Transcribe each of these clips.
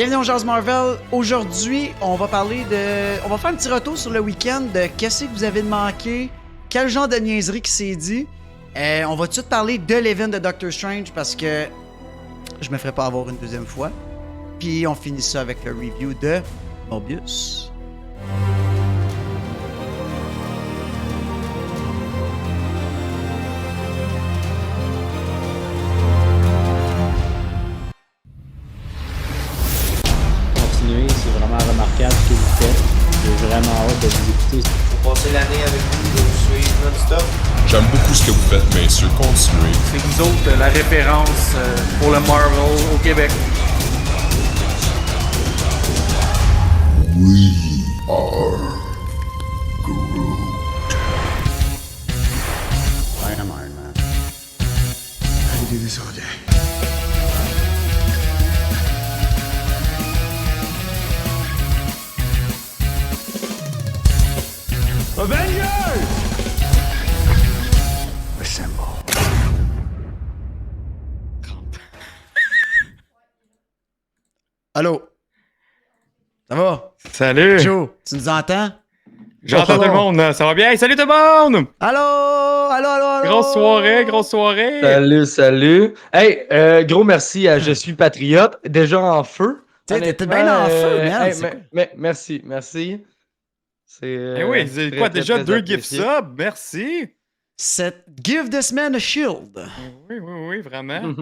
Bienvenue au Jazz Marvel. Aujourd'hui, on va parler de... On va faire un petit retour sur le week-end de qu'est-ce que vous avez manqué, quel genre de niaiserie qui s'est dit. On va tout de suite parler de l'event de Doctor Strange parce que je me ferai pas avoir une deuxième fois. Puis on finit ça avec le review de Morbius. C'est vraiment remarquable ce que vous faites. J'ai vraiment hâte de vous écouter. Pour passer l'année avec vous, de vous suivre non-stop. J'aime beaucoup ce que vous faites, messieurs. Continuez. C'est nous autres la référence pour le Marvel au Québec. We are Groot. I am Iron Man. I can do this all day. Avengers! Assemble. Allô? Ça va? Salut! Joe, tu nous entends? J'entends tout le monde, ça va bien? Hey, salut tout le monde! Allô? Grosse soirée! Salut. Hey, gros merci à Je suis patriote, déjà en feu. T'es bien en feu, man. hey, C'est merci. C'est. Eh oui, c'est quoi, très, déjà très 2 gift apprécié. subs, merci! Give this man a shield. Oui, vraiment.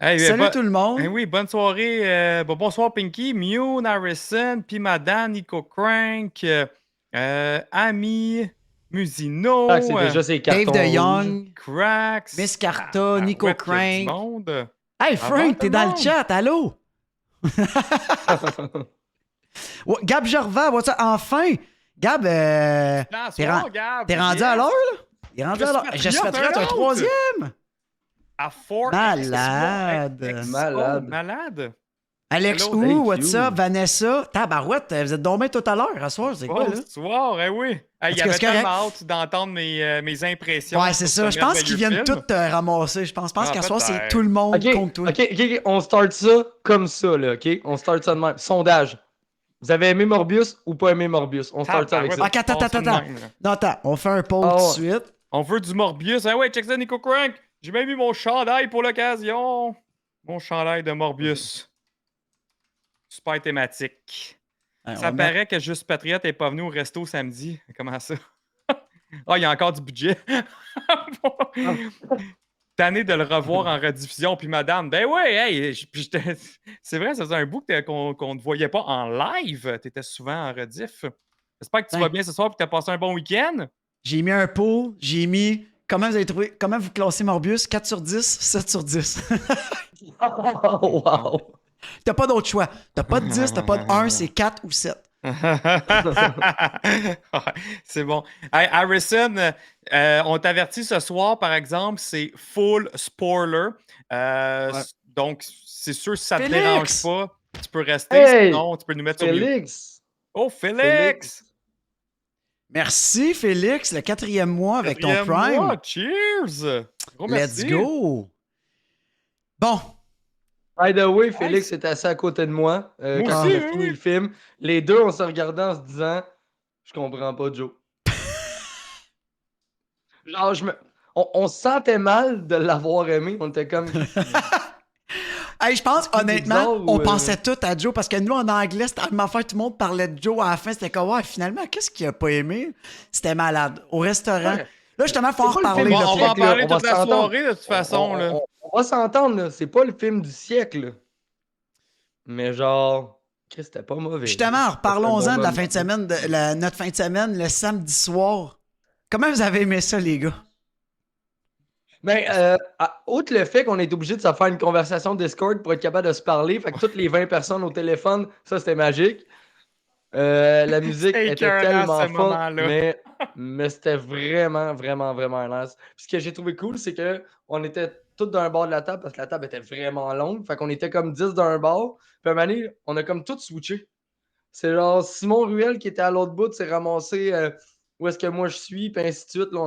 Hey, Salut tout le monde. Eh oui, bonne soirée. Bonsoir Pinky, Mew, Harrison, puis Madame, Nico Crank, Ami, Musino, Ah, c'est déjà ces cartons Dave rouges. DeYoung, Cracks, Miss Carta, Nico ouais, qu'il y a du Crank. monde. Hey Ça Frank, va, t'es tout dans le le monde? chat, allô? Ouais, Gab Gervais, what's up? Enfin! Gab, Gab, t'es rendu à l'heure, là? Il est rendu à l'heure. Je suis patriote, un autre. troisième! À Fort Malade. Malade. Alex Hello, Ou, thank what's you. up? Vanessa, tabarouette, vous êtes dormés tout à l'heure, à soir, c'est quoi, là? Bonsoir, eh oui. Hey, il y Est-ce que avait c'est correct? tellement hâte d'entendre mes impressions. Ouais, c'est sur ça. ce Je pense qu'ils merveilleux viennent film. tous te ramasser. Je pense qu'à soir, c'est peut-être. tout le monde Ok, contre toi. ok, on start ça comme ça, là, ok? On start ça de même. Sondage. Vous avez aimé Morbius ou pas aimé Morbius? On start ça avec ça. Ok, attends. Non, attends, on fait un poll Ah, tout de ouais. suite. On veut du Morbius. Ah ouais, check ça, Nico Crank. J'ai même mis mon chandail pour l'occasion. Mon chandail de Morbius. Super thématique. Ouais, Ça on paraît que Juste Patriote n'est pas venu au resto samedi. Comment ça? Ah, il y a encore du budget. Tanné de le revoir en rediffusion. Puis madame, ben ouais, hey, c'est vrai, ça faisait un bout qu'on ne te voyait pas en live. Tu étais souvent en rediff. J'espère que tu Ouais. vas bien ce soir et que tu as passé un bon week-end. J'ai mis un poll, j'ai mis comment vous avez trouvé, comment vous classez Morbius? 4 sur 10, 7 sur 10. Oh, wow. T'as pas d'autre choix. T'as pas de 10, t'as pas de 1, c'est 4 ou 7. Ouais, c'est bon. Hey, Harrison, on t'avertit ce soir, par exemple, c'est full spoiler. Ouais. Donc, c'est sûr, si ça te Félix! dérange pas, tu peux rester. Hey! Sinon, tu peux nous mettre sur mute. Félix! Oh, Félix! Merci Félix, le 4e mois avec ton Quatrième Prime. mois, cheers! Gros Let's merci. go! Bon, By the way, Félix est assis à côté de moi Moi quand aussi, on a fini oui. le film. Les deux, on se regardait en se disant je comprends pas, Joe. Genre, on se sentait mal de l'avoir aimé. On était comme. hey, je pense, honnêtement, bizarre, on ou, pensait tout à Joe parce que nous, en anglais, c'était tellement fait, tout le monde parlait de Joe à la fin. C'était comme, ouais, finalement, qu'est-ce qu'il a pas aimé? C'était malade. Au restaurant. Ouais. Là, justement, il faut en C'est pas le reparler. film là, On du va en siècle, là. parler On va toute la s'entendre. soirée, de toute façon. Là. On va s'entendre, là. C'est pas le film du siècle. Là. Mais genre, Chris, c'était pas mauvais. Justement, là. reparlons-en C'était un de bon la moment. fin de semaine, notre fin de semaine, le samedi soir. Comment vous avez aimé ça, les gars? Ben, outre le fait qu'on est obligé de se faire une conversation Discord pour être capable de se parler, fait que toutes les 20 personnes au téléphone, ça c'était magique. La musique C'est était écœurant, tellement ce forte, moment-là. mais c'était vraiment nice. Puis ce que j'ai trouvé cool, c'est que on était tous d'un bord de la table parce que la table était vraiment longue. Fait qu'on était comme 10 d'un bord. Puis à un moment donné, on a comme tout switché. C'est genre Simon Ruel qui était à l'autre bout, s'est ramassé où est-ce que moi je suis, puis ainsi de suite. Là,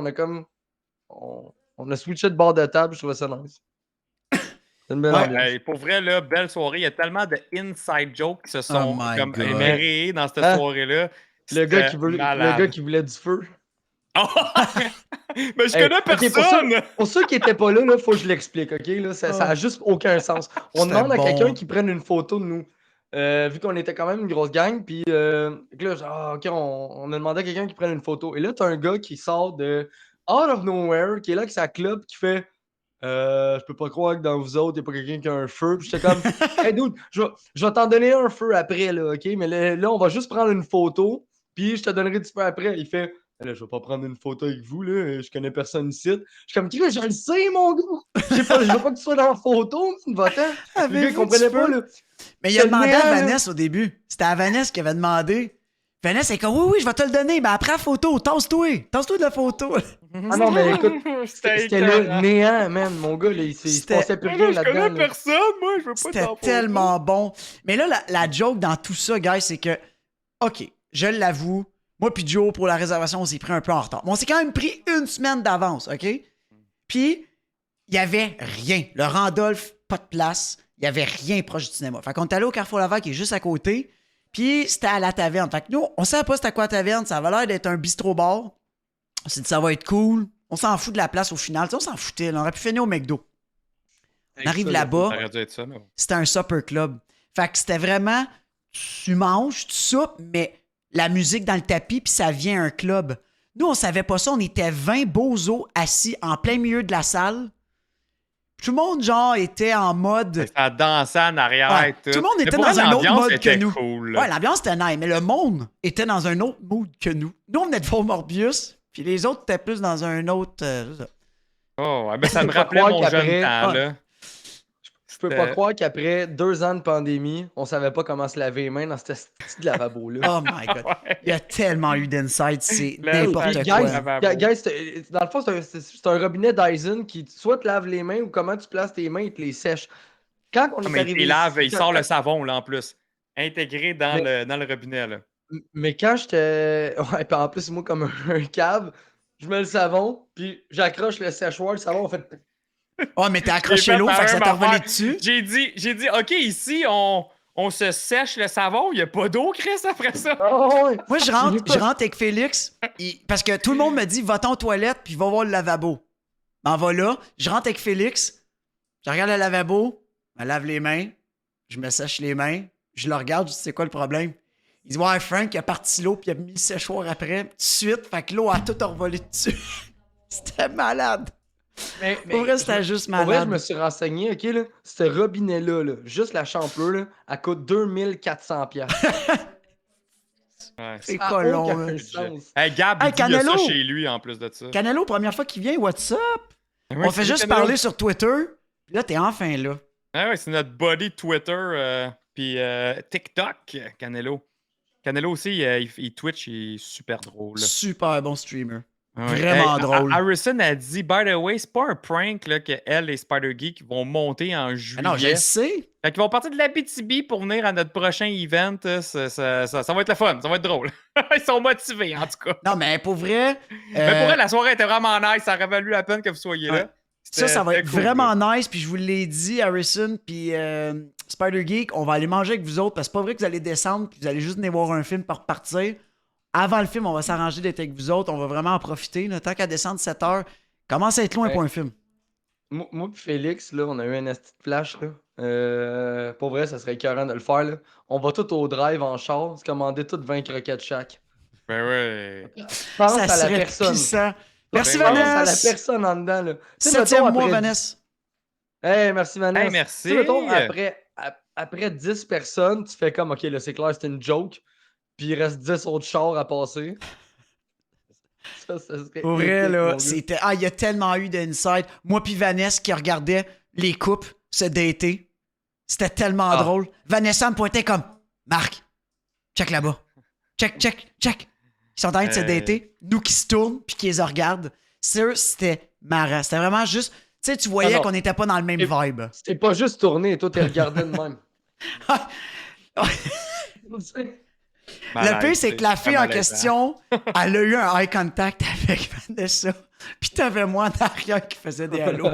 on a switché de bord de table, je trouvais ça nice. C'est une belle Ouais, ambiance. Pour vrai, là, belle soirée. Il y a tellement de inside jokes qui se Oh sont my comme God. créés dans cette Hein? soirée-là. Le gars, C'était le gars malade. qui voulait du feu. Mais je Hey, connais ok, personne! pour ceux qui n'étaient pas là, il faut que je l'explique, OK? Là, ça a juste aucun sens. On C'était demande à bon. quelqu'un qui prenne une photo de nous. Vu qu'on était quand même une grosse gang, puis là, genre, OK, on a demandé à quelqu'un qui prenne une photo. Et là, t'as un gars qui sort de out of nowhere, qui est là avec sa clope, qui fait je peux pas croire que dans vous autres, il n'y a pas quelqu'un qui a un feu. Puis j'étais comme hey dude, je vais t'en donner un feu après, là, OK? Mais là, on va juste prendre une photo, puis je te donnerai du feu après. Il fait là, je vais pas prendre une photo avec vous, là, je connais personne ici. Je suis comme, je le sais, mon gars! Je veux pas que tu sois dans la photo, va-t'en! Le gars, il Avez-vous comprenait du pas, feu? là. Mais il a C'est demandé le à néant, là. Vanessa au début. C'était à Vanessa qui avait demandé. Vanessa est comme, oui, je vais te le donner. Mais après la photo, tasse-toi. Tasse-toi de la photo. Ah non, mais écoute, c'était le écœurant. néant, man. Mon gars, là, il se C'était- passait plus Ah rien non, je connais là-dedans. là. personne, moi, je veux pas C'était t'en tellement bon. Mais là, la joke dans tout ça, guys, c'est que, OK, je l'avoue, moi puis Joe, pour la réservation, on s'est pris un peu en retard. Mais on s'est quand même pris une semaine d'avance, OK? Puis, il y avait rien. Le Randolph, pas de place. Il y avait rien proche du cinéma. Fait qu'on est allé au Carrefour Laval, qui est juste à côté. Puis, c'était à la taverne. Fait que nous, on savait pas c'était à quoi la taverne. Ça avait l'air d'être un bistrot-bar. On s'est dit, ça va être cool. On s'en fout de la place au final. Tu sais, on s'en foutait. Là. On aurait pu finir au McDo. On arrive là-bas. Ça aurait dû être ça, mais bon. C'était un supper club. Fait que c'était vraiment, tu manges, tu soupes, mais la musique dans le tapis, puis ça vient un club. Nous, on savait pas ça. On était 20 bozos assis en plein milieu de la salle. Tout le monde, genre, était en mode... Ça dansait en arrière. Ouais, tout le monde Mais était pour dans vrai, un autre l'ambiance mode que était nous. cool. Ouais, l'ambiance était nice, mais le monde était dans un autre mood que nous. Nous, on venait de Fort Morbius, puis les autres étaient plus dans un autre... c'est ça. Oh, ouais, ben ça Je me peux pas rappelait croire mon qu'après- jeune temps, Ouais. là. Je peux pas croire qu'après 2 ans de pandémie, on savait pas comment se laver les mains dans ce petit lavabo-là. Oh my God. Ouais. Il y a tellement eu d'insights, c'est Le- n'importe Puis, quoi. guys, dans le fond, c'est un robinet Dyson qui soit te lave les mains ou comment tu places tes mains, il te les sèche. Quand on Ah, est mais arrivé il lave, ici, il sort le savon, là, en plus. Intégré dans, dans le robinet, là. Mais quand j'étais. Ouais, puis en plus, moi, comme un cave, je mets le savon, puis j'accroche le séchoir, le savon, on fait. Oh, mais t'es accroché J'ai fait l'eau, la fait que ça même t'a revolé affaire. dessus. J'ai dit, OK, ici, on se sèche le savon. Il n'y a pas d'eau, Chris, après ça. Oh, ouais. Moi, je rentre avec Félix, parce que tout le monde me dit, va-t'en aux toilettes, puis va voir le lavabo. M'en va là, je rentre avec Félix, je regarde le lavabo, je me lave les mains, je me sèche les mains, je le regarde, je dis, c'est quoi le problème? Il dit, ouais, Frank, il a parti l'eau, puis il a mis le séchoir après, tout de suite, fait que l'eau a tout revolé dessus. C'était malade. Mais, Pour vrai, c'était juste Pour vrai, je malade. me suis renseigné, ok, là, ce robinet-là, là, juste la champleur, là, elle coûte 2400$. Ouais, C'est Ça a colon, aucun là. sens. Hey, Gab, Hey, il dit, il y a ça Canelo! chez lui, en plus de ça. Canelo, première fois qu'il vient, what's up? Ah ouais, On fait c'est juste Canelo. parler sur Twitter, puis là, t'es enfin là. Ah ouais, c'est notre buddy Twitter, puis TikTok, Canelo. Canelo aussi, il Twitch, il est super drôle. Super bon streamer. Ouais. Vraiment Hey, drôle. Harrison a dit, by the way, c'est pas un prank là, que elle et Spider Geek vont monter en Ah juillet. non, je le sais. Fait qu'ils vont partir de l'Abitibi pour venir à notre prochain event. Ça va être le fun, ça va être drôle. Ils sont motivés, en tout cas. Non, mais pour vrai. Mais pour elle, la soirée était vraiment nice. Ça aurait valu la peine que vous soyez Ouais. là. Ça va C'était être cool, vraiment là. nice. Puis je vous l'ai dit, Harrison, puis Spider Geek, on va aller manger avec vous autres parce que c'est pas vrai que vous allez descendre puis vous allez juste venir voir un film pour repartir. Avant le film, on va s'arranger d'être avec vous autres. On va vraiment en profiter. Là. Tant qu'à descendre 7 heures, commence à être loin Ouais. pour un film. Moi et Félix, là, on a eu un esti de flash. Là. Pour vrai, ça serait écœurant de le faire. Là. On va tout au drive en char, se commander toutes 20 croquettes chaque. Ben ouais. Pense Ça à la serait personne. puissant. Merci, Ben, Pense à la Vanessa. personne en dedans. Là. Tu sais, mettons, 7e mois, après- Vanessa. Hey, merci Vanessa. Hey, merci. Tu sais, mettons, après 10 personnes, tu fais comme, OK, là, c'est clair, c'est une joke. Puis il reste 10 autres chars à passer. Ça serait Pour vrai, épique, mon là, gars. c'était. Ah, il y a tellement eu d'insight. Moi puis Vanessa qui regardait les couples se dater. C'était tellement Ah. drôle. Vanessa me pointait comme Marc, check là-bas. Check, check, check. Ils sont en train de se dater. Nous qui se tournent puis qui les regardent. C'était marrant. C'était vraiment juste. Tu sais, tu voyais Ah non. qu'on n'était pas dans le même Et- vibe. C'était pas juste tourné, toi, t'es regardé de même. Le pire, c'est que la fille en question, elle a eu un eye contact avec Vanessa. Puis t'avais moi en arrière qui faisait des halos.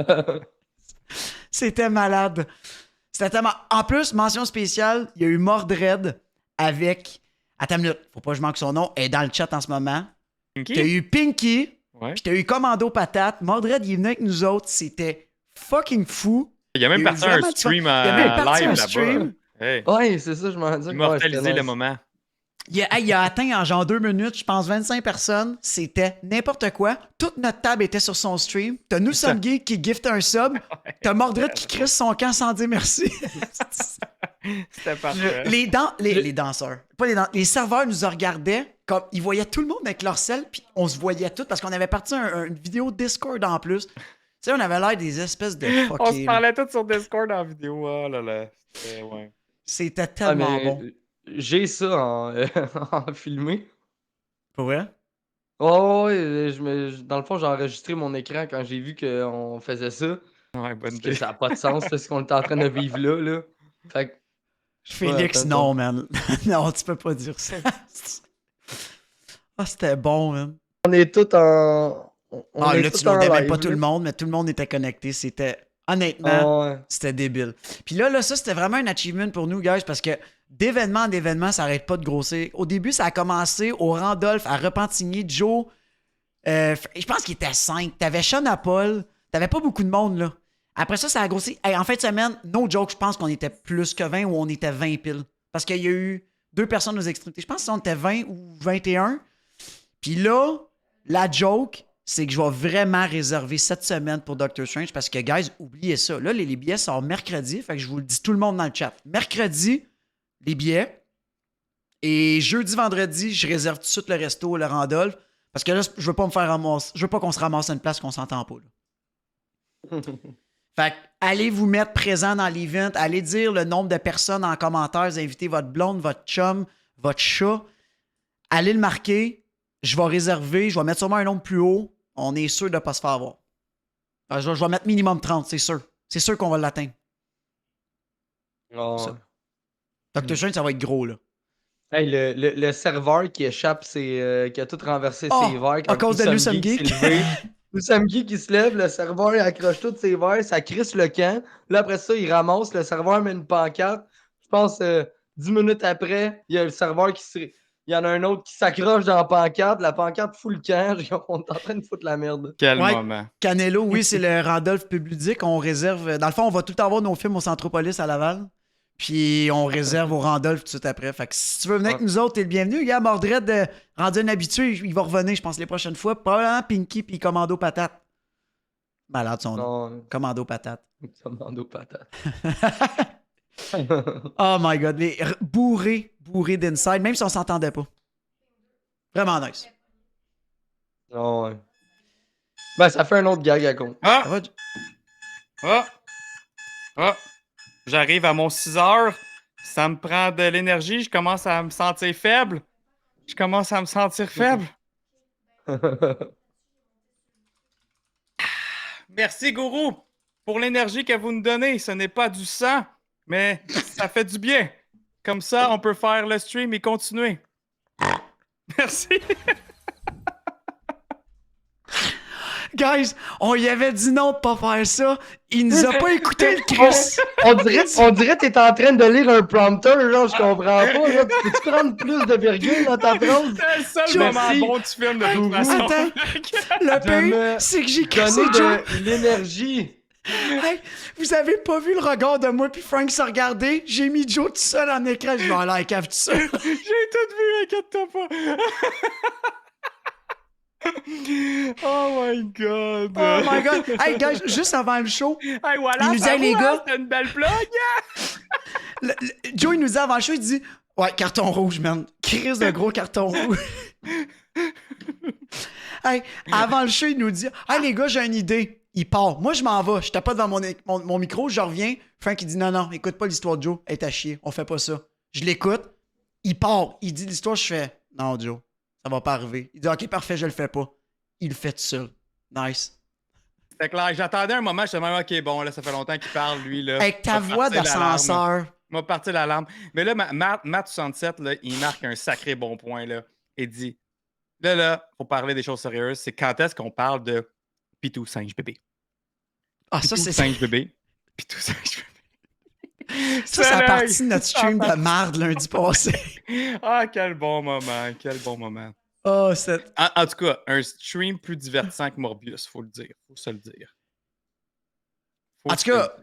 C'était malade. C'était tellement... En plus, mention spéciale, il y a eu Mordred avec... Attends une minute, faut pas que je manque son nom. Elle est dans le chat en ce moment. Pinky? T'as eu Pinky, Ouais. puis t'as eu Commando Patate. Mordred, il est venu avec nous autres. C'était fucking fou. Il y a même Il y a eu parti un vraiment du stream fun. Il y a même parti live un là-bas. stream. Hey. Ouais, c'est ça, je m'en dis. Immortaliser le moment. Il a atteint en genre 2 minutes, je pense 25 personnes. C'était n'importe quoi. Toute notre table était sur son stream. T'as Nous sommes gays qui gift un sub. T'as Mordred qui crisse son camp sans dire merci. C'était parfait. Les danseurs. Pas les danseurs. Les serveurs nous regardaient comme ils voyaient tout le monde avec leur sel, puis on se voyait tout parce qu'on avait parti une vidéo Discord en plus. Tu sais, on avait l'air des espèces de On se fuckés. là. parlait tous sur Discord en vidéo. Oh là là. C'était, ouais. C'était Ah, tellement mais bon. j'ai ça en, en filmé. Pour vrai? Oh, ouais, dans le fond, j'ai enregistré mon écran quand j'ai vu qu'on faisait ça. Ouais, bonne Parce que idée. ça n'a pas de sens, là, ce qu'on était en train de vivre là. Fait que, Félix, attends, non, man. Non, tu peux pas dire ça. Ah, c'était bon, man. on est tous en. On Ah, est là, tous tu en n'audais même live, pas tout là. le monde, mais tout le monde était connecté. C'était, honnêtement, Ah, ouais. c'était débile. Puis là, ça, c'était vraiment un achievement pour nous, guys, parce que d'événement en événement, ça arrête pas de grossir. Au début, ça a commencé au Randolph, à Repentigny, Joe. Je pense qu'il était 5. T'avais Sean à Paul. T'avais pas beaucoup de monde, là. Après ça, ça a grossi. Hey, en fin de semaine, no joke, je pense qu'on était plus que 20 ou on était 20 piles. Parce qu'il y a eu 2 personnes aux extrémités. Je pense qu'on était 20 ou 21. Puis là, la joke, c'est que je vais vraiment réserver cette semaine pour Doctor Strange parce que, guys, oubliez ça. Là, les billets sortent mercredi. Fait que je vous le dis tout le monde dans le chat. Mercredi, les billets. Et jeudi, vendredi, je réserve tout de suite le resto, le Randolph. Parce que là, je veux pas me faire ramasser. Je veux pas qu'on se ramasse à une place qu'on s'entend pas. Là. Fait que allez vous mettre présent dans l'event. Allez dire le nombre de personnes en commentaire. Invitez votre blonde, votre chum, votre chat. Allez le marquer. Je vais réserver. Je vais mettre sûrement un nombre plus haut. On est sûr de ne pas se faire avoir. Je vais mettre minimum 30, c'est sûr. C'est sûr qu'on va l'atteindre. Ah, Ça. ouais. Dr. Strange, ça va être gros, là. Hey, le serveur qui échappe, qui a tout renversé Oh, ses verres. à cause de Nous sommes geeks. Nous sommes geeks qui se lève, le serveur il accroche tous ses verres, ça crisse le camp. Là, après ça, il ramasse, le serveur met une pancarte. Je pense 10 minutes après, il y a le serveur il y en a un autre qui s'accroche dans la pancarte fout le camp. On est en train de foutre la merde. Quel Ouais. moment. Canelo, oui, c'est le Randolph Public. On réserve. Dans le fond, on va tout le temps voir nos films au Centropolis à Laval. Puis on réserve au Randolph tout de suite après. Fait que si tu veux venir avec nous autres, t'es le bienvenu. Gars, Mordred, rendu un habitué, il va revenir, je pense, les prochaines fois. Probablement Pinky puis Commando Patate. Malade son nom. Non, Commando Patate. Commando patate. Oh my god, les bourrés d'inside, même si on s'entendait pas. Vraiment nice. Non, ouais. Ben, ça fait un autre gag à con. Ah! Ça va, Ah! Ah! J'arrive à mon 6 heures. Ça me prend de l'énergie. Je commence à me sentir faible. Merci, Gourou, pour l'énergie que vous nous donnez. Ce n'est pas du sang, mais ça fait du bien. Comme ça, on peut faire le stream et continuer. Merci. Guys, on y avait dit non de pas faire ça. Il nous a pas écouté, le Chris. On dirait que t'es en train de lire un prompteur, genre, je comprends pas. Là. Peux-tu prendre plus de virgule dans ta phrase? C'est le seul Joe, moment merci. bon du film de toute façon. Attends, le De pire, me c'est que j'ai crissé Donner Joe. de l'énergie. Hey, vous avez pas vu le regard de moi puis Frank se regarder? J'ai mis Joe tout seul en écran. Je vais aller à la cave tout seul. J'ai tout vu, inquiète-toi pas. Oh my god. Oh my god. Hey, guys, juste avant le show, Hey, voilà, il nous dit, ça hey, les va, gars. c'était une belle plug. Joe, il nous dit avant le show, il dit ouais, carton rouge, man. Crise de gros carton rouge. Hey, avant le show, il nous dit hey, les gars, j'ai une idée. Il part. Moi, je m'en vais. Je tape pas devant mon micro, je reviens. Frank, il dit non, écoute pas l'histoire de Joe. Elle est à chier. On fait pas ça. Je l'écoute. Il part. Il dit l'histoire, je fais non, Joe, ça va pas arriver. Il dit ok, parfait, je le fais pas. Il le fait tout seul. Nice. C'était clair, j'attendais un moment, je me disais, ok, bon, là, ça fait longtemps qu'il parle, lui. Là. Avec ta voix d'ascenseur. M'a parti l'alarme. Mais là, Matt67, là, il marque un sacré bon point. Là. Il dit là, faut parler des choses sérieuses. C'est quand est-ce qu'on parle de Pitou singe bébé? Ah, Pitou ça, c'est singe bébé. Puis tout ça, Ça, c'est la partie de notre stream de marde lundi passé. Ah, quel bon moment, quel bon moment. Oh, c'est... En tout cas, un stream plus divertissant que Morbius, faut le dire. Faut se le dire. En tout cas,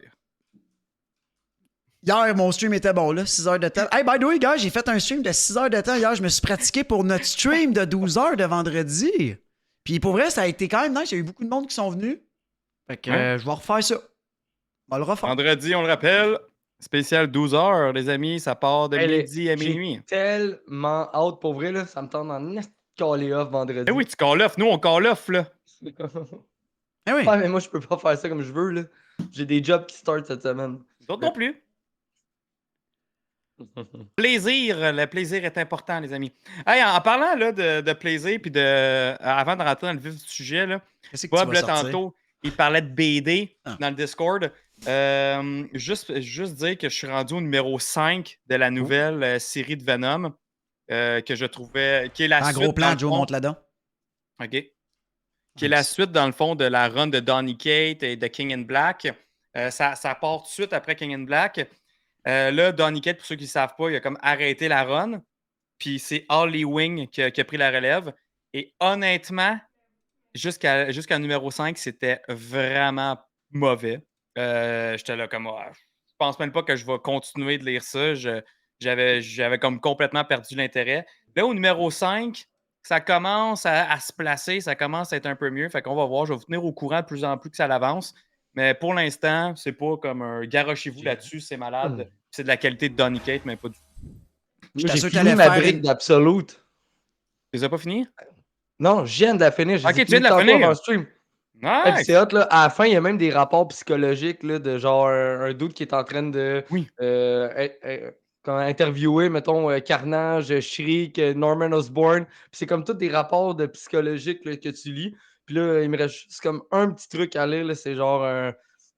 hier, mon stream était bon, là, 6 heures de temps. Hey, by the way, gars, j'ai fait un stream de 6 heures de temps hier. Je me suis pratiqué pour notre stream de 12 heures de vendredi. Puis pour vrai, ça a été quand même nice. Il y a eu beaucoup de monde qui sont venus. Fait que je vais refaire ça. On va le refaire. vendredi, on le rappelle, spécial 12 heures, les amis. Ça part de midi à minuit. J'ai tellement hâte pour vrai, là. Ça me tente en caller off vendredi. Eh oui, tu call off. Nous, on call off, là. Eh oui. Ouais, mais moi, je peux pas faire ça comme je veux, là. J'ai des jobs qui startent cette semaine. D'autres non plus. Plaisir, le plaisir est important, les amis. Hey, en parlant là, de plaisir, puis avant de rentrer dans le vif du sujet, là, Qu'est-ce que Bob, tu vas là, sortir? tantôt, il parlait de BD Ah. dans le Discord. Juste dire que je suis rendu au numéro 5 de la nouvelle série de Venom que je trouvais. Qui est la En suite. gros dans plan, le Joe fond- monte là-dedans. OK. Qui est la suite, dans le fond, de la run de Donny Cates et de King in Black. Ça part tout de suite après King in Black. Là, Donny Cates, pour ceux qui ne savent pas, il a comme arrêté la run. Puis c'est Holly Wing qui a pris la relève. Et honnêtement, jusqu'à numéro 5, c'était vraiment mauvais. J'étais là comme, je pense même pas que je vais continuer de lire ça. J'avais comme complètement perdu l'intérêt. Là, au numéro 5, ça commence à se placer, ça commence à être un peu mieux. Fait qu'on va voir, je vais vous tenir au courant de plus en plus que ça l'avance. Mais pour l'instant, c'est pas comme un garochez-vous là-dessus, c'est malade. C'est de la qualité de Donny Cates, mais pas du tout. J'étais Moi, j'ai sûr que fini t'allais ma faire brique une- d'Absolute. Tu les as pas finis? Non, je viens de la finir. Ok, tu viens de la finir. Avant le stream. Hey, puis Nice! c'est hot, là. À la fin, il y a même des rapports psychologiques là, de genre un dude qui est en train de Oui. interviewer, mettons, Carnage, Shriek, Norman Osborn. Puis c'est comme tous des rapports de psychologiques là, que tu lis. Puis là, il me reste juste comme un petit truc à lire. Là, c'est genre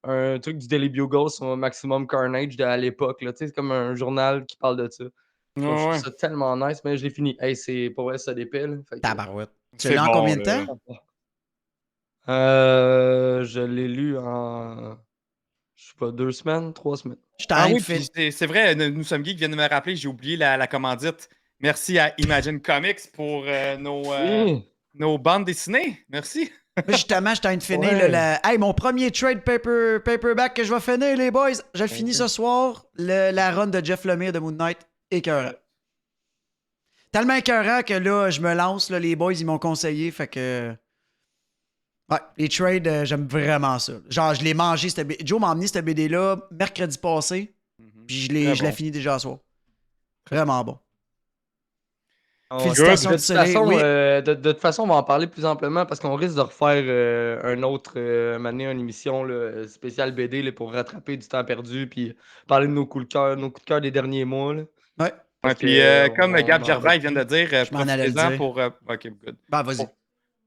un truc du Daily Bugle sur Maximum Carnage à l'époque. Là. Tu sais, c'est comme un journal qui parle de ça. Je trouve ça tellement nice, mais je l'ai fini. Hey, c'est pour vrai, ça dépelle. Tabarouette. Tu C'est l'as en bon, combien de là. temps? Je l'ai lu en, je sais pas, 2 semaines, 3 semaines. Je Ah t'en oui, fait. puis c'est vrai, nous sommes geeks vient de me rappeler, j'ai oublié la commandite. Merci à Imagine Comics pour nos bandes dessinées. Merci. Moi, justement, je t'en de finir. Ouais. Hey, mon premier trade paperback que je vais finir, les boys. Je le finis ce soir. La run de Jeff Lemire de Moon Knight. Écœurant. Tellement écœurant que là, je me lance. Là, les boys, ils m'ont conseillé. Fait que. Ouais, les trades, j'aime vraiment ça. Genre, je l'ai mangé. Joe m'a emmené cette BD-là mercredi passé. Puis je l'ai fini déjà ce soir. Vraiment bon. Félicitations De du toute soleil. façon, Oui. de toute façon, on va en parler plus amplement parce qu'on risque de refaire un autre une émission là, spéciale BD là, pour rattraper du temps perdu puis parler de nos coups de cœur des derniers mois. Là. Ouais. Ouais, Parce puis que, comme on Gab en Gervais a vient de dire, Je m'en allais le profitez-en dire. pour. OK, good. Bah, vas-y.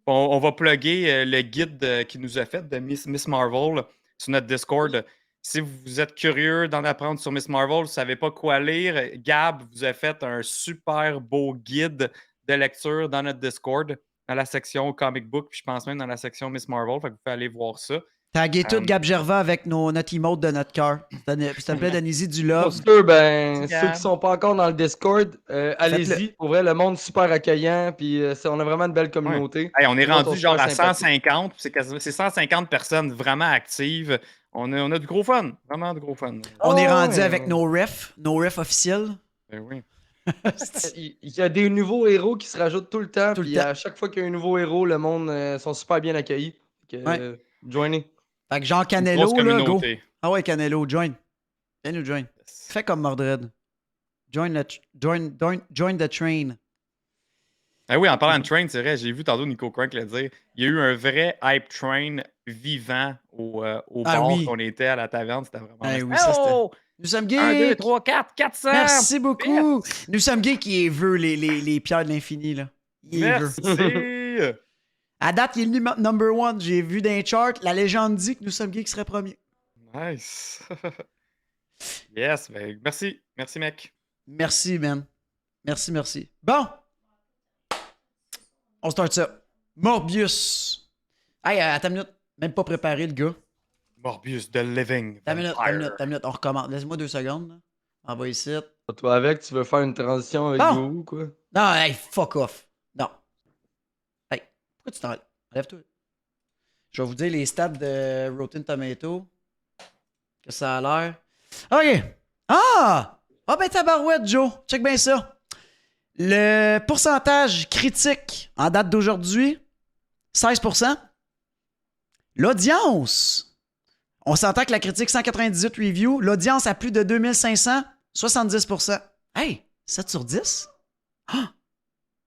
On va plugger le guide qu'il nous a fait de Miss Marvel sur notre Discord. Si vous êtes curieux d'en apprendre sur Miss Marvel, vous ne savez pas quoi lire, Gab vous a fait un super beau guide de lecture dans notre Discord, dans la section comic book, puis je pense même dans la section Miss Marvel. Fait que vous pouvez aller voir ça. Taguez tout Gab Gervais avec notre emote de notre cœur. S'il te plaît, donnez-y du Pour love. ceux, Gab. ceux qui sont pas encore dans le Discord, allez-y. Pour vrai, le monde super accueillant. Puis on a vraiment une belle communauté. Hey, on est Les autres rendu sont genre super à sympathiques. 150. C'est 150 personnes vraiment actives. On a du gros fun. Vraiment du gros fun. On est rendu ouais. avec nos refs officiels. Ben oui. Il y a des nouveaux héros qui se rajoutent tout le temps. Tout le Puis temps. à chaque fois qu'il y a un nouveau héros, le monde sont super bien accueillis. Fait que, Ouais. joignez. Fait que Jean Une Canelo, grosse là, go. communauté. Ah ouais, Canelo, join. Viens nous join. Fais comme Mordred. Join the train. Ah oui, en parlant de train, c'est vrai, j'ai vu tantôt Nico Crank le dire. Il y a eu un vrai hype train vivant au bar oui. qu'on était à la taverne. C'était vraiment. Ah nice. oui, ça, c'était- Oh! Nous sommes 1, 2, geeks. 3, 4, 400! Merci beaucoup. Nous sommes geeks qui veut les pierres de l'infini, là. Il les veut. Merci! À date, il est le number one. J'ai vu dans les charts, la légende dit que nous sommes geeks serait premier. Nice! Yes, ben, merci. Merci, mec. Merci, man. Merci. Bon. On start ça. Morbius. Hey, attends une minute. Même pas préparé, le gars. Morbius, The Living. T'as une minute, t'as une Vampire. minute, t'as une minute. On recommence. Laisse-moi 2 secondes. Là. On va ici. Toi, avec, tu veux faire une transition avec Bon. Go ou quoi? Non, hey, fuck off. Non. Hey, pourquoi tu t'en... Lève-toi. Je vais vous dire les stats de Rotten Tomato. Que ça a l'air. OK. Ah! Ah ben tabarouette, Joe. Check bien ça. Le pourcentage critique en date d'aujourd'hui, 16%. L'audience. On s'entend que la critique 198 reviews. L'audience à plus de 2500, 70%. Hey, 7 sur 10? Ah!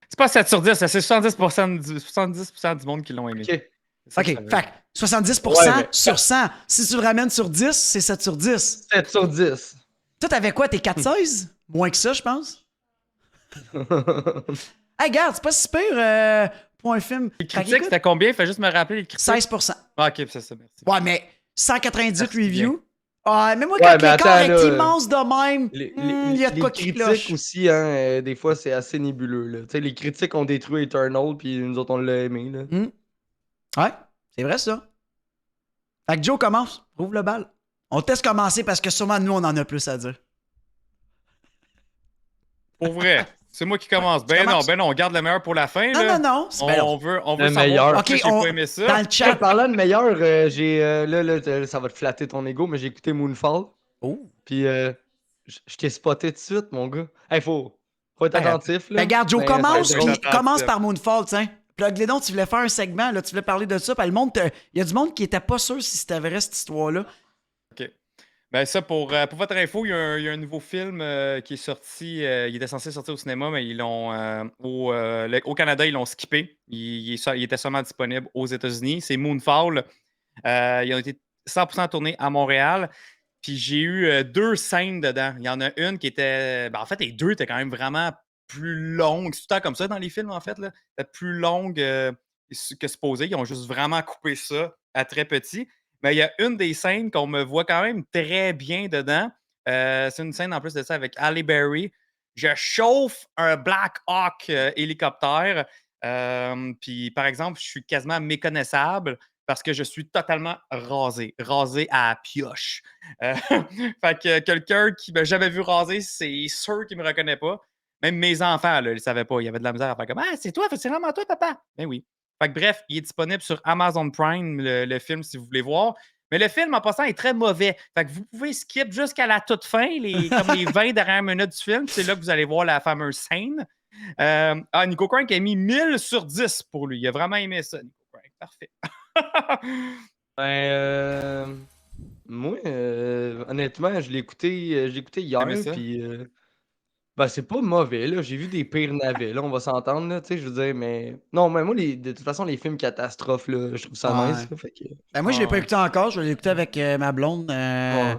C'est pas 7 sur 10, c'est 70% du monde qui l'ont aimé. Ok. C'est ça OK, que ça veut fait que 70% Ouais, mais- sur 100. Si tu le ramènes sur 10, c'est 7 sur 10. 7 sur 10. Toi, t'avais quoi, tes 4-16? Moins que ça, je pense. Hey, regarde, c'est pas si pire pour un film. Les Fait critiques, qu'écoute, c'était combien? Fais juste me rappeler les critiques. 16%. Ah, ok, c'est ça, merci. Ouais, mais 198 Merci reviews. Ah, mais moi, Ouais, quand mais l'écart attends, est là, immense de même, Les, il y a de les quoi qui critiques cloche. aussi, hein, des fois, c'est assez nébuleux. Là. Tu sais, les critiques ont détruit Eternal, puis nous autres, on l'a aimé. Là. Ouais, c'est vrai ça. Fait que Joe commence. Ouvre le bal. On teste commencer parce que sûrement nous, on en a plus à dire. Pour vrai, c'est moi qui commence. Ben commences. non, on garde le meilleur pour la fin. Non, là. non, non. c'est- ben non. On veut Le savoir meilleur. pourquoi Ok, j'ai on- pas aimé ça. Dans le chat. Parlant de meilleur, j'ai là, ça va te flatter ton ego, mais j'ai écouté Moonfall. Oh. Puis je t'ai spoté tout de suite, mon gars. Hey, faut être Ben, attentif. Là. Ben, regarde, Joe, Mais commence, ça va être puis drôle. commence par Moonfall, tiens. Plug les dons, tu voulais faire un segment, là, tu voulais parler de ça, puis le monde, il y a du monde qui était pas sûr si c'était vrai, cette histoire-là. Ben ça, pour votre info, il y a un nouveau film qui est sorti. Il était censé sortir au cinéma, mais ils l'ont au Canada, ils l'ont skippé. Il était seulement disponible aux États-Unis. C'est Moonfall. Ils ont été 100% tournés à Montréal. Puis j'ai eu 2 scènes dedans. Il y en a une qui était. Ben, en fait, les deux étaient quand même vraiment plus longues. C'est tout le temps comme ça dans les films, en fait. Là. C'était plus longue que supposé. Ils ont juste vraiment coupé ça à très petit. Mais il y a une des scènes qu'on me voit quand même très bien dedans. C'est une scène en plus de ça avec Halle Berry. Je chauffe un Black Hawk hélicoptère. Puis, par exemple, je suis quasiment méconnaissable parce que je suis totalement rasé à la pioche. Fait que quelqu'un qui m'a jamais vu raser, c'est sûr qu'il me reconnaît pas. Même mes enfants, là, ils ne savaient pas. Il y avait de la misère à faire comme Ah, c'est toi, c'est vraiment toi, papa. Ben oui. Fait que bref, il est disponible sur Amazon Prime, le film, si vous voulez voir. Mais le film, en passant, est très mauvais. Fait que vous pouvez skip jusqu'à la toute fin, comme les 20 dernières minutes du film. C'est là que vous allez voir la fameuse scène. Nico Crank a mis 1000 sur 10 pour lui. Il a vraiment aimé ça, Nico Crank. Parfait. Ben, moi, honnêtement, je l'ai écouté hier, T'aimais ça? puis ben, c'est pas mauvais, là. J'ai vu des pires navets, là, on va s'entendre, là, tu sais, je veux dire, mais... Non, mais moi, de toute façon, les films catastrophes, là, je trouve ça Ouais. nice, là, fait que... Ben, moi, je l'ai pas Ouais. écouté encore, je l'ai écouté avec ma blonde. Ouais.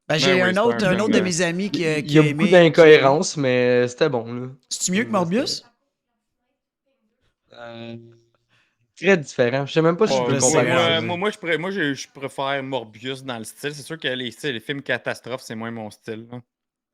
Ben, j'ai Ben oui, un c'est autre, pas un un film autre de de- mes amis qui, Il qui y a a beaucoup aimé. d'incohérences, mais c'était bon, là. C'est-tu mieux que Morbius? Très différent. Je sais même pas si je Ouais, peux je sais, comparer. ouais. Je préfère Morbius dans le style. C'est sûr que les films catastrophes, c'est moins mon style. Là.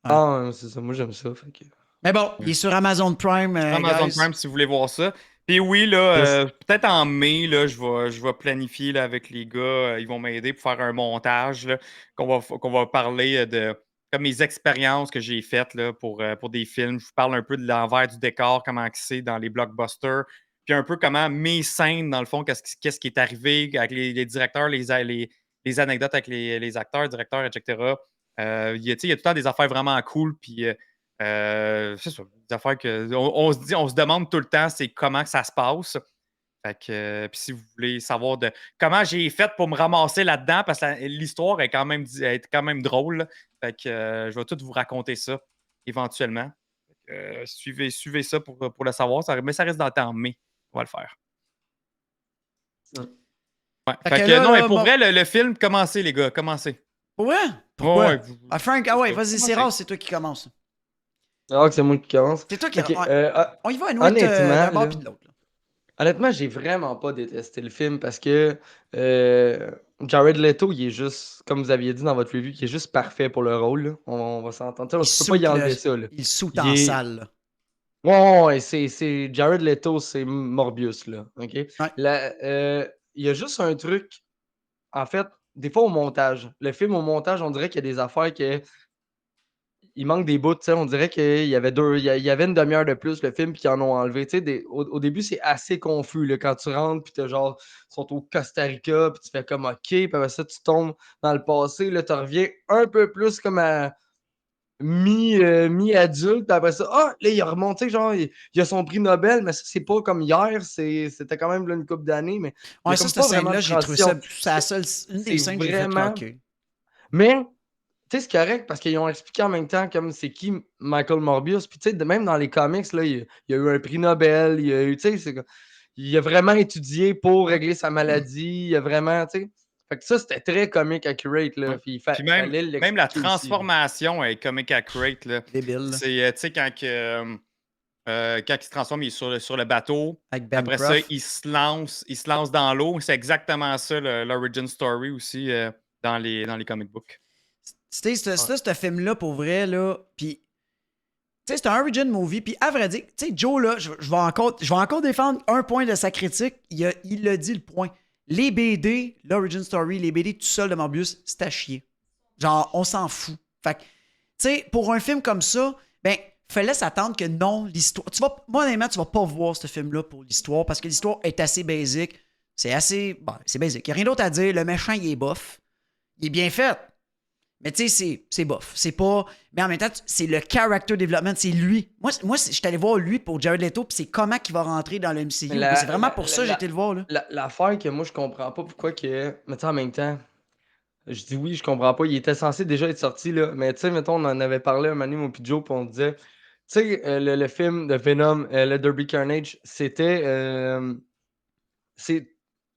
Ah, ouais, c'est ça, moi j'aime ça, fait que... Mais bon, il est sur Amazon Prime, Amazon guys. Prime, si vous voulez voir ça. Puis oui, là, Yes. peut-être en mai, là, je vais planifier là, avec les gars. Ils vont m'aider pour faire un montage là, qu'on va parler de comme mes expériences que j'ai faites là, pour des films. Je vous parle un peu de l'envers du décor, comment que c'est dans les blockbusters. Puis un peu comment mes scènes, dans le fond, qu'est-ce qui est arrivé avec les directeurs, les anecdotes avec les acteurs, directeurs, etc. Il y a tout le temps des affaires vraiment cool. Puis c'est ça, des affaires que on se demande tout le temps, c'est comment que ça se passe. Fait que, puis si vous voulez savoir de comment j'ai fait pour me ramasser là-dedans, parce que l'histoire est quand même drôle. Là. Fait que je vais tout vous raconter ça éventuellement. Fait que, suivez ça pour le savoir. Mais ça reste dans le temps en mai. On va le faire. Ouais. Fait que là, non, mais là, pour bon- vrai, le film, commencez, les gars, commencez. Pour vrai? Pourquoi? Ouais, ouais. Ah, Frank, ah ouais, vas-y, Commencez. c'est rare, c'est toi qui commence. Ah, que c'est moi qui commence. C'est toi qui. Ok, Ouais. On y va, nous, honnêtement, d'un bord là, puis de l'autre. là. honnêtement, j'ai vraiment pas détesté le film parce que Jared Leto, il est juste, comme vous aviez dit dans votre review, il est juste parfait pour le rôle. Là. On va s'entendre. Tu sais, Tu peux pas y enlever ça. Là. Il soute Il en est- salle. là. Ouais, c'est Jared Leto, c'est Morbius, là. OK? Ouais. Il y a juste un truc. En fait, des fois au montage. Le film au montage, on dirait qu'il y a des affaires que. Il manque des bouts, tu sais. On dirait qu'il y avait il y avait une demi-heure de plus le film, puis qu'ils en ont enlevé. Tu sais, au début, c'est assez confus là, quand tu rentres, puis t'as genre, ils sont au Costa Rica, puis tu fais comme OK, puis après ça, tu tombes dans le passé, là, tu reviens un peu plus comme à mi-adulte, puis après ça, là, il a remonté, genre, il a son prix Nobel, mais ça, c'est pas comme hier, c'était quand même là, une couple d'années, mais il y Ouais, a ça, comme cette pas vraiment scène-là, de j'ai trouvé transition. ça. C'est la seule, une des C'est scènes que j'ai fait vraiment. OK. Mais, tu sais, c'est correct parce qu'ils ont expliqué en même temps comme c'est qui Michael Morbius. Puis, tu sais, même dans les comics, là, il y a eu un prix Nobel. Il y a eu, tu sais, il a vraiment étudié pour régler sa maladie. Il a vraiment, tu sais. Fait que ça, c'était très comic accurate, là. Ouais. Puis, il Puis même, fallait même la l'expliquer aussi, là. transformation est comic accurate. Là. Débile. C'est, tu sais, quand il se transforme, il est sur le bateau. Avec Ben Après ça, Croft. il se lance dans l'eau. C'est exactement ça, l'origin story aussi, dans les comic books. C'était ce film-là, pour vrai, là. Puis, tu sais, c'est un origin movie. Puis, à vrai dire, tu sais, Joe, là, je vais encore défendre un point de sa critique. Il a dit le point. Les BD, l'origin story, les BD tout seul de Morbius, c'est à chier. Genre, on s'en fout. Fait que, tu sais, pour un film comme ça, ben, fallait s'attendre que non, l'histoire. Moi, honnêtement, tu vas pas voir ce film-là pour l'histoire parce que l'histoire est assez basique. C'est assez. Bon, c'est basique. Il n'y a rien d'autre à dire. Le méchant, il est bof. Il est bien fait. Mais tu sais, c'est bof. C'est pas. Mais en même temps, c'est le character development. C'est lui. Moi je suis allé voir lui pour Jared Leto, puis c'est comment qu'il va rentrer dans le MCU. C'est vraiment pour ça que j'ai été le voir, là. L'affaire que moi, je comprends pas pourquoi que. Mais tu sais, en même temps. Je dis oui, je comprends pas. Il était censé déjà être sorti, là. Mais tu sais, mettons, on en avait parlé un moment donné, mon puis Joe, puis on disait. Tu sais, le film de Venom, le Derby Carnage, c'est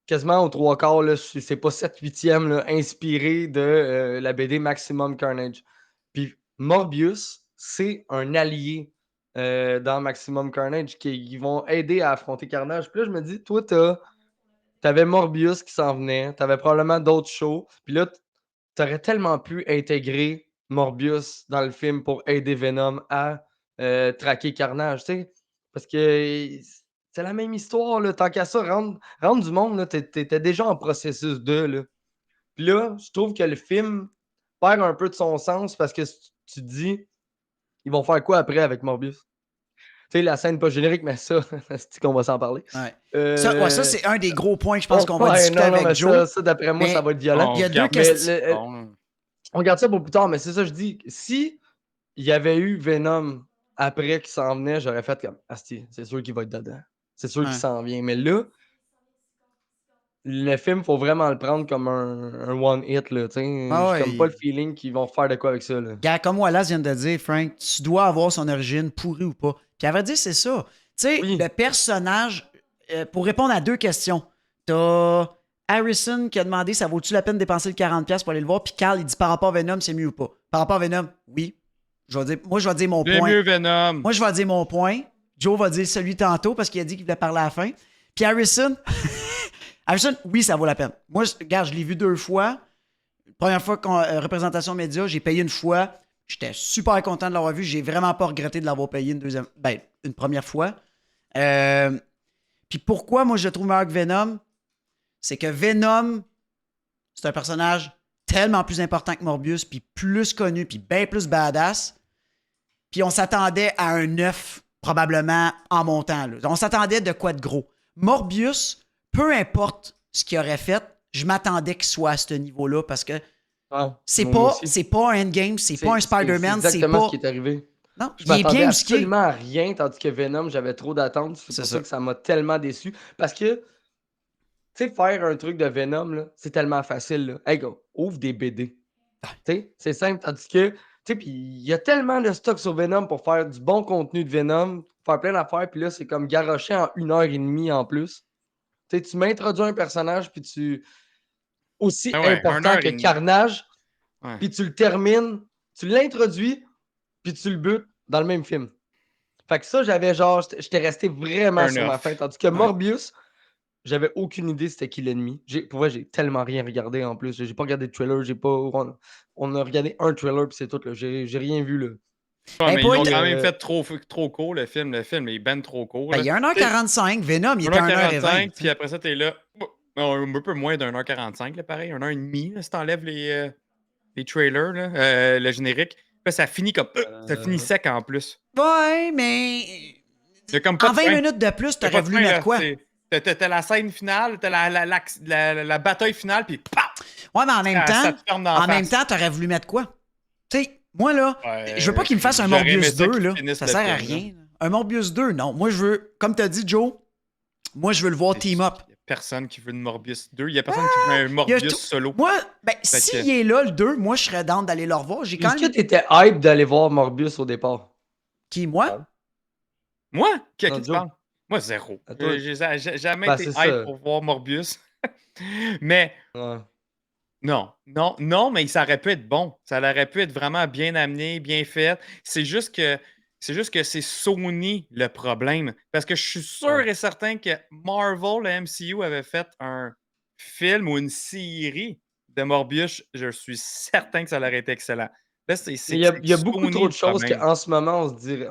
quasiment aux trois quarts, là, c'est pas 7/8e, là, inspiré de la BD Maximum Carnage. Puis Morbius, c'est un allié dans Maximum Carnage qui vont aider à affronter Carnage. Puis là, je me dis, toi, t'avais Morbius qui s'en venait, t'avais probablement d'autres shows. Puis là, t'aurais tellement pu intégrer Morbius dans le film pour aider Venom à traquer Carnage, tu sais. Parce que c'est la même histoire, là. Tant qu'à ça, rendre du monde, là, t'étais déjà en processus de, là. Puis là, je trouve que le film perd un peu de son sens parce que tu te dis, ils vont faire quoi après avec Morbius? Tu sais, la scène pas générique, mais ça, c'est qu'on va s'en parler. Ouais. Ça, c'est un des gros points que je pense qu'on va discuter non, avec mais Joe. ça, d'après moi, Mais ça va être violent. On il y a deux garde questions. ça bon. On regarde ça pour plus tard, mais c'est ça, je dis. Si il y avait eu Venom après qui s'en venait, j'aurais fait comme Asti, c'est sûr qu'il va être dedans. C'est sûr qu'il s'en vient. Mais là, le film, faut vraiment le prendre comme un one-hit. Là, Ah j'ai comme pas ouais. le feeling qu'ils vont faire de quoi avec ça. Là. Gars, comme Wallace vient de dire, Frank, tu dois avoir son origine, pourrie ou pas. Puis à vrai dire, c'est ça. Tu sais, Oui. le personnage, pour répondre à deux questions, t'as Harrison qui a demandé ça vaut-tu la peine de dépenser le 40$ pour aller le voir, puis Carl, il dit par rapport à Venom, c'est mieux ou pas. Par rapport à Venom, oui. Moi, je vais dire mon Bien point. mieux Venom. Moi, je vais dire mon point. Joe va dire celui tantôt parce qu'il a dit qu'il voulait parler à la fin. Puis Harrison, Harrison, oui, ça vaut la peine. Moi, regarde, je l'ai vu 2 fois. Première fois, représentation média, j'ai payé une fois. J'étais super content de l'avoir vu. J'ai vraiment pas regretté de l'avoir payé une première fois. Puis pourquoi moi je le trouve meilleur que Venom? C'est que Venom, c'est un personnage tellement plus important que Morbius, puis plus connu, puis bien plus badass. Puis on s'attendait à un 9, probablement, en montant. Là. On s'attendait de quoi de gros. Morbius, peu importe ce qu'il aurait fait, je m'attendais qu'il soit à ce niveau-là, parce que c'est pas un Endgame, c'est pas un Spider-Man, c'est c'est exactement pas... ce qui est arrivé. Non, Je il est m'attendais bien où ce qu'il est. absolument à rien, tandis que Venom, j'avais trop d'attentes. C'est pour ça que ça m'a tellement déçu. Parce que, tu sais, faire un truc de Venom, là, c'est tellement facile. Là. Hey, go, ouvre des BD. Tu sais, c'est simple. Tandis que, tu sais, puis il y a tellement de stock sur Venom pour faire du bon contenu de Venom, faire plein d'affaires, puis là, c'est comme garocher en 1h30 en plus. Tu sais, tu m'introduis un personnage, puis tu. Aussi important que Carnage, puis tu le termines, tu l'introduis, puis tu le butes dans le même film. Fait que ça, j'étais resté vraiment sur ma fin. Tandis que Morbius, j'avais aucune idée c'était qui l'ennemi. Pour vrai, j'ai tellement rien regardé en plus. J'ai pas regardé de trailer, on a regardé un trailer, puis c'est tout. Là. J'ai rien vu. Là. Ouais, mais ils ont quand même fait trop court le film. Le film est ben trop court. Ben, il y a 1h45, Venom, il est à 1h20. Puis après ça, t'es là. Non, un peu moins d'1h45, là, pareil. 1h30, là, si t'enlèves les trailers, là, le générique. Là, ça finit comme. Ça finit sec en plus. Ouais, mais. Il y a comme pas En de 20 fin. minutes de plus, Il y a pas t'aurais de voulu fin, mettre là. quoi? T'as la scène finale, t'as la bataille finale, puis paf! Ouais, mais en même Ça temps, te ferme dans la face. t'aurais voulu mettre quoi? Tu sais, moi, là, Ouais, je veux pas qu'il me fasse un j'aurais aimé Morbius ça 2, qu'il là. finisse Ça le sert à film, là. rien. Un Morbius 2, non. Moi, je veux, comme t'as dit, Joe, moi, je veux le voir team up. Il y a personne qui veut une Morbius 2. Il y a personne qui veut un Il y a Morbius tout- solo. Moi, ben, Fait s'il que- est là, le 2, moi, je serais down d'aller le revoir. J'ai quand Est-ce que même. t'étais hype d'aller voir Morbius au départ? Qui, moi? Moi? Qui Non, tu Joe. parles? Moi, zéro. À toi. J'ai jamais Ben, été c'est hype ça. pour voir Morbius. Mais Ouais. non, mais ça aurait pu être bon. Ça aurait pu être vraiment bien amené, bien fait. C'est juste que c'est Sony le problème. Parce que je suis sûr Ouais. et certain que Marvel, le MCU, avait fait un film ou une série de Morbius. Je suis certain que ça aurait été excellent. Là, Mais il y a beaucoup Sony trop de le choses problème. qu'en ce moment, on se dirait.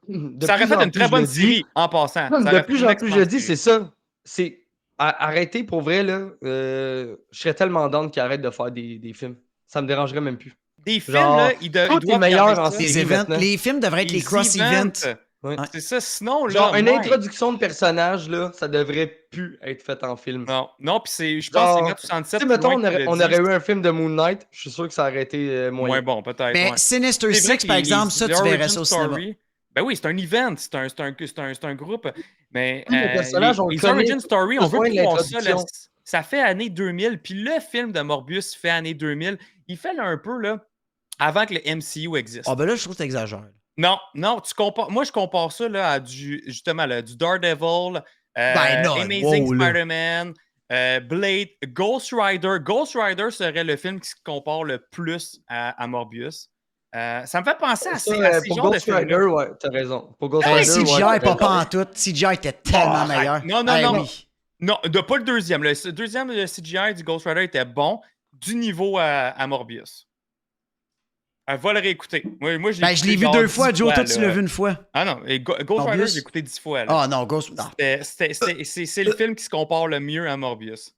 De Ça aurait plus fait en une plus, très je le bonne dis. série en passant. Ça De aurait fait plus une en plus, je le excellente dis, série. c'est ça. C'est arrêter pour vrai, là. Je serais tellement down qu'ils arrêtent de faire des films. Ça me dérangerait même plus. Des films, Genre, là, ils tout est doivent meilleur garder en ça. Les série events, maintenant. les films devraient être les cross-events. Ouais. Ouais. C'est ça. Sinon, là, Genre, une ouais. introduction de personnage, là, ça devrait plus être fait en film. Non, puis je pense que c'est Genre, Matt tu 67 sais, mettons, plus loin qui l'a on dit, aurait eu un film de Moon Knight, je suis sûr que ça aurait été moins moyen. bon, peut-être. Mais Ouais. Sinister C'est vrai Six, que par exemple, ça, tu verrais l'origin ça au cinéma. story, ben oui, c'est un event, c'est un groupe. Mais Le personnage, on le les connaît, origin story, on veut besoin de plus voir ça. Là, l'introduction. ça fait année 2000, puis le film de Morbius fait année 2000. Il fait là, un peu là, avant que le MCU existe. Ah, ben là, je trouve que t'exagères. Non, tu compares. Moi, je compare ça là, à justement là, du Daredevil, Ben non, Amazing wow, là. Spider-Man, Blade, Ghost Rider. Ghost Rider serait le film qui se compare le plus à Morbius. Ça me fait penser à ces Pour genres de Ghost films. Rider, ouais, t'as raison. Pour Ghost Hey, Rider, ouais, CGI, t'as pas raison. en tout. CGI était tellement arrête. meilleur. Non, Hey, non. oui. Non, pas le deuxième. Le deuxième, le CGI du Ghost Rider était bon, du niveau à Morbius. Va le réécouter. Moi, je l'ai Ben, je l'ai vu écouté 2 genre fois. 10 Joe, toi, là. tu l'as vu une fois. Ah non, et Ghost Rider, Morbius? je l'ai écouté 10 fois. Là. Ah non, Ghost. Non. C'est le film qui se compare le mieux à Morbius.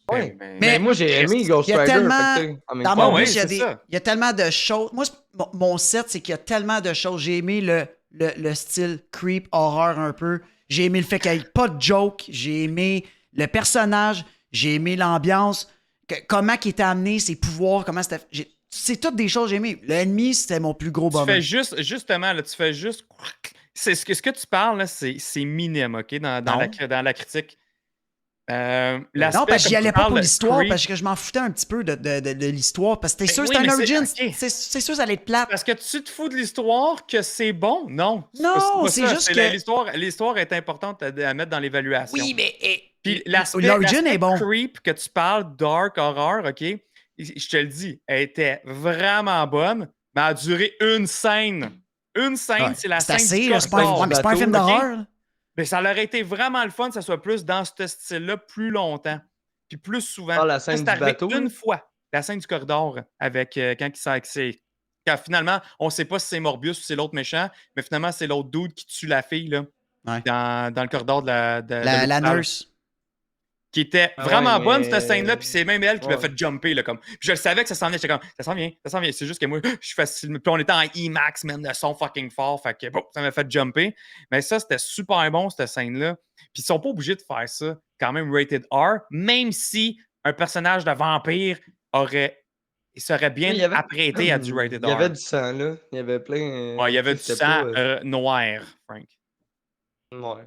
Ouais. Mais Mais moi, j'ai aimé Ghost Il y a Rider. tellement- fait que, tu sais, en même Dans temps, Morbius, ouais, il c'est ça. y a tellement de choses. Moi, mon set, c'est qu'il y a tellement de choses. J'ai aimé le style creep, horreur un peu. J'ai aimé le fait qu'il n'y ait pas de joke. J'ai aimé le personnage. J'ai aimé l'ambiance. Comment il était amené, ses pouvoirs, comment c'était. C'est toutes des choses que j'ai aimées. L'ennemi, c'était mon plus gros tu bonheur. fais justement, là, tu fais juste. Ce que tu parles, là, c'est minime, OK, dans la critique. Non, parce que j'y allais pas pour l'histoire, parce que je m'en foutais un petit peu de l'histoire, parce que c'était sûr que oui, c'était un mais origin. ok. C'est sûr que ça allait être plate. Parce que tu te fous de l'histoire que c'est bon? Non. Non, pas c'est ça. juste que- L'histoire est importante à mettre dans l'évaluation. Oui, mais Puis l'aspect l'origin est bon. creep que tu parles, dark, horror, OK? Je te le dis, elle était vraiment bonne, mais elle a duré une scène. Une scène, Ouais, c'est la c'est scène assez, du là, c'est pas, corridor. ouais, mais c'est pas un film OK? d'horreur. Mais ça aurait été vraiment le fun que ça soit plus dans ce style-là plus longtemps. Puis plus souvent. Ah, la scène C'est du arrivé bateau, une là? fois, la scène du corridor, avec quand il s'est. Quand finalement, on sait pas si c'est Morbius ou c'est l'autre méchant, mais finalement, c'est l'autre dude qui tue la fille là, Ouais. dans le corridor de La l'hôpital. nurse. Qui était Ah vraiment ouais, bonne, mais- cette scène-là, puis c'est même elle qui m'a Ouais. fait jumper. Là, comme. Puis je le savais que ça s'en venait, j'étais comme, ça s'en vient. C'est juste que moi, je suis facile. Puis on était en IMAX, man, le son fucking fort, fait que ça m'a fait jumper. Mais ça, c'était super bon, cette scène-là. Puis ils sont pas obligés de faire ça, quand même rated R, même si un personnage de vampire serait bien Il y avait- apprêté à du rated R. Il y avait du sang, là. Il y avait plein. Ouais, il y avait du c'était sang pas, noir, Frank. Ouais.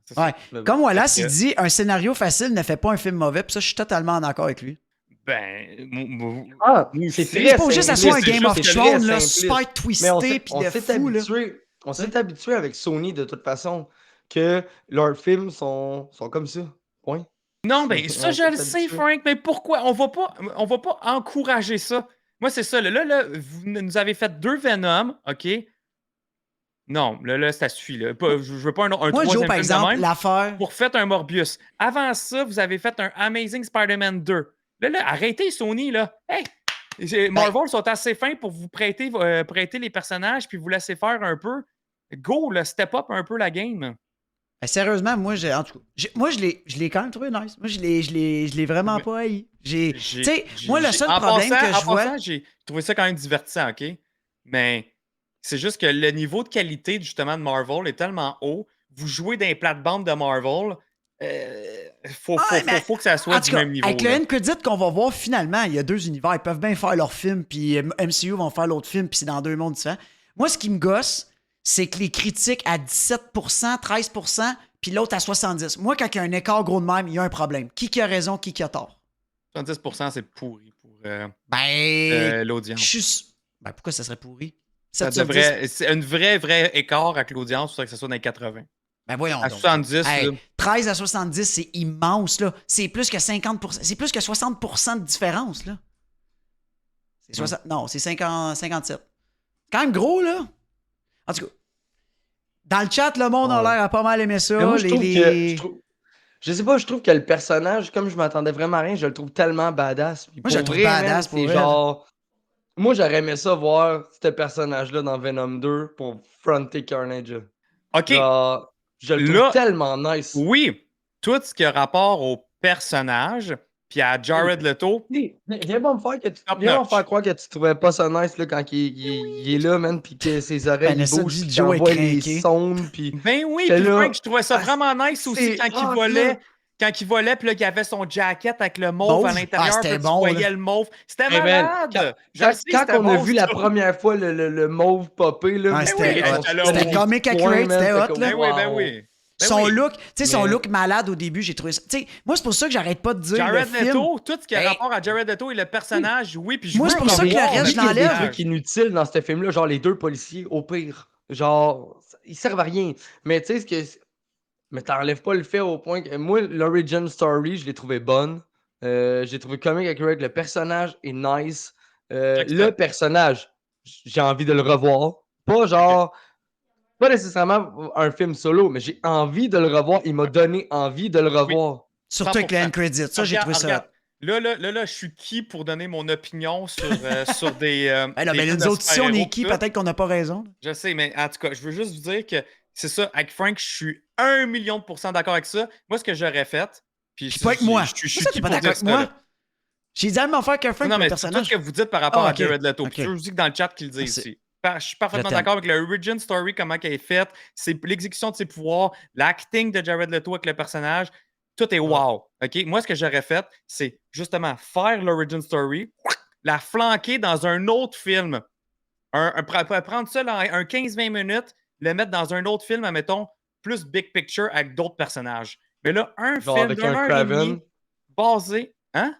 C'est ça. Ouais. Mais bon. Comme Wallace, Fait il que- dit un scénario facile ne fait pas un film mauvais, puis ça, je suis totalement en accord avec lui. Ben, Ah, Oui, c'est c'est très C'est pas juste que ça simpliste, soit un c'est Game juste of que c'est Thrones, là, simpliste. super Mais twisté, puis de s'est fou, là. on s'est habitué avec Sony de toute façon que leurs films sont comme ça. Point. non, ben ça, On je le s'est sais, habitué. Frank, mais pourquoi? On va pas encourager ça. Moi, c'est ça. Là, vous nous avez fait 2 Venom, OK? Non, là, ça suffit. Là. Je veux pas un Moi, troisième Joe, par film de exemple, même. l'affaire. Pour faire un Morbius. Avant ça, vous avez fait un Amazing Spider-Man 2. Là, arrêtez, Sony, là. Hey! Marvel sont assez fins pour vous prêter les personnages puis vous laisser faire un peu. Go, là, step up un peu la game. Sérieusement, moi, en tout cas, moi, je l'ai quand même trouvé nice. Moi, je l'ai vraiment pas haï. Tu sais, moi, le seul problème que je vois... j'ai trouvé ça quand même divertissant, OK? Mais c'est juste que le niveau de qualité, justement, de Marvel est tellement haut. Vous jouez dans les plates-bandes de Marvel, faut que ça soit En tout du cas, même niveau. avec là. le end credit qu'on va voir, finalement, il y a deux univers. Ils peuvent bien faire leur film, puis MCU vont faire l'autre film, puis c'est dans deux mondes différents. Moi, ce qui me gosse, c'est que les critiques à 17%, 13%, puis l'autre à 70%. Moi, quand il y a un écart gros de même, il y a un problème. Qui a raison, qui a tort? 70%, c'est pourri pour l'audience. Pourquoi ça serait pourri? Ça 7 sur 10. c'est un vrai écart avec l'audience, il faudrait que ça soit dans les 80. Ben voyons À donc. 70, Hey, là. 13 à 70, c'est immense, là. C'est plus que 50%. C'est plus que 60% de différence, là. C'est 60... Non, c'est 57. Quand même gros, là. En tout cas, dans le chat, le monde a l'air à pas mal aimer ça. Mais moi, je sais pas, je trouve que le personnage, comme je m'attendais vraiment à rien, je le trouve tellement badass. Puis Moi, je le pour trouve vrai, badass, man, pour c'est vrai. genre... Moi, j'aurais aimé ça voir ce personnage-là dans Venom 2 pour fronter Carnage. là. OK, Genre, je le trouve Là, tellement nice. oui, tout ce qui a rapport au personnage, puis à Jared Leto, Viens pas me faire que Top viens pas me notch. faire croire que tu trouvais pas ça nice là, quand il est là, man, pis que ses oreilles Vanessa bougent, dit pis qu'il Joe est envoie les craqué. sondes, pis... ben oui, J'étais puis là, Frank, je trouvais ça vraiment nice aussi c'est quand il hot, volait. là. Quand il volait, puis là, qu'il avait son jacket avec le mauve Mauve? à l'intérieur, Ah, puis c'était là, tu bon, voyais là. le mauve. C'était Hey, man, malade! Je Quand, sais, quand c'était on a bon, vu la ça. première fois le mauve popper, là, Ouais, c'était avec hot. son C'était système C'était de comic points, accurate, man, c'était hot, comme, là. Ben oui, ben wow. oui. Ben Son oui. look, tu sais, son Mais- look malade au début, j'ai trouvé ça. Tu sais, moi, c'est pour ça que j'arrête pas de dire Jared le film. Leto, tout ce qui a Hey. rapport à Jared Leto et le personnage, oui, puis je Moi, veux c'est pour ça que revoir le reste, Oui, je il y a des l'enlève. trucs inutiles dans ce film-là, genre les deux policiers, au pire. Genre, ils servent à rien. Mais tu sais, ce que. Mais t'enlèves pas le fait au point que. Moi, l'origin story, je l'ai trouvé bonne. J'ai trouvé comic accurate. Le personnage est nice. Le personnage, j'ai envie de le revoir. Pas genre. Pas nécessairement un film solo, mais j'ai envie de le revoir. Il m'a donné envie de le revoir. Surtout avec le 100%. end credit. Ça, j'ai trouvé ça. Regarde, là, je suis qui pour donner mon opinion sur des. Ben non, des mais films nous de autres, si on super-héros est qui, pis tout. peut-être qu'on n'a pas raison. Je sais, mais en tout cas, je veux juste vous dire que c'est ça. Avec Frank, je suis 1 million % d'accord avec ça. Moi, ce que j'aurais fait. Puis Puis pas avec moi. Je suis Pourquoi qui t'es pas pour d'accord dire avec ça, moi? là? J'ai dit la même affaire qu'un Frank, Non, le mais tout personnage. ce que vous dites par rapport Ah, à ok. Jared Leto. Ok. Puis je veux aussi que dans le chat qu'il le dise Merci. aussi. Je suis parfaitement Je t'aime. d'accord avec l'origin story, comment elle est faite, c'est l'exécution de ses pouvoirs, l'acting de Jared Leto avec le personnage. Tout est wow. OK? Moi, ce que j'aurais fait, c'est justement faire l'origin story, la flanquer dans un autre film. Prendre ça dans un 15-20 minutes, le mettre dans un autre film, admettons, plus big picture avec d'autres personnages. Mais là, un Genre film avec d'une un heure et Craven. demie basé. Hein?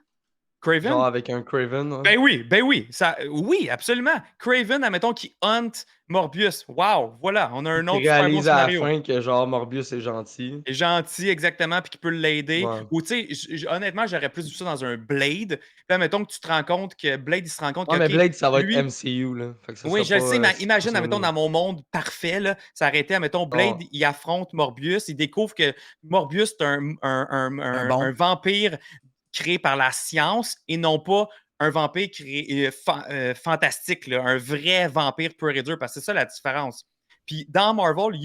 Craven? Genre avec un Craven. Ouais. Ben oui. Oui, absolument. Craven, admettons, qui hunt Morbius. Wow, voilà, on a un autre Qui super bon réalise à la scénario. fin que genre Morbius est gentil. Il est gentil, exactement, puis qui peut l'aider. Ouais. Ou, tu sais, honnêtement, j'aurais plus vu ça dans un Blade. Puis, mettons que tu te rends compte que Blade, il se rend compte Ouais, que. mais ok, Blade, ça va lui- être MCU, là. Fait que ça Oui, sera je le pas, sais, mais c'est imagine, pas admettons, Sony. dans mon monde parfait, là, ça aurait été, admettons, Blade, Oh. il affronte Morbius, il découvre que Morbius, c'est un vampire créé par la science et non pas un vampire créé, fantastique, là, un vrai vampire pur et dur, parce que c'est ça la différence. Puis dans Marvel, il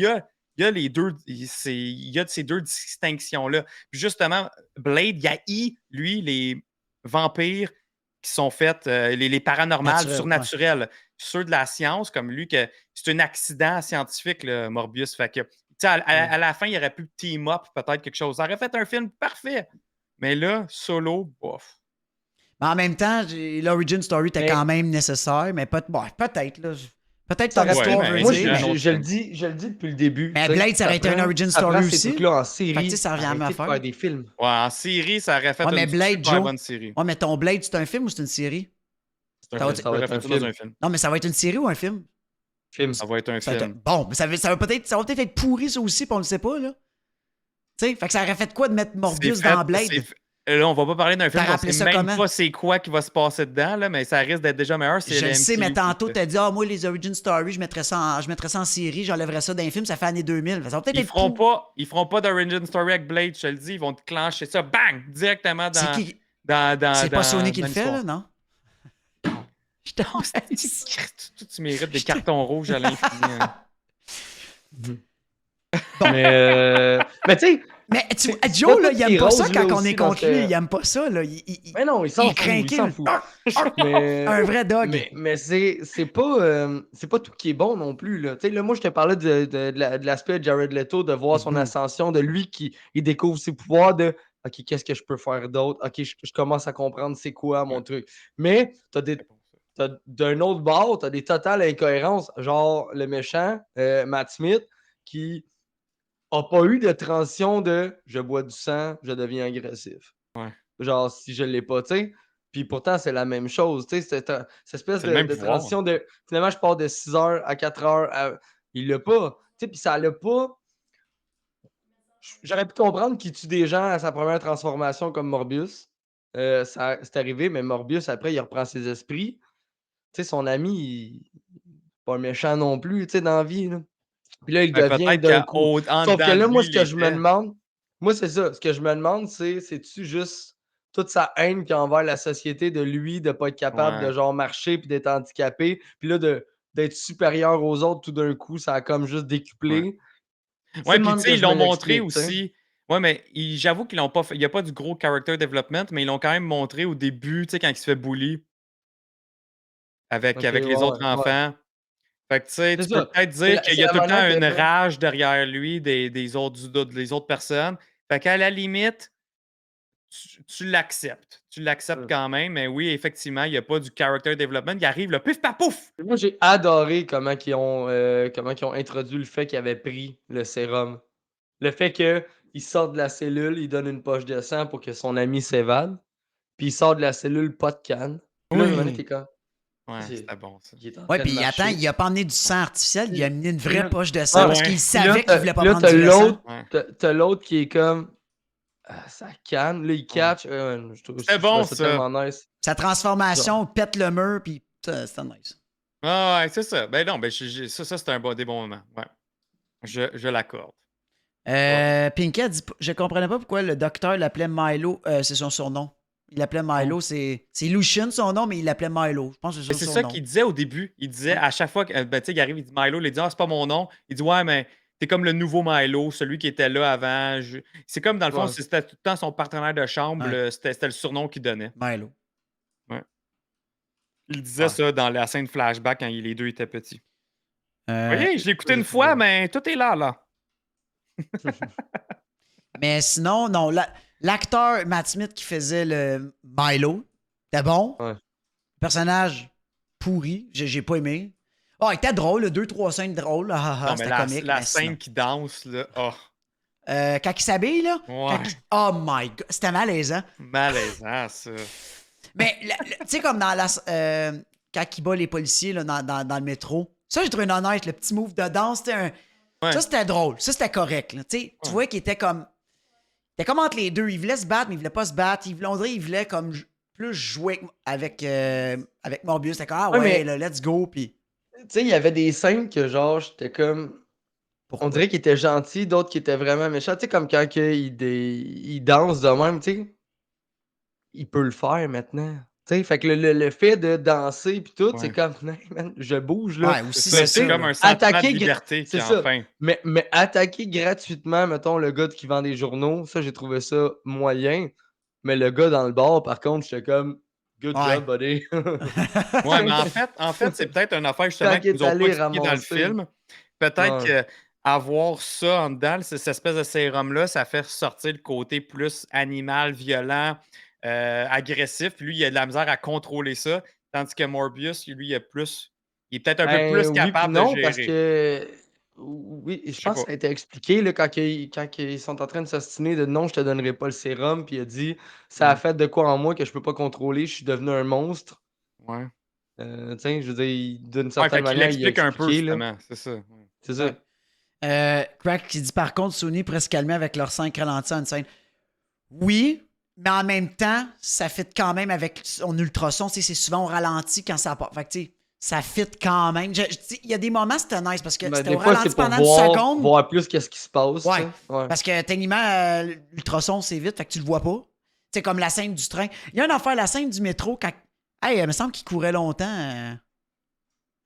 y a les deux, il y a ces deux distinctions-là. Puis justement, Blade, il haït, lui, les vampires qui sont faits, les paranormales, Naturel, surnaturels. Ceux de la science, comme lui, que c'est un accident scientifique, là, Morbius. Fait que, tu sais, à la fin, il aurait pu team-up, peut-être quelque chose. Ça aurait fait un film parfait. Mais là, solo, bof. Mais en même temps, l'origin story était Mais- quand même nécessaire, mais peut-être, là. Peut-être Ça ton reste- histoire Ouais, veut mais Moi, dire. c'est un mais- autre je le film. dis depuis le début. Mais tu sais, Blade, ça aurait été un prend- origin ça story prend aussi. Ces trucs-là en série. Fait que, tu sais, ça revient à la même Arrêtez de affaire. faire des films. Ouais, en série, ça aurait fait Ouais, mais une Blade, super Joe. bonne série. Ouais, mais ton Blade, c'est un film ou c'est une série? C'est un Ça va film. ça va Ça être aurait un fait ça dans film. un film. Non, mais ça va être une série ou un film? Film. Ça va être un Ça va être- film. Bon, mais ça va peut-être être pourri, ça aussi, puis on le sait pas, là. Tu sais, fait que ça aurait fait quoi de mettre Morbius C'est fait- dans Blade? Là, on va pas parler d'un film, T'as on rappelé sait ça même comment? pas c'est quoi qui va se passer dedans, là, mais ça risque d'être déjà meilleur. Je le sais, mais tantôt, t'as dit, moi, les origin story, je mettrais ça en série, j'enlèverais ça d'un film, ça fait années 2000. Ça va peut-être Ils feront pas d'origin story avec Blade, je te le dis. Ils vont te clencher ça, bang, directement dans. C'est qui? dans C'est pas dans- Sony qui dans le fait, là, l'histoire. non? Je t'en Tu mérites des cartons rouges à l'infini. hein. Mais tu sais, Mais tu c'est Joe, pas là, toutes il aime les pas ça roses, quand là, on aussi, est dans contre lui. ce- Il aime pas ça, là. mais non, il s'en il fout, craint il s'en fout. Mais, Un vrai dog. mais c'est pas tout qui est bon non plus, là. Tu sais, là, moi, je te parlais de l'aspect de Jared Leto, de voir son Mhm. ascension, de lui qui il découvre ses pouvoirs, de OK, qu'est-ce que je peux faire d'autre? OK, je commence à comprendre c'est quoi mon truc. Mais d'un autre bord, t'as des totales incohérences, genre le méchant, Matt Smith, qui a pas eu de transition de je bois du sang, je deviens agressif. Ouais. Genre, si je l'ai pas, tu sais. Puis pourtant, c'est la même chose, tu sais. Cette espèce C'est le même de pouvoir. transition de finalement, je pars de 6 heures à 4 heures. Il l'a pas. Tu sais, puis ça l'a pas. J'aurais pu comprendre qu'il tue des gens à sa première transformation comme Morbius. C'est arrivé, mais Morbius, après, il reprend ses esprits. Tu sais, son ami, pas un méchant non plus, tu sais, dans la vie, là. Puis là, il Ben, devient peut-être d'un coup. qu'en Sauf que dedans de là, moi, lui, ce il que je me l'était. demande, moi, c'est ça. Ce que je me demande, c'est-tu juste toute sa haine qu'il a envers la société de lui, de pas être capable de Ouais. genre marcher puis d'être handicapé, puis là, d'être supérieur aux autres tout d'un coup, ça a comme juste Ouais. décuplé. C'est Ouais, le puis même tu sais, que ils je me l'ont montré l'explique, tu sais. aussi. Ouais, mais j'avoue qu'ils l'ont pas fait. Il n'y a pas du gros character development, mais ils l'ont quand même montré au début, tu sais, quand il se fait bully OK, avec ouais, les autres ouais. enfants. Fait que tu sais, C'est tu peux ça. peut-être dire qu'il C'est y a la tout le manière temps qu'il a une fait. rage derrière lui des autres personnes. Fait qu'à la limite, tu l'acceptes. Tu l'acceptes Mmh. quand même, mais oui, effectivement, il n'y a pas du character development. Il arrive, le pif, paf, pouf! Moi, j'ai adoré comment ils ont introduit le fait qu'il avait pris le sérum. Le fait qu'il sort de la cellule, il donne une poche de sang pour que son ami s'évade, puis il sort de la cellule pas de canne. Puis là, à un moment donné, Oui. t'es comme Ouais, c'est c'était bon, ça. il est en Ouais, train de puis attends, marcher. il a pas emmené du sang artificiel, il a amené une Puis vraie là poche de sang ouais, parce qu'il puis là, savait qu'il voulait pas là, prendre du vrai sang. Ouais. t'as l'autre qui est comme: «Ah, ça canne». Là, il Ouais. catch, C'était je trouvais bon, ça ça. tellement nice. Sa Genre transformation pète le mur, puis ça, c'était nice. Ah ouais, c'est ça. Ben non, ben ça, c'était des bons moments. Ouais. Je l'accorde. Pinky a dit je comprenais pas pourquoi le docteur l'appelait Milo, c'est son surnom. Il l'appelait Milo, c'est Lucian son nom, mais il l'appelait Milo. Je pense que c'est Mais son c'est ça surnom. qu'il disait au début. Il disait Ouais. à chaque fois que ben, tu sais, il arrive, il dit Milo, il dit ah, c'est pas mon nom. Il dit ouais, mais t'es comme le nouveau Milo, celui qui était là avant. C'est comme dans le fond, ouais. c'était tout le temps son partenaire de chambre, Ouais. c'était le surnom qu'il donnait. Milo. Ouais. Il disait Ouais. ça dans la scène flashback quand les deux étaient petits. Vous Euh, voyez, je l'ai écouté une fois, mais tout est là, là. mais sinon, non, l'acteur Matt Smith qui faisait le Milo, c'était bon. Ouais. Personnage pourri, j'ai pas aimé. Oh, il était drôle, 2-3 scènes drôles, Non, mais c'était la, comique. la Mais scène sinon. qui danse, là, oh, Quand il s'habille, là, ouais, oh my god, c'était malaisant. malaisant, ça. Mais, tu sais, comme dans quand il bat les policiers là, dans le métro, ça, j'ai trouvé honnête, le petit move de danse, Ouais. ça, c'était drôle. Ça, c'était correct. Là. Tu Ouais. vois qu'il était comme entre les deux. Il voulait se battre, mais il voulait pas se battre. On dirait qu'il voulait comme plus jouer avec Morbius. C'était comme, ah Ouais, ouais, mais là, let's go. Puis tu sais, il y avait des scènes que genre, j'étais comme on pourquoi? dirait qu'il était gentil, d'autres qui étaient vraiment méchants. Tu sais, comme quand il danse de même, tu sais, il peut le faire maintenant. Tu sais, fait que le fait de danser puis tout, c'est Ouais. comme, hey, man, je bouge là. Ouais, C'est aussi, ça, c'est c'est ça. comme Là. un sentiment de Attaquer, liberté c'est qui ça. enfin. Mais attaquer gratuitement, mettons, le gars qui vend des journaux, ça, j'ai trouvé ça moyen. Mais le gars dans le bar, par contre, j'étais comme, good Ouais. job, buddy. Ouais, mais en fait, c'est peut-être une affaire justement Quand il qu'ils est nous ont pas allé expliqué dans le ramasser. film. Peut-être Ouais. qu'avoir ça en dedans, cette espèce de sérum-là, ça fait ressortir le côté plus animal, violent, agressif. Puis lui, il a de la misère à contrôler ça. Tandis que Morbius, lui, il est peut-être un peu Ben, plus oui puis capable de non, parce gérer. que oui, je Je sais pense que pas. ça a été expliqué là, quand ils sont en train de s'ostiner de non, je te donnerai pas le sérum, puis il a dit ça a Ouais. fait de quoi en moi que je peux pas contrôler, je suis devenu un monstre. Ouais. Tu sais, je veux dire, d'une Ouais, certaine fait qu'il manière, il a explique un peu, expliqué, là. justement. C'est ça. Ouais. C'est Ouais. ça. Crack qui dit par contre, Sony presque calmé avec leurs 5 ralentis en une scène. Oui, mais en même temps, ça fit quand même avec son ultrason. Tu sais, c'est souvent au ralenti quand ça part. Fait que, tu sais, ça fit quand même. Il y a des moments, c'était nice parce que Ben, c'était des au fois, ralenti c'est pour pendant une seconde. voir plus qu'est-ce qui se passe, tu Ouais. sais. Ouais. Parce que techniquement, l'ultrason, c'est vite, fait que tu le vois pas. C'est comme la scène du train. Il y a une affaire, la scène du métro, quand. Hey, il me semble qu'il courait longtemps,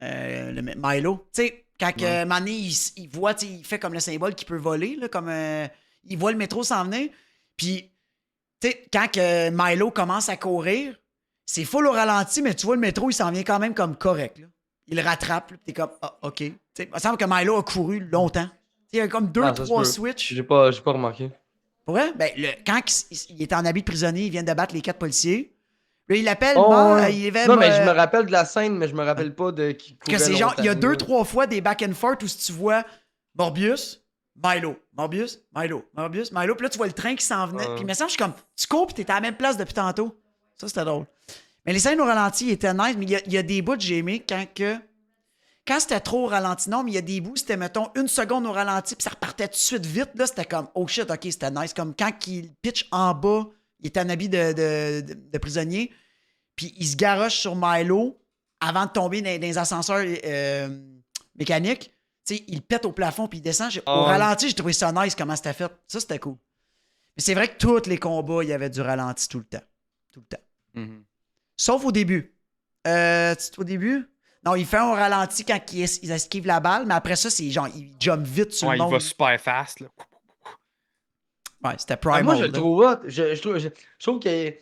le Milo. Tu sais, Quand que, un moment donné, il voit, tu sais, il fait comme le symbole qu'il peut voler, là, comme il voit le métro s'en venir. Puis, tu sais, quand que Milo commence à courir, c'est full au ralenti, mais tu vois le métro, il s'en vient quand même comme correct. Là. Il le rattrape, puis t'es comme, ah, OK. Tu sais, il me semble que Milo a couru longtemps. Il y a comme 2-3 switches. J'ai pas remarqué. Pour vrai? Ben, quand il est en habit de prisonnier, il vient de battre les 4 policiers. Là, il l'appelle, il va. Non, mais je me rappelle de la scène, mais je me rappelle pas de qui courait. Que c'est genre, il y a 2-3 fois des back and forth où si tu vois Morbius, Milo, Morbius, Milo, Morbius, Milo, puis là, tu vois le train qui s'en venait. Puis il me semble, je suis comme, tu cours, puis t'es à la même place depuis tantôt. Ça, c'était drôle. Mais les scènes au ralenti étaient nice, mais il y a des bouts que j'ai aimé quand c'était trop au ralenti, non, mais il y a des bouts, c'était, mettons, 1 seconde au ralenti, puis ça repartait tout de suite vite, là, c'était comme, oh shit, ok, c'était nice. Comme quand il pitch en bas, il était en habit de prisonnier, puis il se garoche sur Milo avant de tomber dans les ascenseurs mécaniques. Tu sais, il pète au plafond, puis il descend. Au ralenti, j'ai trouvé ça nice, comment c'était fait. Ça, c'était cool. Mais c'est vrai que tous les combats, il y avait du ralenti tout le temps. Tout le temps. Mhm. Sauf au début. C'est au début? Non, il fait un ralenti quand il esquive la balle, mais après ça, c'est genre, il jump vite sur le monde. Il va super fast. Là. Ouais, c'était primal. Moi, je le trouve hot. Je trouve que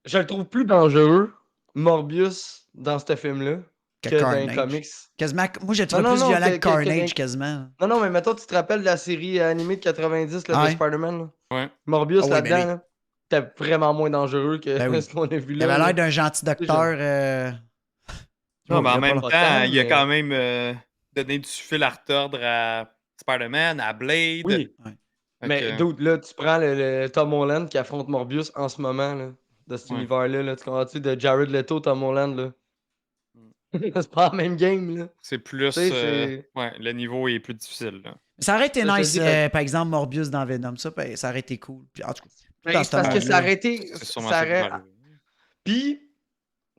je le trouve plus dangereux, Morbius, dans ce film-là, que dans les comics. Quasiment, moi, j'ai trouvé plus violent que Carnage, quasiment. Non, mais mettons, tu te rappelles de la série animée de 90 là, de Spider-Man? Là? Ouais. Morbius, là-dedans, là, t'es vraiment moins dangereux que ce qu'on a vu là. Il avait l'air d'un gentil docteur. Non, mais en même temps, il a quand même donné du fil à retordre à Spider-Man, à Blade. Oui. Ouais. Mais dude, là, tu prends le Tom Holland qui affronte Morbius en ce moment, là, de cet univers-là. Là, tu comprends-tu? De Jared Leto, Tom Holland, là. C'est pas la même game, là. C'est plus... ouais, le niveau est plus difficile, là. Ça aurait été nice, par exemple, Morbius dans Venom. Ça aurait été cool. Puis, en tout cas, parce que ça aurait été... Puis...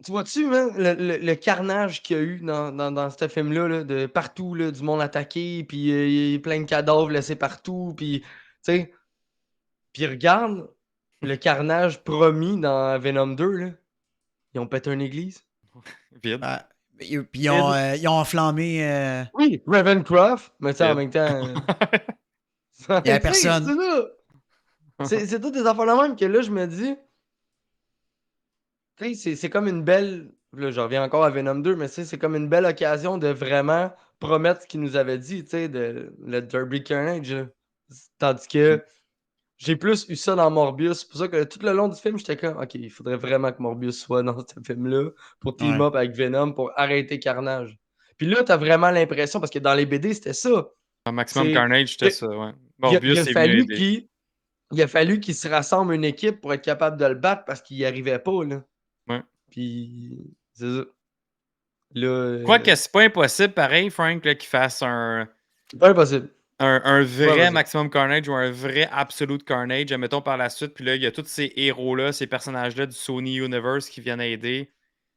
Tu vois-tu, man, le carnage qu'il y a eu dans ce film-là, là, de partout, là, du monde attaqué, puis il y a plein de cadavres laissés partout, puis, tu sais, puis regarde le carnage promis dans Venom 2, là. Ils ont pété une église. Vide. Puis ils ont enflammé... Oui, Ravencroft, mais tu sais, en même temps... Il n'y avait personne. C'est toutes des affaires là même que là, je me dis... C'est comme une belle... Là, je reviens encore à Venom 2, mais c'est comme une belle occasion de vraiment promettre ce qu'il nous avait dit, tu sais, le Derby Carnage. Là. Tandis que j'ai plus eu ça dans Morbius. C'est pour ça que tout le long du film, j'étais comme, OK, il faudrait vraiment que Morbius soit dans ce film-là pour team up avec Venom, pour arrêter Carnage. Puis là, t'as vraiment l'impression, parce que dans les BD, c'était ça. Maximum Carnage, c'était ça, ouais. Morbius, il a fallu qu'il se rassemble une équipe pour être capable de le battre parce qu'il n'y arrivait pas, là. Ouais. Puis, c'est ça. Là, Quoique c'est pas impossible, pareil, Frank, qu'il fasse un... C'est pas impossible. Un vrai Maximum Carnage ou un vrai Absolute Carnage, admettons par la suite. Puis là, il y a tous ces héros-là, ces personnages-là du Sony Universe qui viennent aider.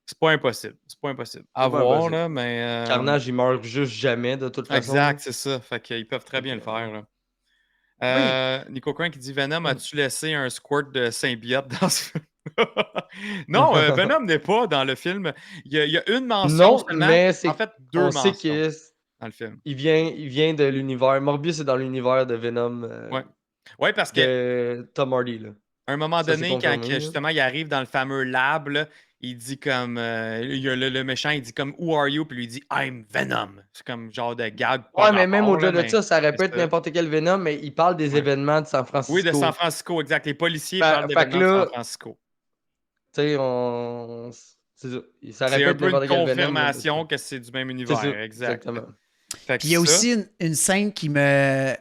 C'est pas impossible. C'est pas impossible. À voir, là, mais... Carnage, il meurt juste jamais, de toute façon. Exact, c'est ça. Fait qu'ils peuvent très bien le faire, là. Nico Crank qui dit Venom, as-tu laissé un squirt de symbiote dans ce film? Non, Venom n'est pas dans le film. Il y a une mention seulement. Mais c'est... En fait, deux mentions dans le film. Il vient de l'univers. Morbius est dans l'univers de Venom. Ouais, parce que Tom Hardy, là. À un moment donné, quand justement il arrive dans le fameux lab, là, il dit comme le méchant, il dit comme Who are you? Puis lui il dit I'm Venom. C'est comme genre de gag. Ouais, mais même au-delà de ça aurait pu être n'importe quel Venom, mais il parle des événements de San Francisco. Oui, de San Francisco, exact. Les policiers parlent d'événements de San Francisco. Tu sais, c'est ça. Ça c'est un peu une confirmation que c'est du même univers. Exactement. Puis il y a aussi une scène qui me...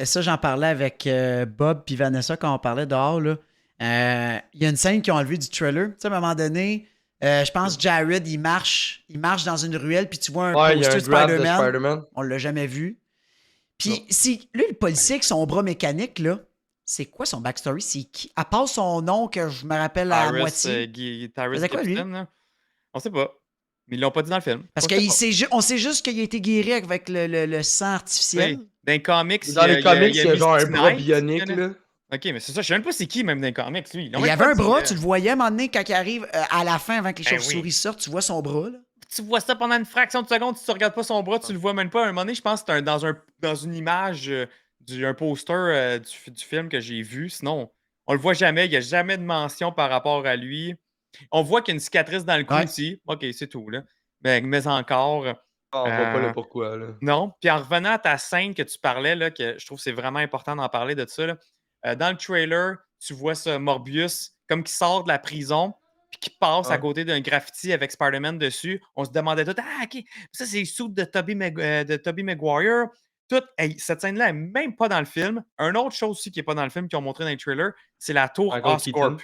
Ça, j'en parlais avec Bob puis Vanessa quand on parlait dehors, là. Il y a une scène qu'ils ont enlevée du trailer. Tu sais, à un moment donné, je pense Jared, il marche dans une ruelle, puis tu vois un poster de Spider-Man. On l'a jamais vu. Puis, lui, le policier avec son bras mécanique, là, c'est quoi son backstory? C'est qui? À part son nom que je me rappelle à moitié. C'est quoi, lui? On sait pas. Mais ils l'ont pas dit dans le film. Parce qu'on sait juste qu'il a été guéri avec le sang artificiel. Oui. Dans les comics, il y a genre un bras bionique, là. Ok, mais c'est ça. Je sais même pas c'est qui, même dans les comics, lui. Il y avait un bras, tu le voyais à un moment donné, quand il arrive à la fin, avant que les chauves-souris sortent, tu vois son bras, là. tu vois ça pendant une fraction de seconde, tu ne regardes pas son bras, tu le vois même pas. À un moment donné, je pense que c'est dans une image, un poster du film que j'ai vu. Sinon, on le voit jamais. Il n'y a jamais de mention par rapport à lui. On voit qu'il y a une cicatrice dans le cou Ouais. aussi. OK, c'est tout, là. Mais encore. On voit pas le euh, pourquoi, là. non. Puis en revenant à ta scène que tu parlais, là, que je trouve que c'est vraiment important d'en parler de ça, là. Dans le trailer, tu vois ce Morbius comme qui sort de la prison puis qui passe à Ouais. côté d'un graffiti avec Spider-Man dessus. On se demandait tout, ah, OK, ça, c'est le suit de Tobey Maguire. Tout, hey, cette scène-là n'est même pas dans le film. Une autre chose aussi qui n'est pas dans le film, qu'ils ont montré dans le trailer, c'est la tour Michael Oscorp.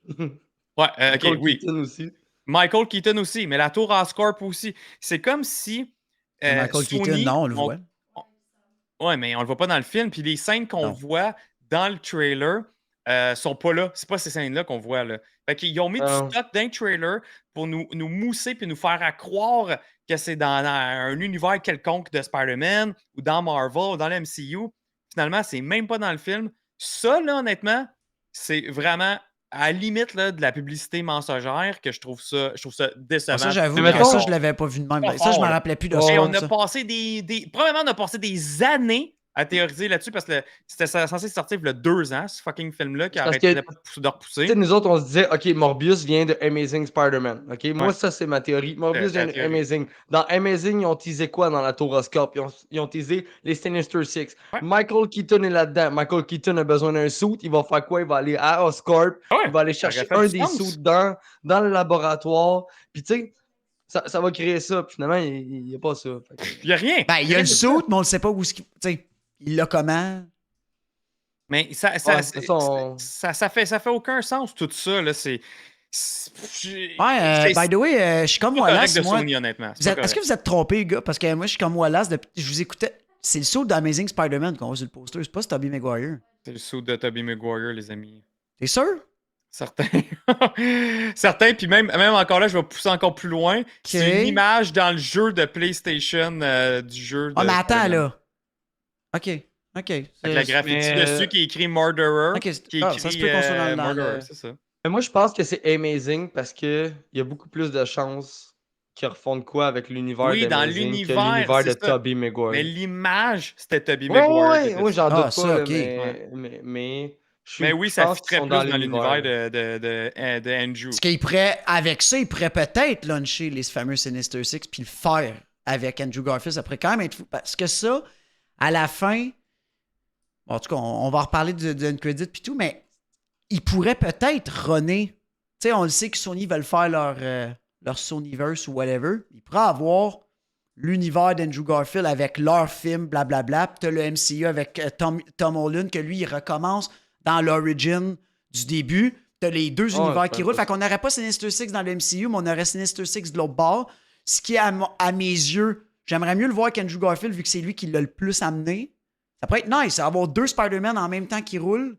Keaton. Ouais, OK, Michael oui. Keaton aussi. Michael Keaton aussi, mais la tour Oscorp aussi. C'est comme si Mais Michael Keaton, Sony... non, on le voit. Ouais, mais on le voit pas dans le film. Puis les scènes qu'on Non. voit dans le trailer sont pas là. C'est pas ces scènes-là qu'on voit, là. Fait qu'ils ont mis du Non. stock dans le trailer pour nous mousser puis nous faire à croire que c'est dans un univers quelconque de Spider-Man ou dans Marvel ou dans le MCU. Finalement, c'est même pas dans le film. Ça, là, honnêtement, c'est vraiment à la limite là, de la publicité mensongère que je trouve ça décevant. Ah, ça, j'avoue Mais que mettons- ça, je l'avais pas vu de même. Pas Ça, je fort, me là. rappelais plus de Ouais, ça. Et on a ça. passé premièrement, on a passé des années à théoriser là-dessus parce que c'était censé sortir il y a 2 ans, ce fucking film-là, qui Parce arrêtait que- pas de repousser. Tu sais, nous autres, on se disait, OK, Morbius vient de Amazing Spider-Man. OK, moi, Ouais. ça, c'est ma théorie. Morbius C'est la vient de théorie. Amazing. Dans Amazing, ils ont teasé quoi dans la Tour Oscorp? Ils ont teasé les Sinister Six. Ouais. Michael Keaton est là-dedans. Michael Keaton a besoin d'un suit. Il va faire quoi? Il va aller à Oscorp. Ouais, Il va aller ça aurait chercher fait un du des sens. suits dans le laboratoire. Puis, tu sais, ça va créer ça. Puis, finalement, il n'y a pas ça. Fait que- Il n'y a rien. Ben, il y a le saut, mais on ne sait pas où ce qu'il. Tu sais, il l'a comment. Mais ça fait aucun sens, tout ça. Là. Ouais, by the way, je suis comme pas correct Wallace, de moi. Sony, honnêtement. Est-ce que vous êtes trompé, gars? Parce que moi, je suis comme Wallace. Je vous écoutais. C'est le saut d'Amazing Spider-Man qu'on voit sur le poster. C'est pas Tobey Maguire. C'est le saut de Tobey Maguire, les amis. T'es sûr? Certains. Certains, puis même encore là, je vais pousser encore plus loin. C'est une image dans le jeu de PlayStation du jeu de. Ah, mais attends, Spider-Man. là. OK. Avec la graffiti mais, dessus qui est écrit Murderer. Ok, Qui est ah, écrit ça se peut qu'on soit dans le- Murderer, c'est ça. Mais moi, je pense que c'est Amazing parce qu'il y a beaucoup plus de chances qu'ils refondent quoi avec l'univers Oui, dans d'Amazing que l'univers, l'univers de c'est ça. Tobey Maguire. Mais l'image, c'était Tobey Ouais, Maguire. ouais, ouais, j'en doute Ah, pas, ça, là, ok. mais Mais oui, je ça pense fit qu'ils très sont plus dans l'univers de Andrew. Parce qu'il pourrait, avec ça, il pourrait peut-être launcher les fameux Sinister Six puis le faire avec Andrew Garfield. Ça pourrait quand même être fou. Parce que ça, à la fin, bon, en tout cas, on va reparler de credit puis tout, mais il pourrait peut-être runner. Tu sais, on le sait que Sony veulent faire leur Sonyverse ou whatever. Il pourrait avoir l'univers d'Andrew Garfield avec leur film, blablabla. Puis t'as le MCU avec Tom Holland, que lui, il recommence dans l'origin du début. T'as les deux univers qui roulent. Fait qu'on n'aurait pas Sinister Six dans le MCU, mais on aurait Sinister Six de l'autre bord. Ce qui, à mes yeux, j'aimerais mieux le voir qu'Andrew Garfield, vu que c'est lui qui l'a le plus amené. Ça pourrait être nice, avoir 2 Spider-Man en même temps qui roulent.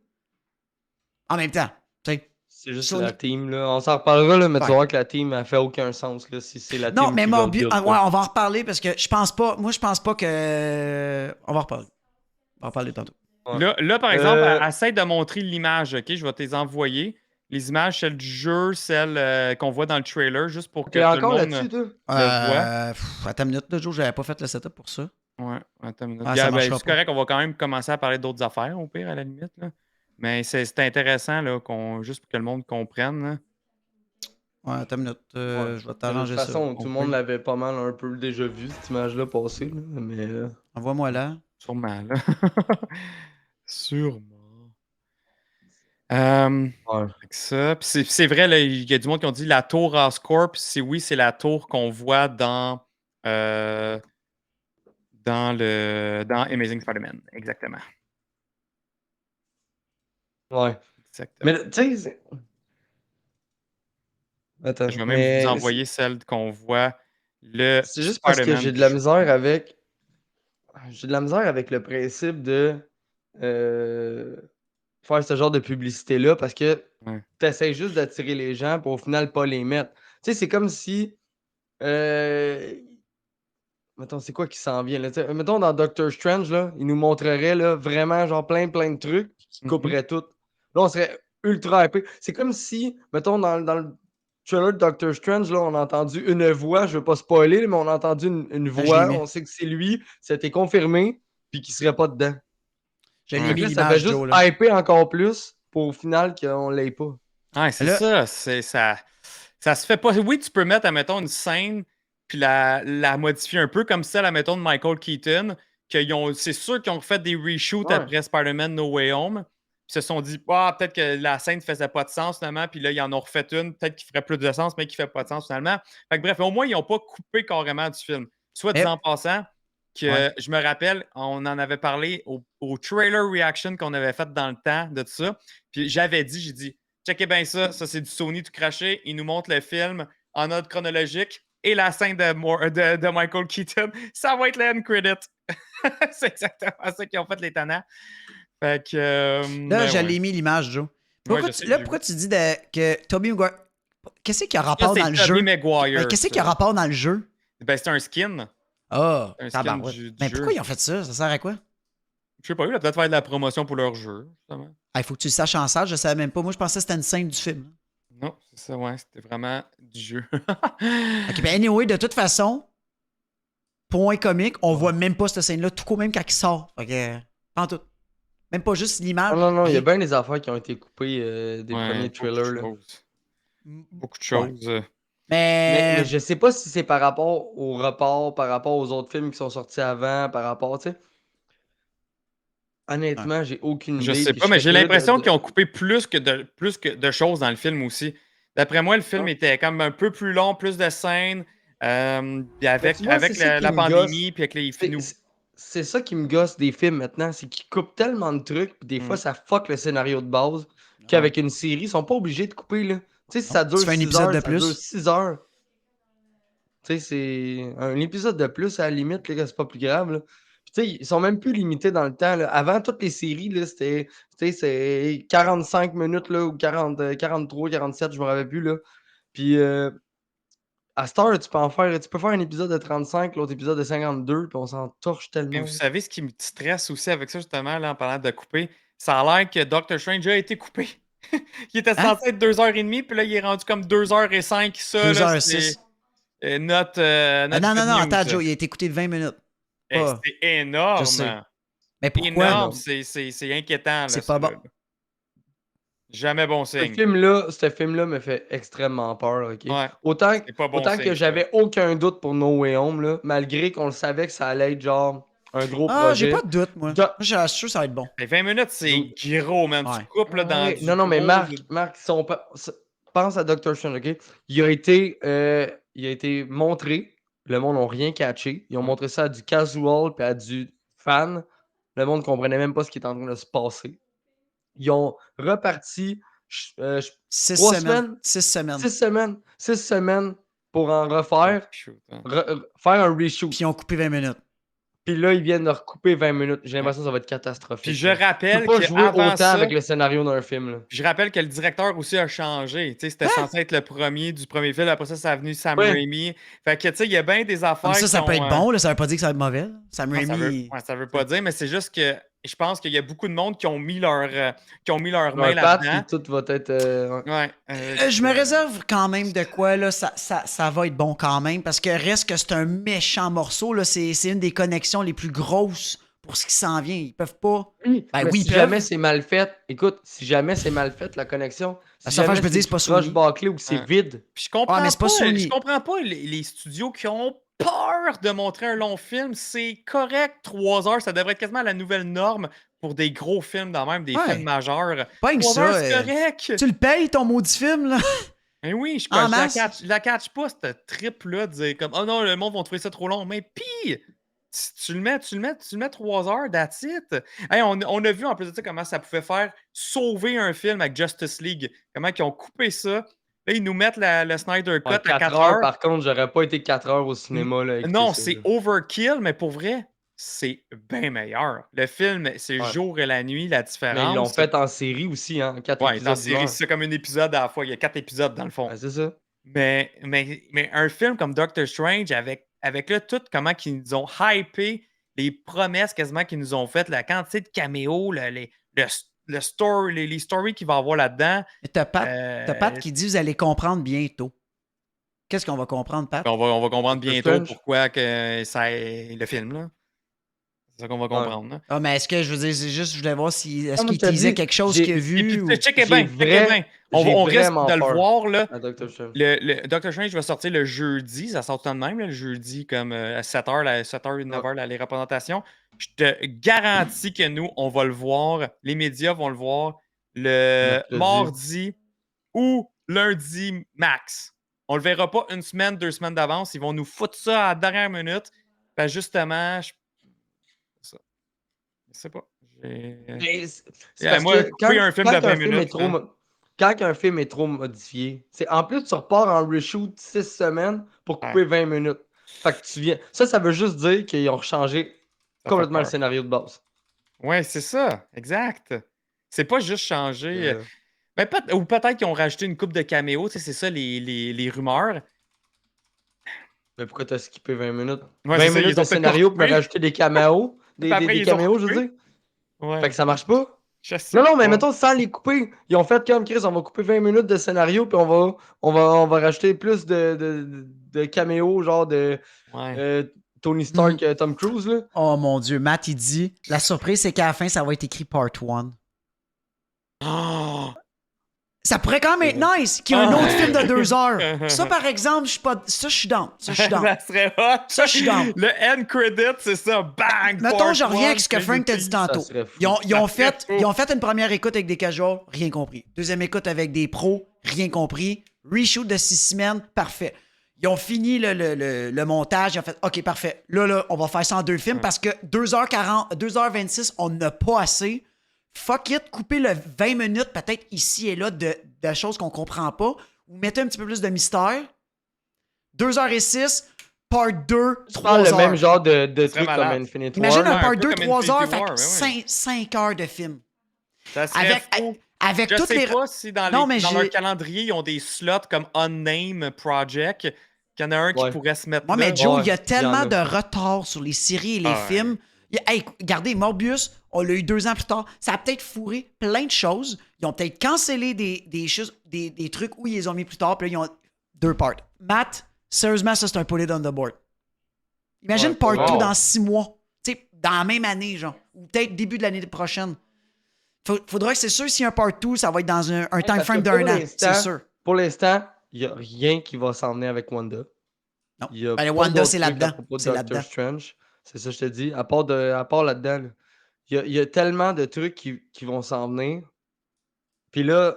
En même temps. T'sais. c'est juste Sony- la team, là. On s'en reparlera, là, mais tu Ouais. vas voir que la team, elle fait aucun sens, là, si c'est la team Non, mais qui va Morbius. build Ah, ça. ouais, on va en reparler parce que je pense pas. Moi, je pense pas que. On va en reparler. On va en reparler tantôt. Ouais. Là, par exemple, Euh, essaie de montrer l'image, OK? Je vais te les envoyer. Les images, celles du jeu, celles qu'on voit dans le trailer, juste pour que T'es tout le encore monde... là-dessus, toi? Attends une minute, là, Joe, j'avais pas fait le setup pour ça. Ouais, attends une minute. Ah, Gars, ça marchera c'est pas. correct, on va quand même commencer à parler d'autres affaires, au pire, à la limite. Là. Mais c'est intéressant, là, juste pour que le monde comprenne. Là. Ouais, attends une minute. Ouais. Je vais De t'arranger toute ça. façon, tout le monde l'avait pas mal un peu déjà vu, cette image-là passer, là, mais... Envoie-moi là. Sûrement, là. Sûrement. ouais. Avec ça. Puis c'est vrai, là, il y a du monde qui ont dit la tour Oscorp. Oui, c'est la tour qu'on voit dans Amazing Spider-Man. Exactement. Ouais. Exactement. Mais, tu sais... Attends, Je vais même mais vous envoyer celle qu'on voit. c'est juste parce que Spider-Man j'ai de du la jeu. misère avec... J'ai de la misère avec le principe de faire ce genre de publicité-là parce que Ouais. tu essaies juste d'attirer les gens pour au final pas les mettre. Tu sais, c'est comme si... Mettons, c'est quoi qui s'en vient? Là? Mettons, dans Doctor Strange, là, il nous montrerait là, vraiment genre plein de trucs qui Mhm. couperaient tout. Là, on serait ultra hypé. C'est comme si, mettons, dans le trailer de Doctor Strange, là, on a entendu une voix, je veux pas spoiler, mais on a entendu une je l'ai voix, mis. on sait que c'est lui, c'était confirmé, puis qu'il serait pas dedans. Je l'ai Ouais. Fait que mis là, ça fait l'image, juste Joe. Là. hyper encore plus pour au final qu'on l'ait pas. Ouais, c'est Là- ça. Ça se fait pas. Oui, tu peux mettre, admettons, une scène puis la modifier un peu comme celle, admettons, de Michael Keaton. C'est sûr qu'ils ont fait des reshoots Ouais. après Spider-Man No Way Home. Ils se sont dit, ah, peut-être que la scène ne faisait pas de sens finalement. Puis là, ils en ont refait une, peut-être qui ferait plus de sens, mais qui ne fait pas de sens finalement. Fait que, bref, au moins, ils n'ont pas coupé carrément du film. Soit Mais- disant en passant, que Ouais. je me rappelle, on en avait parlé au trailer reaction qu'on avait fait dans le temps de tout ça. Puis j'ai dit, checkez bien ça c'est du Sony tout craché. Il nous montre le film en ordre chronologique et la scène de Michael Keaton. Ça va être le end credit. C'est exactement ça qu'ils ont fait les tannants. Fait que. Là, ben je ouais. l'ai mis l'image, Joe. Ouais, Pourquoi, je sais, là, j'ai pourquoi tu dis que Tobey Maguire. Qu'est-ce qu'il y a Ça, rapport dans le c'est jeu? Tobey Maguire. Ouais, qu'est-ce qu'il y a ça. rapport dans le jeu? Ben, c'est un skin. Ah, Un skin tabarouette. du Mais jeu. pourquoi ils ont fait ça? Ça sert à quoi? Je sais pas, il a peut-être faire de la promotion pour leur jeu. Justement. Ah, il faut que tu le saches en salle, je savais même pas. Moi, je pensais que c'était une scène du film. Non, c'est ça, ouais. C'était vraiment du jeu. Ok, ben anyway, de toute façon, point comique, on voit même pas cette scène-là, tout court, même quand il sort. Fait que, pas en tout. Même pas juste l'image. Non, il y a Rien. bien des affaires qui ont été coupées des Ouais, premiers beaucoup de trailers. Là. choses. Beaucoup de Ouais. choses. Mais je sais pas si c'est par rapport au report, par rapport aux autres films qui sont sortis avant, par rapport, tu sais. Honnêtement, j'ai aucune idée. Je sais puis pas, mais serais j'ai curieux l'impression qu'ils ont coupé plus que de choses dans le film aussi. D'après moi, le film Ah. était comme un peu plus long, plus de scènes. Puis avec tu vois, avec c'est ça qui la me pandémie, gosse. puis avec les C'est- finous. C'est ça qui me gosse des films maintenant, c'est qu'ils coupent tellement de trucs, puis des fois ça fuck le scénario de base, qu'avec une série, ils sont pas obligés de couper, là. Tu sais, si ça Tu dure fais un 6 épisode heures, de ça dure plus. 6 heures. Tu sais, c'est un épisode de plus à la limite, là, c'est pas plus grave, là. Puis tu sais, ils sont même plus limités dans le temps, là. Avant, toutes les séries, là, c'était, tu sais, c'est 45 minutes, là, ou 40, 43, 47, je me rappelle plus, là. Puis à cette heure, tu peux faire un épisode de 35, l'autre épisode de 52, puis on s'en torche Mais tellement. vous savez ce qui me stresse aussi avec ça, justement, là, en parlant de couper, ça a l'air que Doctor Strange a été coupé. Il était Hein? censé être 2h30, puis là, il est rendu comme 2h05. Ça, là, 2h06. c'est notre Non, good news, attends, ça. Joe, il a été écouté 20 minutes. Eh, Pas. c'est énorme. Je sais. Mais pourquoi? Énorme, non? c'est inquiétant. Là, C'est ça, pas bon. là. Jamais bon Ce signe. film-là me fait extrêmement peur, OK? Ouais, Autant, c'est pas bon autant signe, que ça. j'avais aucun doute pour No Way Home, là, malgré qu'on le savait que ça allait être genre un gros Ah, j'ai projet. pas de doute, moi. Do- Moi, je suis sûr que ça va être bon. Mais 20 minutes, c'est gros, man. Ouais. Tu coupes là, dans Ouais, du non, mais gros- Marc, si on pense à Doctor Strange, OK? Il a été montré, le monde n'a rien catché. Ils ont montré ça à du casual puis à du fan. Le monde comprenait même pas ce qui était en train de se passer. Ils ont reparti 6 3 semaines. semaines? 6 semaines. 6 semaines pour en refaire, Shoot, hein. faire un reshoot. Puis ils ont coupé 20 minutes. Puis là, ils viennent de recouper 20 minutes. J'ai l'impression que ça va être catastrophique. Puis je là. Tu rappelle peux pas jouer qu'avant autant ça, avec le scénario d'un film. Là. je rappelle que le directeur aussi a changé. Tu sais, c'était censé être le premier du premier film. Après ça, ça a venu Sam Ouais. Raimi. Fait que, tu sais, il y a bien des affaires Comme ça qui peut ont, être bon, là, ça veut pas dire que ça va être mauvais. Sam non, Raimi. ça veut pas dire, mais c'est juste que je pense qu'il y a beaucoup de monde qui ont mis leur main Un patch, là-dedans. puis tout va être. ouais. Ouais, Je me réserve quand même de quoi, là, ça va être bon quand même, parce que reste que c'est un méchant morceau, là, c'est une des connexions les plus grosses pour ce qui s'en vient. Ils peuvent pas. Oui, Ben mais oui, si ils peuvent. jamais c'est mal fait, écoute, si jamais c'est mal fait, la connexion. La Si seule fois jamais que je peux dire, c'est pas tout croche Sony. bâclé ou que c'est Ouais. vide. Puis je comprends mais c'est pas Sony. je comprends pas les studios qui ont peur de montrer un long film. C'est correct, 3 heures, ça devrait être quasiment la nouvelle norme pour des gros films dans même, des Ouais. films majeurs. Pas que 3 heures, ça. c'est correct. Tu le payes ton maudit film, là. Mais oui, En je masse. la catch pas, cette trip-là, de dire comme oh non, le monde va trouver ça trop long. Mais pis, tu le mets 3 heures, that's it. Hey, on a vu en plus de ça comment ça pouvait faire sauver un film avec Justice League. Comment ils ont coupé ça. Là, ils nous mettent le Snyder Cut En à 4 4 heures, heures. par contre, j'aurais pas été 4 heures au cinéma. Là, à écouter Non, ça, c'est là. overkill, mais pour vrai, c'est bien meilleur. Le film, c'est Ouais. jour et la nuit, la différence. Mais ils l'ont fait en série aussi, hein. 4 Ouais, épisodes. dans série, c'est comme un épisode à la fois. Il y a 4 épisodes dans le fond. Ouais, c'est ça. Mais un film comme Doctor Strange, avec là, tout comment ils nous ont hypé, les promesses quasiment qu'ils nous ont faites, la quantité de caméos, le story, les stories qu'il va y avoir là-dedans. Mais t'as Pat qui dit vous allez comprendre bientôt. Qu'est-ce qu'on va comprendre, Pat? On va comprendre Doctor bientôt Strange. pourquoi que ça est le film, là. C'est ça qu'on va comprendre. Là. Ah, mais est-ce que, je veux dire, c'est juste, je voulais voir si, est-ce Comme qu'il t'as teasait dit, quelque chose j'ai- qu'il a Et vu puis, ou... checkez J'ai bien. On risque vraiment de le peur. voir, là. À Doctor Strange. Le Doctor Strange va sortir le jeudi. Ça sort tout le temps de même, là, le jeudi, comme à 7h, 7h, 9h, les représentations. Je te garantis que nous, on va le voir. Les médias vont le voir le Mercredi. mardi ou lundi max. On le verra pas une semaine, 2 semaines d'avance. Ils vont nous foutre ça à la dernière minute. Ben justement, je sais pas. Mais c'est Yeah, parce moi, que couper un film de 20 minutes. quand un film est trop modifié, en plus, tu repars en reshoot 6 semaines pour couper 20 minutes. Fait que tu viens. Ça veut juste dire qu'ils ont changé Ça complètement fait le peur. scénario de base. Ouais, c'est ça. Exact. C'est pas juste changer. Ben, ou peut-être qu'ils ont rajouté une coupe de caméos. Tu sais, c'est ça les rumeurs. Mais pourquoi t'as skippé 20 minutes? Ouais, 20 c'est ça, minutes ils de ont fait scénario pour me couper. rajouter des caméos. Puis après, des ils ont caméos, je veux coupé. dire. Ouais. Fait que ça marche pas. Je sais Non, mais pas. mettons, sans les couper, ils ont fait comme Chris, on va couper 20 minutes de scénario, puis on va rajouter plus de caméos, genre de Ouais. Tony Stark, Tom Cruise, là. Oh mon Dieu, Matt, il dit, la surprise, c'est qu'à la fin, ça va être écrit Part 1. Oh! Ça pourrait quand même être nice qu'il y ait un Ah. autre film de 2 heures. Ça, par exemple, je suis pas... Ça, je suis down. Ça, je suis down. Ça serait hot. Ça, je suis down. Le end credit, c'est ça. Bang! Mettons, part je reviens one, avec ce que Frank t'a dit tantôt. Ça serait fou. Ils ont Ça serait fait, fou. ils ont fait une première écoute avec des casuals, rien compris. Deuxième écoute avec des pros, rien compris. Reshoot de 6 semaines, parfait. Ils ont fini le montage, ils ont fait OK, parfait. Là, on va faire ça en 2 films parce que 2h40, 2h26, on n'a pas assez. Fuck it, coupez le 20 minutes, peut-être ici et là, de choses qu'on comprend pas, ou mettez un petit peu plus de mystère. 2h06, part 2, Tu 3 parles heures. le même genre de serait truc comme malade. Infinite Imagine War. un Ouais, part un peu 2, comme 3 heures, Infinity fait War, que ouais. 5 heures de film. Ça serait fou. Avec Je toutes sais les... pas si dans Non, mais leur j'ai- calendrier, ils ont des slots comme Unnamed Project, qu'il y en a un qui Ouais. pourrait se mettre Moi, là. mais Joe, il y a Ouais, tellement il y en de retard sur les séries et les Ah ouais. films. Hey, regardez, Morbius, on l'a eu 2 ans plus tard. Ça a peut-être fourré plein de choses. Ils ont peut-être cancellé des choses, des trucs où ils les ont mis plus tard. Puis là, ils ont 2 parts. Matt, sérieusement, ça, c'est un pull it on the board. Imagine Ouais, part 2 wow. dans 6 mois. Tu sais, dans la même année, genre. Ou peut-être début de l'année prochaine. Faudra que c'est sûr, s'il y a un part 2, ça va être dans un time parce frame que pour d'1 an. l'instant- C'est sûr. Pour l'instant, il n'y a rien qui va s'en venir avec Wanda. Non. Il y a Ben, pas Wanda, d'autres c'est trucs là-dedans. à propos de C'est Doctor là-dedans. Strange. C'est ça, je te dis. À part là-dedans, là, il y a tellement de trucs qui vont s'en venir. Puis là,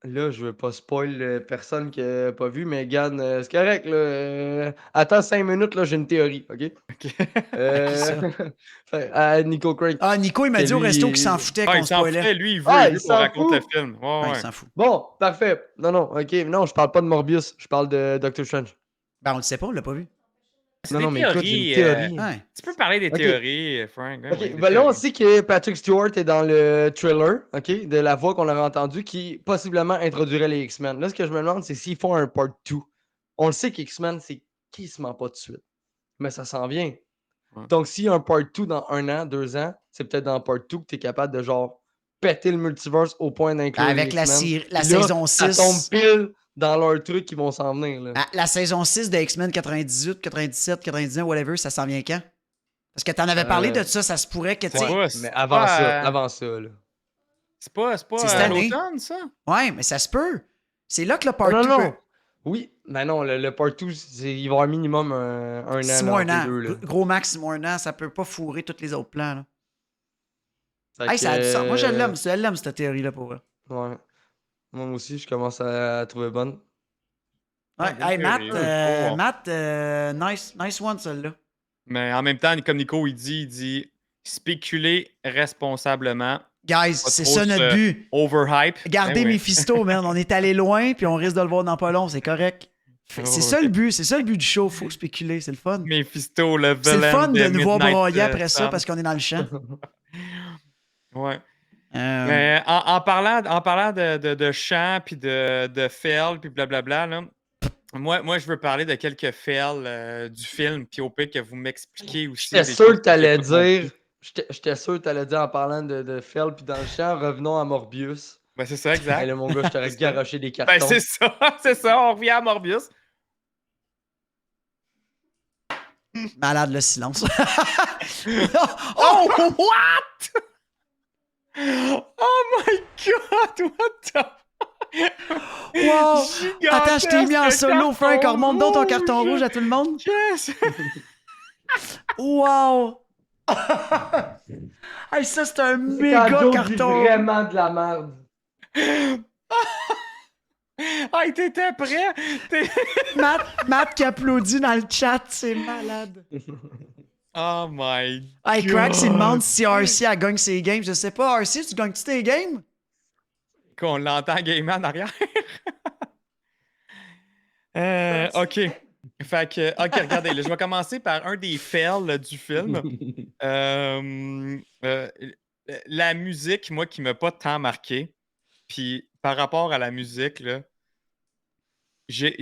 je veux pas spoil personne qui n'a pas vu, mais Gann, c'est correct. Là, attends 5 minutes, là, j'ai une théorie, OK? À Nico Crank. Ah, Nico, il m'a Que dit au lui, resto il- qu'il s'en foutait Ah, qu'on il s'en spoilait. foutait, lui, il Ah, veut il qu'on s'en raconte le fout. film. Ouais, Ouais, ouais. il s'en fout. Bon, parfait. Non, OK. Non, je parle pas de Morbius. Je parle de Doctor Strange. Ben, on le sait pas, on l'a pas vu. C'est Non, des non, mais écoute, j'ai une théories, théorie. Ouais. Tu peux parler des Ok. théories, Frank. Ouais, OK, ouais, des ben là, on théories. sait que Patrick Stewart est dans le thriller, OK, de la voix qu'on avait entendue qui possiblement introduirait les X-Men. Là, ce que je me demande, c'est s'ils font un part 2. On le sait qu'X-Men, c'est quasiment pas de suite. Mais ça s'en vient. Ouais. Donc, s'il y a un part 2 dans 1 an, 2 ans, c'est peut-être dans part 2 que tu es capable de genre péter le multiverse au point d'inclure Ben, les avec la X-Men. la Puis là, saison ça 6. tombe pile dans leurs trucs qui vont s'en venir. Là. La saison 6 de X-Men 98, 97, 99, whatever, ça s'en vient quand? Parce que t'en avais parlé de ça se pourrait que tu sais. Ouais. Mais c'est avant pas, ça, là. C'est pas C'est à cette année. l'automne, ça? Ouais, mais ça se peut. C'est là que le part Non, 2 non. peut. Oui, mais non, le part 2, il va y avoir un minimum un an. 6 mois, entre un les an. deux, là. Gros max, 6 mois, un an, ça peut pas fourrer tous les autres plans. Là. Fait Hey, ça a du sens. Moi, je que, l'aime. Je l'aime, cette théorie-là, pour vrai. Ouais. Moi aussi, je commence à trouver bonne. Ouais. bonne Hey, Matt, théorie. nice one, celle-là. Mais en même temps, comme Nico, il dit spéculer responsablement. Guys, c'est ça notre but. Overhype. Regardez Ben oui. Mephisto, man. On est allé loin, puis on risque de le voir dans pas long. C'est correct. C'est Oh, ça le but. C'est ça le but du show. Faut spéculer. C'est le fun. Mephisto, le C'est le villain fun de nous voir Midnight broyer après ça Sun. parce qu'on est dans le champ. Ouais. Euh, Mais en parlant de chant, puis de fail, puis blablabla, là, moi, je veux parler de quelques fails du film, puis au pire que vous m'expliquiez aussi. J'étais des sûr choses que t'allais j'ai pas compris. dire J'étais sûr que t'allais dire en parlant de Fell puis dans le champ, revenons à Morbius. Ben, c'est ça, exact. Hey, là, mon gars, je t'aurais C'est ça. garoché des cartons. Ben, c'est ça, c'est ça. On revient à Morbius. Malade le silence. Oh, what? Oh my god, what the... Wow! Gigantesque Attends, je t'ai mis en solo, carton Frank. Remonte donc ton rouge. carton rouge à tout le monde. Yes! Wow! Hey, ça, c'est un C'est méga quand Joe dit carton. vraiment de la merde. Hey, t'étais prêt? Matt qui applaudit dans le chat, c'est malade. Oh my Hey, god! Crack, il demande si RC a gagné ses games. Je sais pas, RC, tu gagnes-tu tes games? Qu'on l'entend gamer en arrière. OK. Fait que, OK, regardez, là, je vais commencer par un des fails là, du film. La musique, moi, qui m'a pas tant marqué. Puis, par rapport à la musique, là, il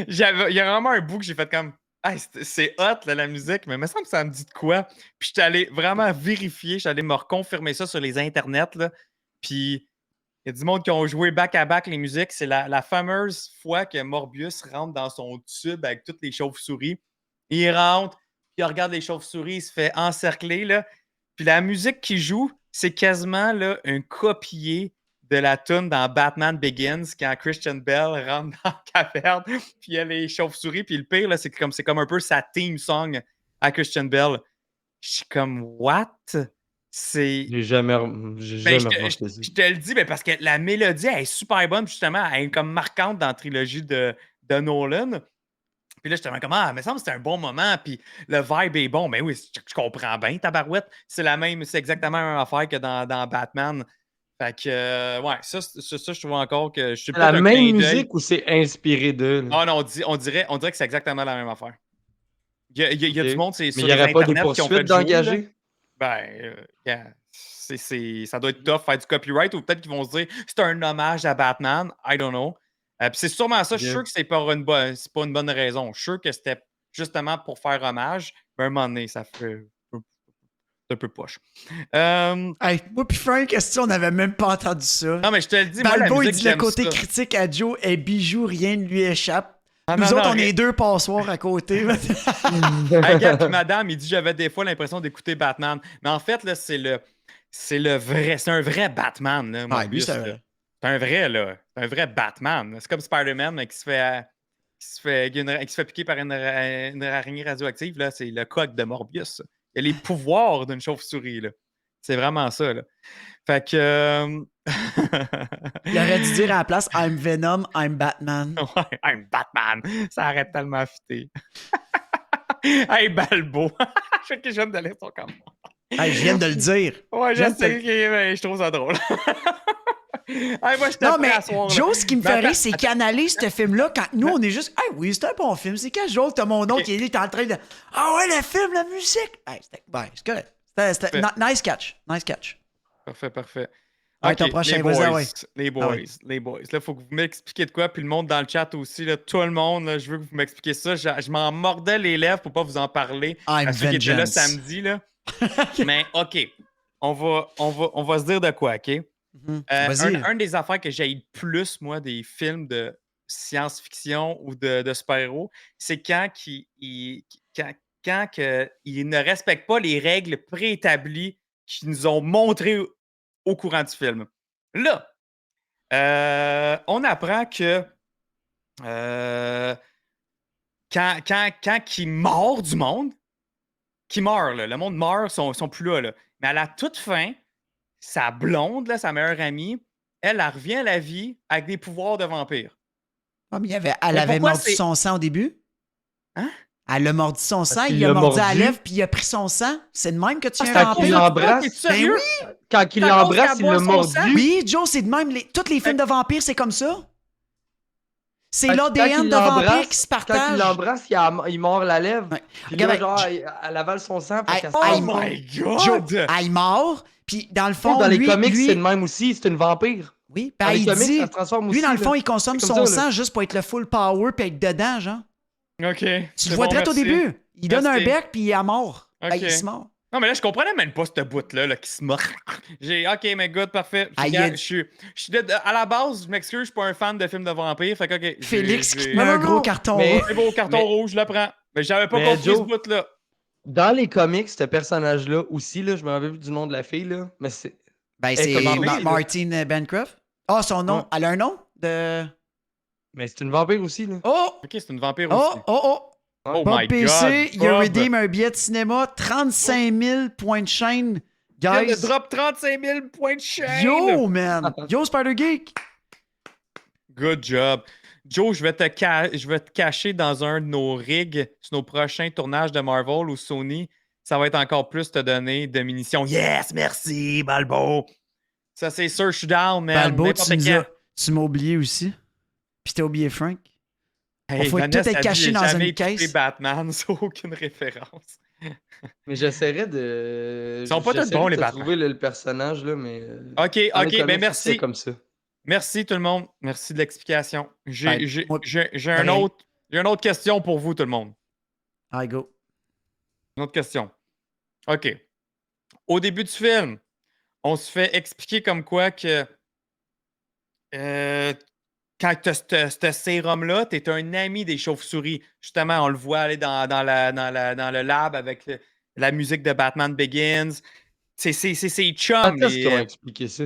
y a vraiment un bout que j'ai fait comme hey, c'est hot là, la musique, mais il me semble que ça me dit de quoi. Puis j'étais allé vraiment vérifier, j'étais allé me reconfirmer ça sur les internets. Là. Puis il y a du monde qui ont joué back-à-back les musiques. C'est la fameuse fois que Morbius rentre dans son tube avec toutes les chauves-souris. Il rentre, puis il regarde les chauves-souris, il se fait encercler. Là. Puis la musique qu'il joue, c'est quasiment là, un copié de la tune dans Batman Begins quand Christian Bale rentre dans la caverne, puis il y a les chauves-souris, puis le pire, là, c'est comme un peu sa theme song à Christian Bale. Je suis comme, what? C'est... J'ai jamais remarqué ça. Je te le dis, mais parce que la mélodie, elle est super bonne, justement, elle est comme marquante dans la trilogie de Nolan. Puis là, j'étais comme, il me semble que c'était un bon moment, puis le vibe est bon. Mais oui, je comprends bien, tabarouette. C'est exactement la même affaire que dans Batman. Fait que, ouais, ça, je trouve encore que je suis la même musique ou c'est inspiré d'eux? Ah non, on dirait que c'est exactement la même affaire. Il y a du monde, c'est sur mais il n'y aurait pas des Internet qui ont fait poursuites d'engager? Ça doit être tough faire du copyright ou peut-être qu'ils vont se dire c'est un hommage à Batman. I don't know. Puis c'est sûrement ça. Je suis sûr que c'est pas une bonne raison. Je suis sûr que c'était justement pour faire hommage. Mais à un moment donné, ça fait un peu poche. Hey, moi puis Frank, question, on n'avait même pas entendu ça. Non, mais je te le dis, moi, la Balbo, il musique, dit le j'aime côté ça. critique à Joe est bijou, rien ne lui échappe. Ah, Nous non, autres, non, on est deux passoires à côté. Hey, regarde, puis madame, il dit j'avais des fois l'impression d'écouter Batman. Mais en fait, là, c'est un vrai Batman. Là, Morbius, lui, là. C'est un vrai, là. C'est un vrai Batman. C'est comme Spider-Man mais qui se fait piquer par une araignée radioactive. Là, c'est le code de Morbius. Il y a les pouvoirs d'une chauve-souris. Là. C'est vraiment ça. Là. Fait que. Il aurait dû dire à la place I'm Venom, I'm Batman. Ouais, I'm Batman. Ça arrête tellement fité. Hey, Balbo. Je viens de lire ton commentaire. Hey, je viens de le dire. Ouais, je sais, mais je trouve ça drôle. Hey, moi, non, mais Joe, ce qui me fait rire, c'est qu'analyse ce film-là quand nous, on est juste hey, oui, c'est un bon film. C'est quand Joe, t'as mon nom qui est en train de ah ouais, le film, la musique. Hey, c'est correct. C'était nice catch. Nice catch. Parfait. Ouais, ton prochain, les boys, vas-y, ouais. les boys. Là, il faut que vous m'expliquiez de quoi, puis le monde dans le chat aussi, là, tout le monde, là, je veux que vous m'expliquiez ça. Je m'en mordais les lèvres pour pas vous en parler à ceux qui étaient là samedi. Là. Mais OK, on va se dire de quoi, OK? Un des affaires que j'ai le plus, moi, des films de science-fiction ou de super-héros, c'est quand ils ne respectent pas les règles préétablies qu'ils nous ont montrées au courant du film. Là, on apprend que quand il meurt du monde, qui meurt, là, le monde meurt, sont plus là. Mais à la toute fin, sa blonde, là, sa meilleure amie, elle revient à la vie avec des pouvoirs de vampire. Oh, mais elle avait mordu son sang au début? Hein? Elle a mordu son sang, il a mordu à la lèvre, puis il a pris son sang. C'est de même que tu viens quand vampire? il l'embrasse, Ben oui! Quand il l'embrasse, il l'a mordu. Oui, Joe, c'est de même. Tous les films de vampires, c'est comme ça. C'est l'ADN de vampire qui se partage. Quand il l'embrasse, il mord la lèvre. Ouais. Puis là, genre, elle avale son sang. Oh my God! Joe, elle mord, puis dans le fond, dans les lui, comics, c'est le même aussi. C'est une vampire. Oui, dans les comics, ça se transforme aussi. Lui, dans le fond, il consomme son ça, sang juste pour être le full power puis être dedans, genre. OK. Tu le vois direct au début. Il donne un bec, puis il est mort. OK. Il se mord. Non, mais là, je comprenais même pas ce bout-là là, qui se mord. J'ai OK, mais good, parfait. Aïe, Gars, aïe. je suis à la base, je m'excuse, je suis pas un fan de films de vampires. Fait que, OK. Félix qui te j'ai- met un Non, gros non, carton mais- rouge. C'est beau, carton Mais- rouge, je le prends. Mais j'avais pas Mais compris Joe- ce bout-là. Dans les comics, ce personnage-là aussi, là, je me rappelle plus du nom de la fille, là, mais c'est. Ben, Elle c'est est comme vampire, là. Martine Bancroft. Ah, son nom. Ouais. Elle a un nom de. Mais c'est une vampire aussi, là. Oh! OK, c'est une vampire Oh! aussi. Oh! Oh! Oh Bob my PC, God. il a Bob. redeem un billet de cinéma, 35 000 points de chaîne. Vient Guys, de drop 35 000 points de chaîne. yo, man! Yo, Spider Geek! Good job. Joe, je vais te cacher dans un de nos rigs sur nos prochains tournages de Marvel ou Sony. Ça va être encore plus te donner de munitions. Yes, merci, Balbo. Ça, c'est sûr, je suis down, man. Balbo, N'importe quand. tu m'as oublié aussi. Puis t'as oublié Frank. Hey, faut tout Vanessa être a caché dit, dans j'ai une jamais écouté caisse. Batman, ça aucune référence. Mais j'essaierais de. Ils sont pas tous j'essaierais bons, de les te Batman. trouver le personnage, là, mais. OK, dans les OK, comics, ben merci. c'est comme ça. Merci tout le monde. Merci de l'explication. Ben, moi, J'ai pareil. une autre question pour vous, tout le monde. I go. Une autre question. OK. Au début du film, on se fait expliquer comme quoi que quand tu as ce sérum-là, tu es un ami des chauves-souris. Justement, on le voit aller dans le lab avec la musique de Batman Begins. C'est ses chums. Quand est-ce qu'ils ont expliqué ça?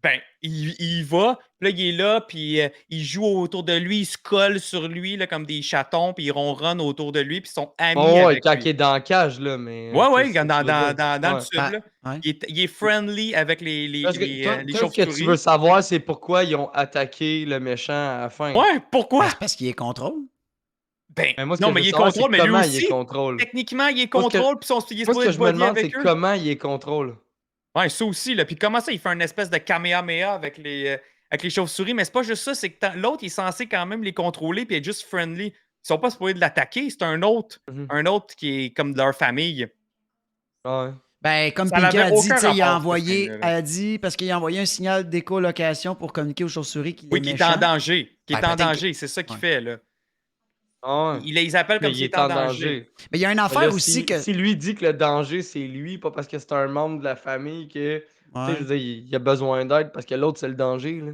Ben, il va, puis là, il est là, puis il joue autour de lui, il se colle sur lui là, comme des chatons, puis ils ronronnent autour de lui, puis ils sont amis Oh, ouais, avec quand lui. il est dans la cage, là, mais. Ouais, ouais, c'est ça que dans tu veux dire. le Ouais. tube, là. Ouais. Il est friendly avec les Parce que toi, les toi, ce que tu chauves-souris. veux savoir, c'est pourquoi ils ont attaqué le méchant à la fin. Ouais, pourquoi? Ben, c'est parce qu'il est contrôle. Ben, Mais moi, ce non, que mais je il veux est savoir, c'est contrôle, mais lui comment il est aussi, contrôle. techniquement, il est Moi, ce que- contrôle, puis il est Moi, ce supposé que je me être buddy demande, c'est avec eux. comment il est contrôle. Ouais, ça aussi, là. Puis comment ça, il fait une espèce de kamehameha avec les chauves-souris, mais c'est pas juste ça, c'est que l'autre, il est censé quand même les contrôler puis être juste friendly. Ils sont pas supposés de l'attaquer, c'est un autre qui est comme de leur famille. Ouais. Ben, comme Ça Pinky n'avait a dit, aucun tu sais, il a rapport, ce envoyé, film-là, elle a dit, parce qu'il a envoyé un signal d'écolocation pour communiquer aux chauves-souris qu'il est Oui, qui est en méchant. danger. Qui est Ben, en peut-être danger, c'est ça qu'il Ouais. fait, là. Ah ouais. Il les appelle Mais comme il s'il est était en en danger. danger. Mais il y a une Mais affaire là, aussi si, que. si lui dit que le danger, c'est lui, pas parce que c'est un membre de la famille que. Tu sais, Ouais. je veux dire, il a besoin d'aide parce que l'autre, c'est le danger. Là.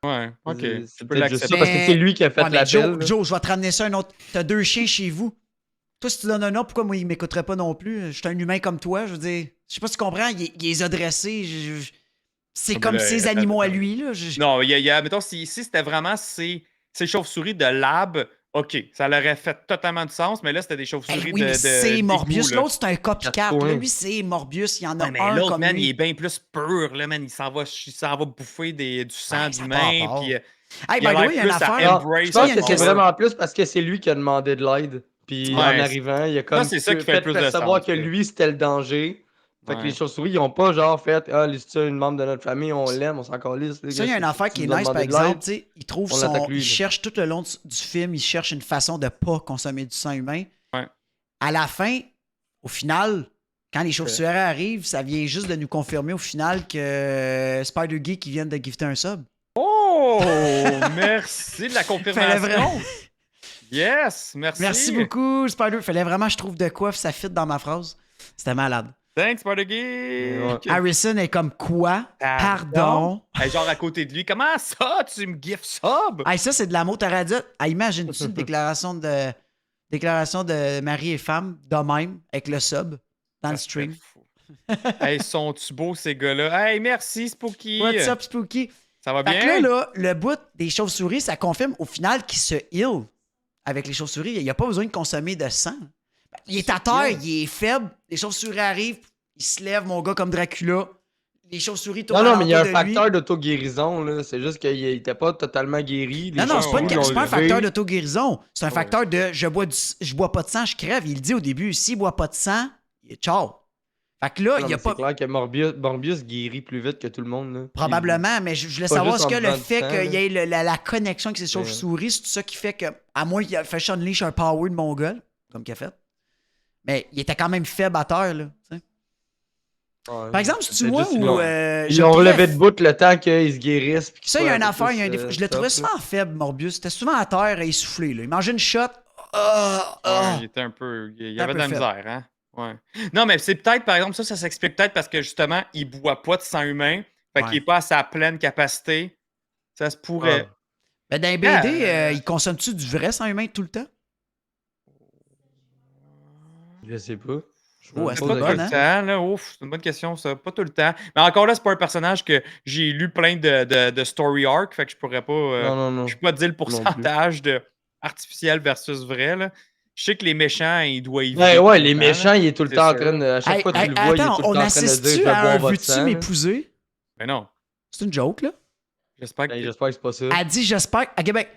Ouais, ok. C'est Tu peux peut-être juste l'accepter. ça parce que c'est lui qui a fait Ouais, mais l'appel. Joe, là. Joe, je vais te ramener ça un autre. T'as 2 chiens chez vous. Toi, si tu donnes un nom, pourquoi moi, il m'écouterait pas non plus? Je suis un humain comme toi, je veux dire. Je sais pas si tu comprends, il les a dressés. C'est Ah, comme ben là, ses animaux à lui, là. Non, mettons, si c'était vraiment ces chauves-souris de lab, ok, ça leur aurait fait totalement du sens, mais là, c'était des chauves-souris Ben oui, mais c'est d'égout, Morbius. là. L'autre, c'est un copycat. Quatre Là, points. lui, c'est Morbius. Il y en a Ouais, mais un l'autre, comme man, lui. il est bien plus pur, là, man. Il s'en va bouffer du sang Ouais, ça a d'humain, pas rapport. puis Hey, il a by the way, l'air il y a une plus à affaire. embrace Je pense il y a que une c'est question. vraiment plus parce que c'est lui qui a demandé de l'aide. Puis Ouais, en arrivant, il a comme c'est ça qui fait le plus de savoir sens, que là. lui, c'était le danger. Fait que Ouais. les chauves-souris, ils ont pas genre fait Ah, c'est une membre de notre famille, on l'aime, on s'en calisse. Ça, il y a une affaire qui est nice, par exemple. Tu sais, il trouve on son. l'attaque lui, Il là. cherche tout le long du film, il cherche une façon de pas consommer du sang humain. Ouais. À la fin, au final, quand les chauves-souris arrivent, ça vient juste de nous confirmer au final que Spider-Geek qui vient de gifter un sub. Oh, merci de la Fallait confirmation. Yes, merci. Merci beaucoup, Spider. Fallait vraiment que je trouve de quoi, ça fit dans ma phrase. C'était malade. Thanks, Spider-Geek. Harrison est comme quoi? Pardon. Hey, genre à côté de lui, comment ça, tu me gift sub? Hey, ça, c'est de l'amour taradiote. Hey, imagine-tu une déclaration de mari et femme de même avec le sub dans le stream. Hey, sont-tu beaux ces gars-là? Hey, merci Spooky. What's up, Spooky? Ça va Fait bien? que là, le bout des chauves-souris, ça confirme au final qu'il se heal avec les chauves-souris. Il n'y a pas besoin de consommer de sang. Il est à terre, il est faible. Les chauves-souris arrivent, il se lève, mon gars, comme Dracula. Les chauves-souris tournent Non, mais il y a un alentour de lui. facteur d'auto-guérison, là. C'est juste qu'il était pas totalement guéri. Les Non, c'est pas, chauves-souris l'ont c'est pas un levé. facteur d'auto-guérison. C'est un Ouais. facteur de je bois pas de sang, je crève. Il le dit au début, s'il boit pas de sang, il est ciao. Fait que là, Non, il y a mais pas. C'est clair que Morbius guérit plus vite que tout le monde, là. Probablement, mais je voulais Pas savoir juste ce en que le dedans du fait temps, qu'il y là. ait la connexion avec ces chauves-souris, c'est tout ça qui fait que, à moins qu'il ait fait unleash un power de mongol, comme qu'il a fait. Mais il était quand même faible à terre, là. Tu sais. Ouais. Par exemple, si tu C'est vois juste où. Ils l'ont relevé de bout le temps qu'ils se guérissent. puis qu'ils Ça, il y a soient une un peu affaire, il y a un plus, défaut. Je le top, trouvais là. souvent faible, Morbius. C'était souvent à terre et essoufflé. Là. Il mangeait une shot. Ouais, il était un peu. Il y avait de la peu misère, hein? Ouais. Non, mais c'est peut-être, par exemple, ça s'explique peut-être parce que justement, il boit pas de sang humain. Fait qu'il Ouais. est pas à sa pleine capacité. Ça se pourrait. Ben, dans les Ah, BD, ils consomment-tu du vrai sang humain tout le temps? Je sais pas. Oh, C'est c'est pas une tout bonne, le hein? temps, là. Ouf, c'est une bonne question, ça. Pas tout le temps. Mais encore là, c'est pas un personnage que j'ai lu plein de story arc. Fait que je pourrais pas. Non. Je peux pas dire le Non plus. pourcentage de artificiel versus vrai, là. Je sais que les méchants, ils doivent y Ben vivre ouais, tout le les temps, méchants, là. il est tout le C'est temps en sûr. train de. À chaque Hey, fois que hey, tu le vois, il est attends, tout le on temps en train de dire assiste-tu je à bois un votre veux-tu sang. là. m'épouser? Mais non. C'est une joke, là. J'espère que. Ben, j'espère que c'est pas ça. Elle dit, j'espère. À Québec,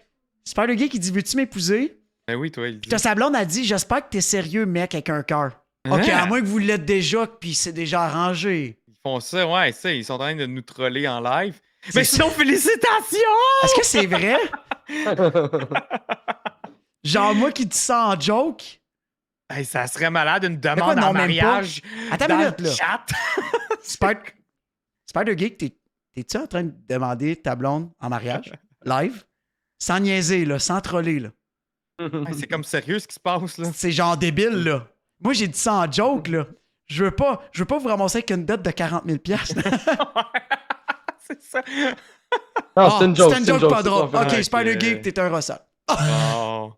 Spider-Gay qui dit, veux-tu m'épouser? Ben oui, toi, il Puis dit. t'as sa blonde, elle dit, j'espère que t'es sérieux, mec, avec un cœur. Ok, Hein? à moins que vous l'êtes déjà, puis c'est déjà arrangé. Ils font ça, ouais, ça. Ils sont en train de nous troller en live. C'est Mais ça. sinon, félicitations! Est-ce que c'est vrai? Genre, moi qui dis ça en joke. Hey, ça serait malade, une quoi, demande non, en même pas? mariage. Attends dans une minute, le là. chat. Spider-Geek, t'es-tu en train de demander ta blonde en mariage? Live? Sans niaiser, là, sans troller, là. Hey, c'est comme sérieux ce qui se passe, là. C'est genre débile, là. Moi, j'ai dit ça en joke, là. Je veux pas vous ramasser avec une dette de 40 000 piastres. C'est ça. Non, c'est une joke. C'était une joke pas c'est drôle. confirmé. Ok, Spider-Geek, t'es un rossard. Oh,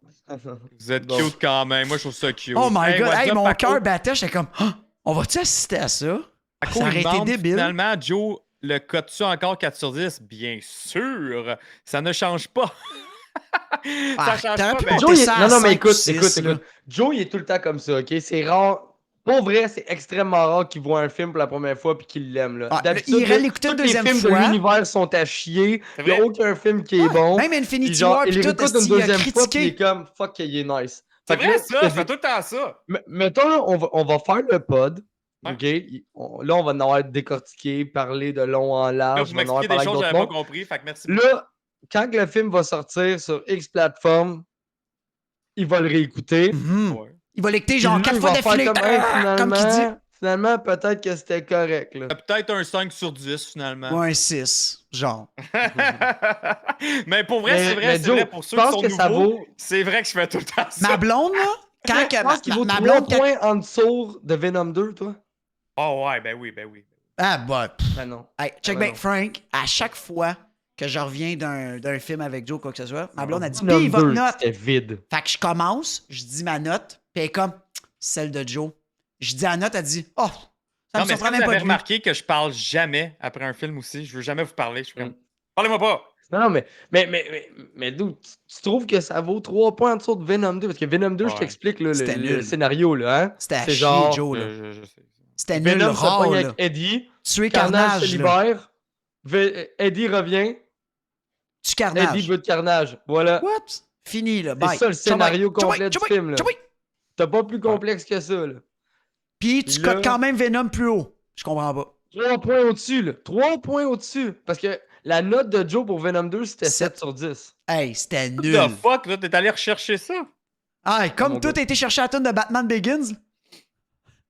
vous êtes Bon. cute quand même. Moi, je trouve ça cute. Oh my Hey, god, what's hey, up, mon Paco? cœur battait, j'étais comme, ah, on va-tu assister à ça? Paco, Ça il aurait été demande, débile. Finalement, Joe, le cote-tu encore 4 sur 10? Bien sûr. Ça ne change pas. Ah, ça change t'aurais pas. pu Ben, monter Joe, ça à non, mais 5 ou écoute, 6, là. Joe, il est tout le temps comme ça, ok? C'est rare. Pour vrai, c'est extrêmement rare qu'il voit un film pour la première fois puis qu'il l'aime, là. Ah, D'habitude, il irait là, l'écouter une tous les deuxième films fois. de l'univers sont à chier. C'est Il n'y a vrai. aucun film qui est bon. Même Puis Infinity genre, War, il puis tout, réécoute une esti, il a deuxième fois puis il est critiqué. comme fuck, il est nice. C'est Fait que vrai, là, ça. Je fais tout le temps ça. Mettons, là, on va faire le pod. Ouais. OK? Là, on va en avoir décortiqué, parler de long en Là, large. vous on va en avoir m'expliquez des parlé choses que avec j'avais d'autres pas mondes. compris. Fait que merci beaucoup. Là, quand le film va sortir sur X plateforme, il va le réécouter. Mhm. Ouais. Il va l'écouter Puis genre là, 4 il fois va faire d'affilée. comme, hey, Comme qu'il dit. finalement, peut-être que c'était correct. Là. Peut-être un 5 sur 10 finalement. Ou un 6, genre. Mais pour vrai, c'est vrai, mais c'est Joe, vrai. Pour ceux je qui pense sont que ça nouveaux, vaut. c'est vrai que je fais tout le temps ça. Ma blonde, là, quand que Je pense qu'il vaut ma 3 blonde... quand- points en dessous de Venom 2, toi. Oh ouais, ben oui, ben oui. Ah, bah, Ben non. hey, check ben back, non. Frank, à chaque fois que je reviens d'un film avec Joe, quoi que ce soit, ma blonde a dit, Venom pis votre 2, note. c'était vide. Fait que je commence, je dis ma note, puis elle est comme, celle de Joe. Je dis la note, elle dit, oh, ça Non, me mais est-ce surprend que vous même pas avez de lui. remarqué que je parle jamais après un film aussi? Je veux jamais vous parler. Je suis comme, Mm. parlez-moi pas! Non, mais dude, tu trouves que ça vaut 3 points en dessous de Venom 2? Parce que Venom 2, je Ouais. t'explique là, C'était le nul. scénario, là. Hein? C'était à C'est chier, genre, Joe, là. Je sais. C'était nul, Venom se rare, pogne là. avec Eddie. Tuer Carnage se Carnage, là. libère. Eddie revient. Tu Carnage. Eddie veut de Carnage. Voilà. What? Fini, là, bye. C'est ça le scénario Ciao, bye. complet du Ciao, bye. film. Là. Ciao, bye. T'as pas plus complexe que ça. Là. Puis tu Là- cotes quand même Venom plus haut. Je comprends pas. 3 points au-dessus. Là. 3 points au-dessus. Parce que la note de Joe pour Venom 2, c'était 7 Sept. sur 10. Hey, c'était What nul. the fuck, là, t'es allé rechercher ça? Ah, comme mon tout gars. a été cherché à la tune de Batman Begins.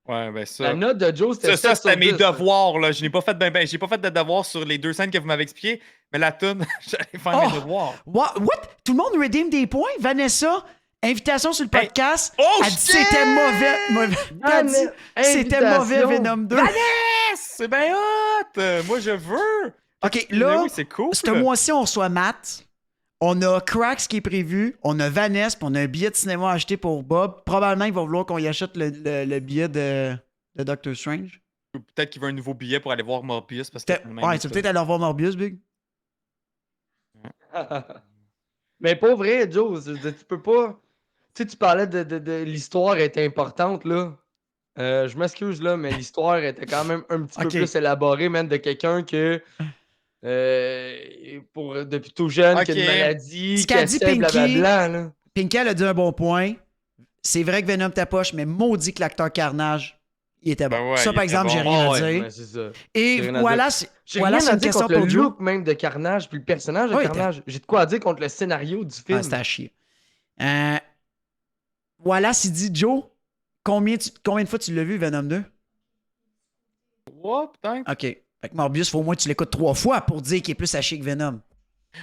Ouais, ben ça. La note de Joe, c'était 7 Ça, sur c'était 10. mes devoirs, là. Je n'ai pas fait j'ai pas fait de devoirs sur les 2 scènes que vous m'avez expliquées, mais la tune, j'allais faire Oh! mes devoirs. What? Tout le monde redeem des points? Vanessa, invitation sur le Hey. podcast. Oh, elle dit shit! c'était mauvais. Elle a dit c'était mauvais Invitation. Venom 2. Yes! C'est bien hot! Moi, je veux! OK, Mais là, oui, c'est cool. ce mois-ci, on reçoit Matt. On a Cracks qui est prévu. On a Vanessa, puis on a un billet de cinéma à acheter pour Bob. Probablement, il va vouloir qu'on y achète le billet de Doctor Strange. Peut-être qu'il veut un nouveau billet pour aller voir Morbius. Parce que Ouais, tu peux peut-être aller revoir Morbius, Big. Mais pas vrai, Joe. Tu peux pas. Tu sais, tu parlais de l'histoire était importante, là. Je m'excuse, là, mais l'histoire était quand même un petit Ok. peu plus élaborée, même de quelqu'un que. Depuis tout jeune, qui a une Ok. maladie, Ce qui qu'a dit essaie, Pinky- blablabla, là. Pinky, elle a dit un bon point. C'est vrai que Venom tapoche, mais maudit que l'acteur Carnage, il était bon. Ben ouais, ça, il par était exemple, bon. j'ai rien à Ouais, dire. ouais, c'est ça. Et j'ai rien à voilà, J'ai voilà, rien c'est à une dire question contre pour le Joe. look même de Carnage, puis le personnage de Ouais, Carnage. J'ai de quoi à dire contre le scénario du film. Ah, c'était à chier. Voilà, s'il dit Joe, combien de fois tu l'as vu, Venom 2? What, putain? OK. Fait que Morbius, faut au moins que tu l'écoutes 3 fois pour dire qu'il est plus à chier que Venom.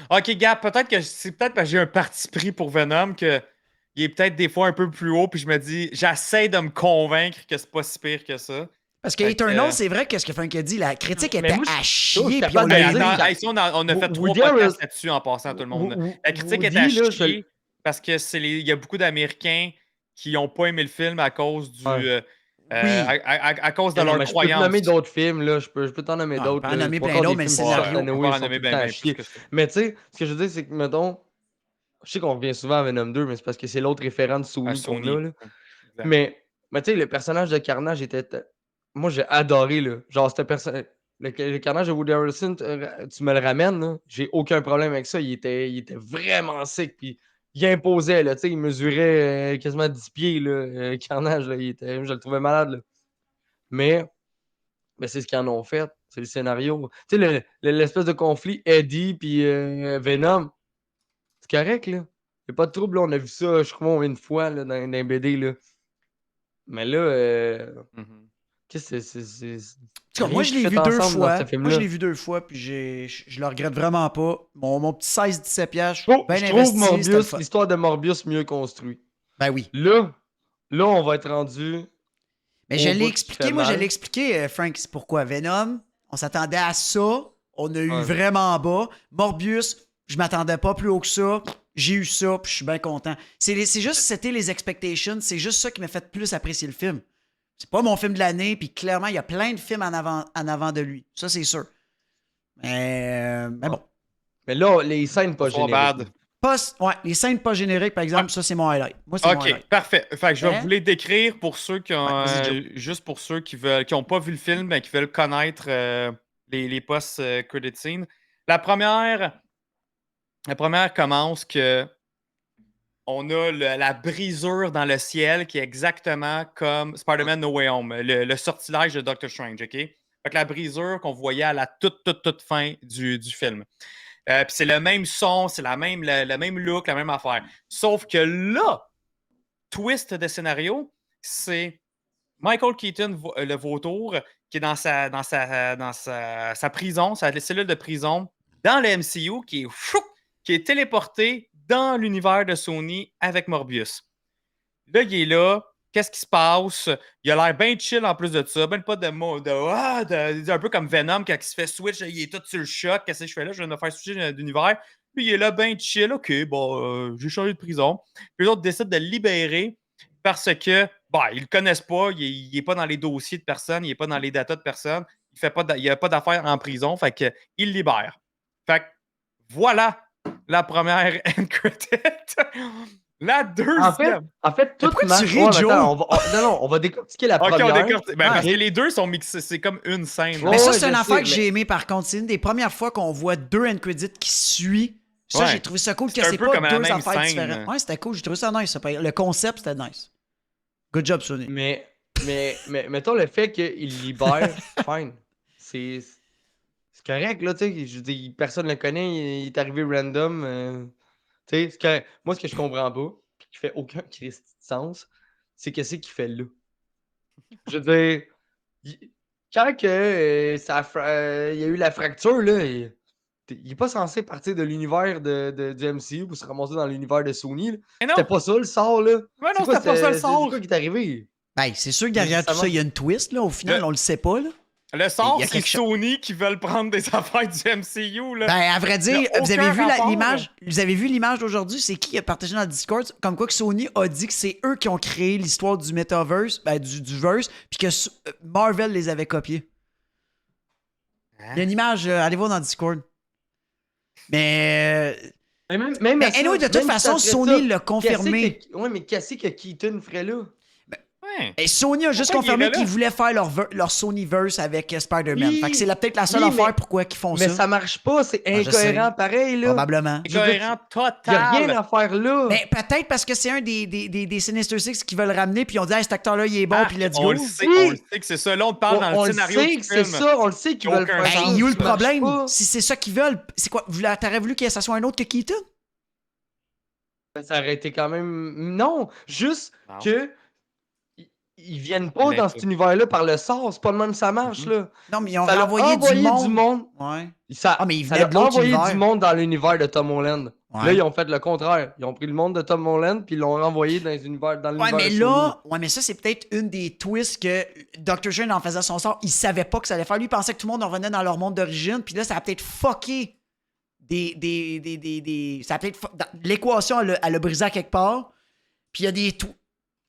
Ok, gars, peut-être que c'est peut-être parce que j'ai un parti pris pour Venom que il est peut-être des fois un peu plus haut, puis je me dis, j'essaie de me convaincre que c'est pas si pire que ça. Parce que Fait Eternal, c'est vrai que ce que Frank a dit, la critique Mais était moi, à je chier. suis Puis capable on de a le Hey, eu- dire. attends, hey, si on a fait 3 Woody podcasts Harrelson- là-dessus en passant à tout le monde. La critique Woody, est à là, chier parce que il y a beaucoup d'Américains qui n'ont pas aimé le film à cause du. Ouais. À cause de Non, leur mais je peux te croyance. nommer d'autres films, là. Je peux t'en nommer Ah, d'autres. on peut en là. nommer Trois plein quarts d'autres, des mais le films scénario, Anyway, on va en sont nommer tout le temps à bien chier. plus que ça. Mais tu sais, ce que je veux dire, c'est que, mettons, je sais qu'on revient souvent à Venom 2, mais c'est parce que c'est l'autre référent de À Sony qu'on Sony. a, là. Exact. Mais tu sais, le personnage de Carnage était. Moi, j'ai adoré, là. Genre, c'était le Carnage de Woody Harrelson, tu me le ramènes, là. J'ai aucun problème avec ça. Il était vraiment sick. Puis il imposait, là. Tu sais, il mesurait quasiment 10 pieds, là. Carnage, là. Je le trouvais malade, là. Mais c'est ce qu'ils en ont fait. C'est le scénario. Tu sais, l'espèce de conflit Eddie puis Venom, c'est correct, là. Y'a pas de trouble, là. On a vu ça, je crois, une fois, là, dans un BD, là. Mais là, Mhm. qu'est-ce que c'est. En tout cas, moi, je l'ai vu fait deux ensemble dans fois. ce Moi, film-là. je l'ai vu 2 fois, puis je le regrette vraiment pas. Mon petit 16-17 piastres, Oh, bien je trouve investi, c'était le Morbius, fun. l'histoire de Morbius mieux construite. Ben oui. Là, on va être rendu. Mais Au je l'ai bout qui expliqué, fait moi, je mal. l'ai expliqué, Frank, c'est pourquoi Venom, on s'attendait à ça, on a eu Ouais. vraiment bas. Morbius, je m'attendais pas plus haut que ça, j'ai eu ça, puis je suis bien content. C'est juste, c'était les expectations, c'est juste ça qui m'a fait plus apprécier le film. C'est pas mon film de l'année, puis clairement, il y a plein de films en avant de lui, ça c'est sûr. Mais bon. Mais là, les scènes pas Bonsoir, génériques. Bad. Ouais, les scènes pas génériques, par exemple, ça c'est mon highlight. Moi, c'est mon Ok, highlight. parfait. Fait que je vais Hein? vous les décrire pour ceux qui ont. Ouais, vas-y, Joe. Juste pour ceux qui n'ont pas vu le film, mais qui veulent connaître les post-credit scenes. La première commence que on a la brisure dans le ciel qui est exactement comme Spider-Man No Way Home, le sortilège de Doctor Strange, OK? Fait que la brisure qu'on voyait à la toute fin du film. Puis c'est le même son, c'est le même look, la même affaire. Sauf que là, twist de scénario, c'est Michael Keaton, le vautour, qui est dans sa prison, sa cellule de prison, dans le MCU, qui est téléporté dans l'univers de Sony avec Morbius. Là, il est là. Qu'est-ce qui se passe? Il a l'air bien chill en plus de ça. Ben pas de mots. Un peu comme Venom, quand il se fait switch, il est tout sur le choc. Qu'est-ce que je fais là? Je viens de me faire switcher d'univers. Puis il est là, bien chill. OK, bon, j'ai changé de prison. Puis les autres décident de le libérer parce que, ils le connaissent pas. Il est pas dans les dossiers de personne. Il est pas dans les datas de personne. Il a pas d'affaires en prison. Fait qu'il le libère. Fait que, voilà la première end credit. La deuxième. En fait, tout pourquoi tu marche. ris, Ouais, mais Joe? attends, on va décortiquer la Ok, première. on décortique. Ben, parce Ok. que les deux sont mixés. C'est comme une scène. Ouais, Mais ça, c'est je une sais, affaire que mais- j'ai aimé par contre. C'est une des premières fois qu'on voit deux end credits qui suivent. Ça, Ouais. j'ai trouvé ça cool que C'est un c'est peu pas comme la deux même affaires scène. différentes. Ouais, c'était cool. J'ai trouvé ça nice. Le concept, c'était nice. Good job, Sony. Mais mettons le fait qu'il libère, fine. C'est correct, là, tu sais. Je dis, personne ne le connaît, il est arrivé random. Tu sais, c'est correct. Moi, ce que je comprends pas, puis qui fait aucun Christ de sens, c'est qu'est-ce qu'il fait là. Je veux dire, quand que, il y a eu la fracture, là, il est pas censé partir de l'univers du MCU pour se ramasser dans l'univers de Sony. Là. Mais non, C'était pas ça le sort, là. Ouais, non, C'est quoi, c'était pas ça le c'est sort. quoi qui est arrivé? Ben, c'est sûr que derrière tout ça, il y a une twist. Là. Au final, on le sait pas. Là. le sort, Il y a c'est quelque chose- Sony qui veulent prendre des affaires du MCU. Là. Ben, à vrai dire, Il y a vous avez aucun vu rapport, l'image. Vous avez vu l'image d'aujourd'hui, c'est qui a partagé dans le Discord, comme quoi que Sony a dit que c'est eux qui ont créé l'histoire du metaverse, ben, du verse, puis que Marvel les avait copiés. Il y a une image, allez voir dans le Discord. Mais Même à ça, anyway, de toute même façon, si ça Sony serait ça, l'a confirmé. Ouais, mais qu'est-ce que Keaton ferait là? Ouais. Et Sony a juste Pourquoi il confirmé irait là? qu'ils voulaient faire leur Sonyverse avec Spider-Man. Oui. Fait que c'est peut-être la seule Oui, affaire mais- pourquoi ils font Mais ça. ça marche pas, c'est Ah, je sais. incohérent pareil, là. Probablement. Je veux dire, Incohérent Il y a rien total. à faire là. Mais peut-être parce que c'est un des Sinister Six qui veulent ramener, puis ils ont dit, hey, cet acteur-là, il est bon, puis let's on go. le sait, Oui. on le sait que c'est ça. Là, on te parle dans on le le scénario sait du que c'est film. ça, on le sait qu'ils veulent Aucun faire sens. ça. Ben, il y a eu le ça marche problème. pas. Si c'est ça qu'ils veulent, c'est quoi? T'aurais voulu que ça soit un autre que Keaton? Ça aurait été quand même. Non, juste Non. que. Ils viennent pas Mais dans faut- cet univers-là par le sort. C'est pas de même que ça marche, Mhm. là. Non, mais ils ont Ça l'a renvoyé du monde. du monde. Ouais. Ça, Ah, mais il ça venait l'a de l'autre envoyé univers. du monde dans l'univers de Tom Holland. Ouais. Là, ils ont fait le contraire. Ils ont pris le monde de Tom Holland puis ils l'ont renvoyé dans l'univers Ouais, mais de Sony. là, ouais, mais ça, c'est peut-être une des twists que Doctor Strange en faisait son sort. Il savait pas que ça allait faire. Lui, il pensait que tout le monde revenait dans leur monde d'origine. Puis là, ça a peut-être fucké ça a peut-être. L'équation, elle a brisé à quelque part. Puis il y a des trous.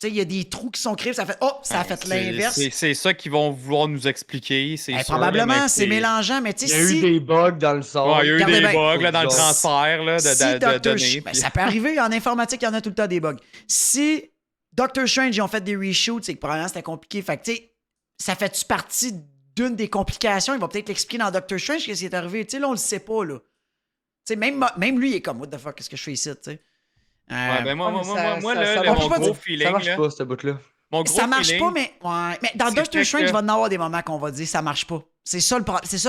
Tu sais, il y a des trous qui sont créés. Ça a fait. Oh, ça a fait l'inverse. C'est ça qu'ils vont vouloir nous expliquer. C'est sûr, Probablement, là, mais c'est mélangeant. Mais tu Il y sais, a eu si. des bugs dans le son. Ouais, il y a eu Regardez des bien. bugs là, dans le Si- transfert là, si de Doctor données. Ben, puis- ça peut arriver. En informatique, il y en a tout le temps des bugs. Si Doctor Strange, ils ont fait des reshoots, c'est que probablement c'était compliqué. Fait que, tu sais, ça fait-tu partie d'une des complications? Il va peut-être l'expliquer dans Doctor Strange qu'est-ce qui est arrivé. Tu sais, là, on le sait pas, là. Tu sais, même lui, il est comme, what the fuck, qu'est-ce que je fais ici, tu sais? Ouais, ben moi, mais moi, ça là, marche mon pas, gros ça feeling. marche là, pas, ce bout-là. mon gros Ça marche feeling, pas, mais. Ouais. Mais dans c'est Doctor fait Strange, que- il va en avoir des moments qu'on va dire, ça marche pas. C'est ça